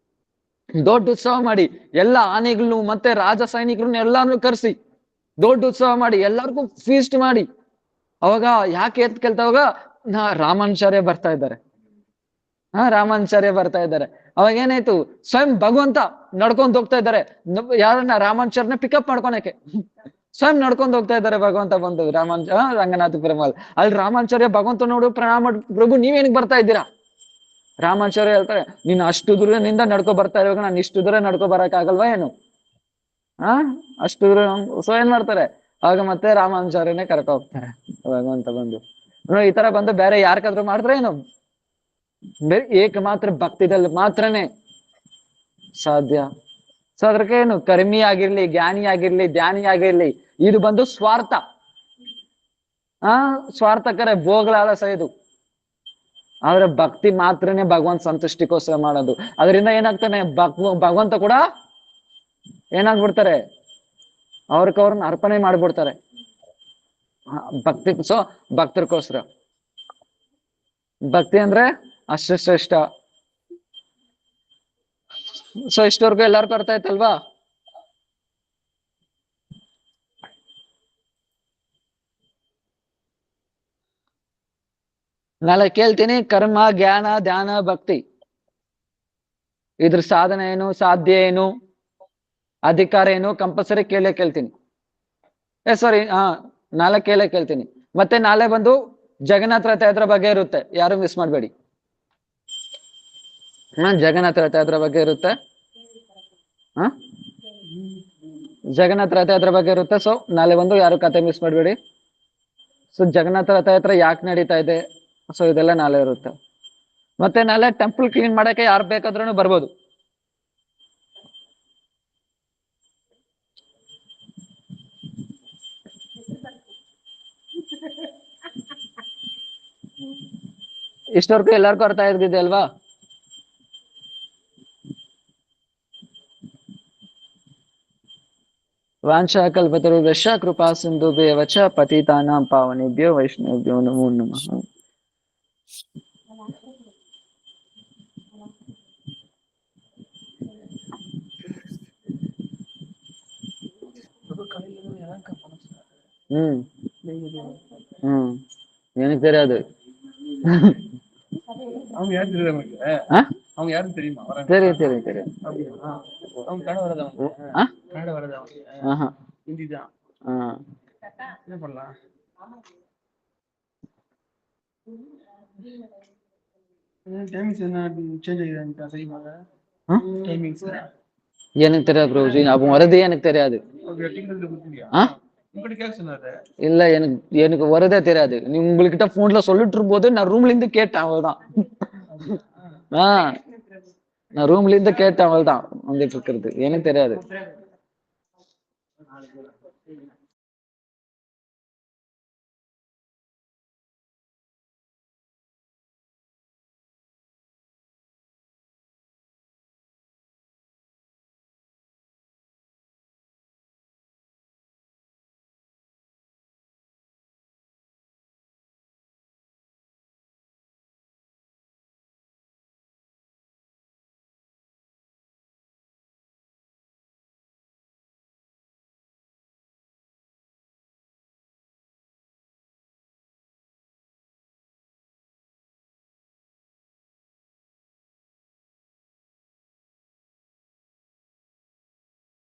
ಉತ್ಸವ ಮಾಡಿ ಎಲ್ಲ ಆನೆಗಳನ್ನು ಮತ್ತೆ ರಾಜ ಸೈನಿಕರನ್ನ ಎಲ್ಲಾನು ಕರೆಸಿ ದೊಡ್ಡ ಉತ್ಸವ ಮಾಡಿ ಎಲ್ಲರಿಗೂ ಫೀಸ್ಟ್ ಮಾಡಿ. ಅವಾಗ ಯಾಕೆ ಅಂತ ಕೇಳ್ತಾವಾಗ ರಾಮಾನುಜಾಚಾರ್ಯ ಬರ್ತಾ ಇದ್ದಾರೆ. ಅವಾಗ ಏನಾಯ್ತು, ಸ್ವಯಂ ಭಗವಂತ ನಡ್ಕೊಂಡ್ ಹೋಗ್ತಾ ಇದ್ದಾರೆ. ಯಾರನ್ನ? ರಾಮಾನುಜಾಚಾರ್ಯನ ಪಿಕಪ್ ಮಾಡ್ಕೊಳಕ್ಕೆ ಸ್ವಯಂ ನಡ್ಕೊಂಡ್ ಹೋಗ್ತಾ ಇದ್ದಾರೆ ಭಗವಂತ ಬಂದು ರಂಗನಾಥ ಪೆರುಮಾಳ್. ಅಲ್ಲಿ ರಾಮಾನುಜಾಚಾರ್ಯ ಭಗವಂತ ನೋಡು, ಪ್ರಣಾಮ, ಪ್ರಭು ನೀವೇನಿಗೆ ಬರ್ತಾ ಇದ್ದೀರಾ? ರಾಮಾನುಜಾಚಾರ್ಯ ಹೇಳ್ತಾರೆ, ನೀನ್ ಅಷ್ಟು ದೂರದಿಂದ ನಡ್ಕೊ ಬರ್ತಾ ಇರುವಾಗ ನಾನು ಇಷ್ಟು ದೂರ ನಡ್ಕೊ ಬರಕ್ ಆಗಲ್ವಾ ಏನು? ಅಷ್ಟು ದೂರ. ಸೊ ಏನ್ ಮಾಡ್ತಾರೆ, ಆಗ ಮತ್ತೆ ರಾಮಾನುಜಾಚಾರ್ಯನೇ ಕರ್ಕೊ ಹೋಗ್ತಾರೆ ಭಗವಂತ ಬಂದು. ಈ ತರ ಬಂದು ಬೇರೆ ಯಾರ್ಕಾದ್ರೂ ಮಾಡಿದ್ರೆ ಏನು, ಏಕಮಾತ್ರ ಭಕ್ತಿದಲ್ಲಿ ಮಾತ್ರನೇ ಸಾಧ್ಯ. ಸೊ ಅದ್ರಕ್ಕೆ ಏನು, ಕರ್ಮಿ ಆಗಿರ್ಲಿ, ಜ್ಞಾನಿ ಆಗಿರ್ಲಿ, ಧ್ಯಾನಿ ಆಗಿರ್ಲಿ, ಇದು ಬಂದು ಸ್ವಾರ್ಥ. ಸ್ವಾರ್ಥಕರ ಭೋಗಲಾಲಸ ಇದು. ಆದ್ರೆ ಭಕ್ತಿ ಮಾತ್ರನೇ ಭಗವಂತ ಸಂತುಷ್ಟಿಗೋಸ್ಕರ ಮಾಡೋದು. ಅದರಿಂದ ಏನಾಗ್ತಾನೆ, ಭಗವಂತ ಕೂಡ ಏನಾಗ್ಬಿಡ್ತಾರೆ, ಅವ್ರನ್ನ ಅರ್ಪಣೆ ಮಾಡ್ಬಿಡ್ತಾರೆ ಭಕ್ತರಿಗೋಸ್ಕರ. ಭಕ್ತಿ ಅಂದ್ರೆ ಅಷ್ಟು ಶ್ರೇಷ್ಠ. ಸೊ ಇಷ್ಟವರೆಗೂ ಎಲ್ಲರಿಗೂ ಅರ್ಥ ಆಯ್ತಲ್ವಾ? ನಾಳೆ ಕೇಳ್ತೀನಿ, ಕರ್ಮ, ಜ್ಞಾನ, ಧ್ಯಾನ, ಭಕ್ತಿ, ಇದ್ರ ಸಾಧನೆ ಏನು, ಸಾಧ್ಯ ಏನು, ಅಧಿಕಾರ ಏನು, ಕಂಪಲ್ಸರಿ ಕೇಳ್ತೀನಿ. ಸಾರಿ ನಾಳೆ ಕೇಳ್ತೀನಿ. ಮತ್ತೆ ನಾಳೆ ಬಂದು ಜಗನ್ನಾಥ ರಥಯಾತ್ರೆ ಬಗ್ಗೆ ಇರುತ್ತೆ, ಯಾರು ಮಿಸ್ ಮಾಡ್ಬೇಡಿ. ಜಗನ್ನಾಥ ರಥಯಾತ್ರೆ ಬಗ್ಗೆ ಇರುತ್ತೆ. ಜಗನ್ನಾಥ ರಥಯಾತ್ರೆ ಬಗ್ಗೆ ಇರುತ್ತೆ. ಸೊ ನಾಳೆ ಬಂದು ಯಾರು ಕತೆ ಮಿಸ್ ಮಾಡ್ಬೇಡಿ. ಸೊ ಜಗನ್ನಾಥ ರಥಯಾತ್ರೆ ಯಾಕೆ ನಡೀತಾ ಇದೆ, ಸೊ ಇದೆಲ್ಲ ನಾಳೆ ಇರುತ್ತೆ. ಮತ್ತೆ ನಾಳೆ ಟೆಂಪಲ್ ಕ್ಲೀನ್ ಮಾಡಕ್ಕೆ ಯಾರು ಬೇಕಾದ್ರೂ ಬರ್ಬೋದು. ಇಷ್ಟವರೆಗೂ ಎಲ್ಲರಿಗೂ ಅರ್ಥ ಆಗಿದ್ದೆ ಅಲ್ವಾ? ವಾಂಛಾ ಕಲ್ಪತರುಭ್ಯಶ್ಚ ಕೃಪಾ ಸಿಂಧುಭ್ಯೇವ ಚ ಪತಿತಾನಾಂ ಪಾವನೇಭ್ಯೋ ವೈಷ್ಣವೇಭ್ಯೋ ನಮೋ ನಮಃ. எனக்கு தெரியாது. அவங்க யாரு தெரியுது நமக்கு? அவங்க யாரும் தெரியுமா? தெரியும் தெரியும் தெரியும். அவங்க கன்னடம் வரதா? கன்னடம் வரதா? ஹிந்தி தான். என்ன பண்ணலாம்? டைமிங்ஸ் என்ன சேஞ்ச் ஆகிடுதா தெரியுமாங்க? டைமிங்ஸ் எனக்கு தெரியாது ப்ரோஜி, அவங்க வரதே எனக்கு தெரியாது. இல்ல எனக்கு வரதே தெரியாது. நீ உங்ககிட்ட போன்ல சொல்லிட்டு இருக்கும்போது நான் ரூம்ல இருந்து கேட்டேன், அவ்வளவுதான். நான் ரூம்ல இருந்து கேட்டேன், அவ்வளவுதான் வந்துட்டு இருக்கிறது. எனக்கு தெரியாது.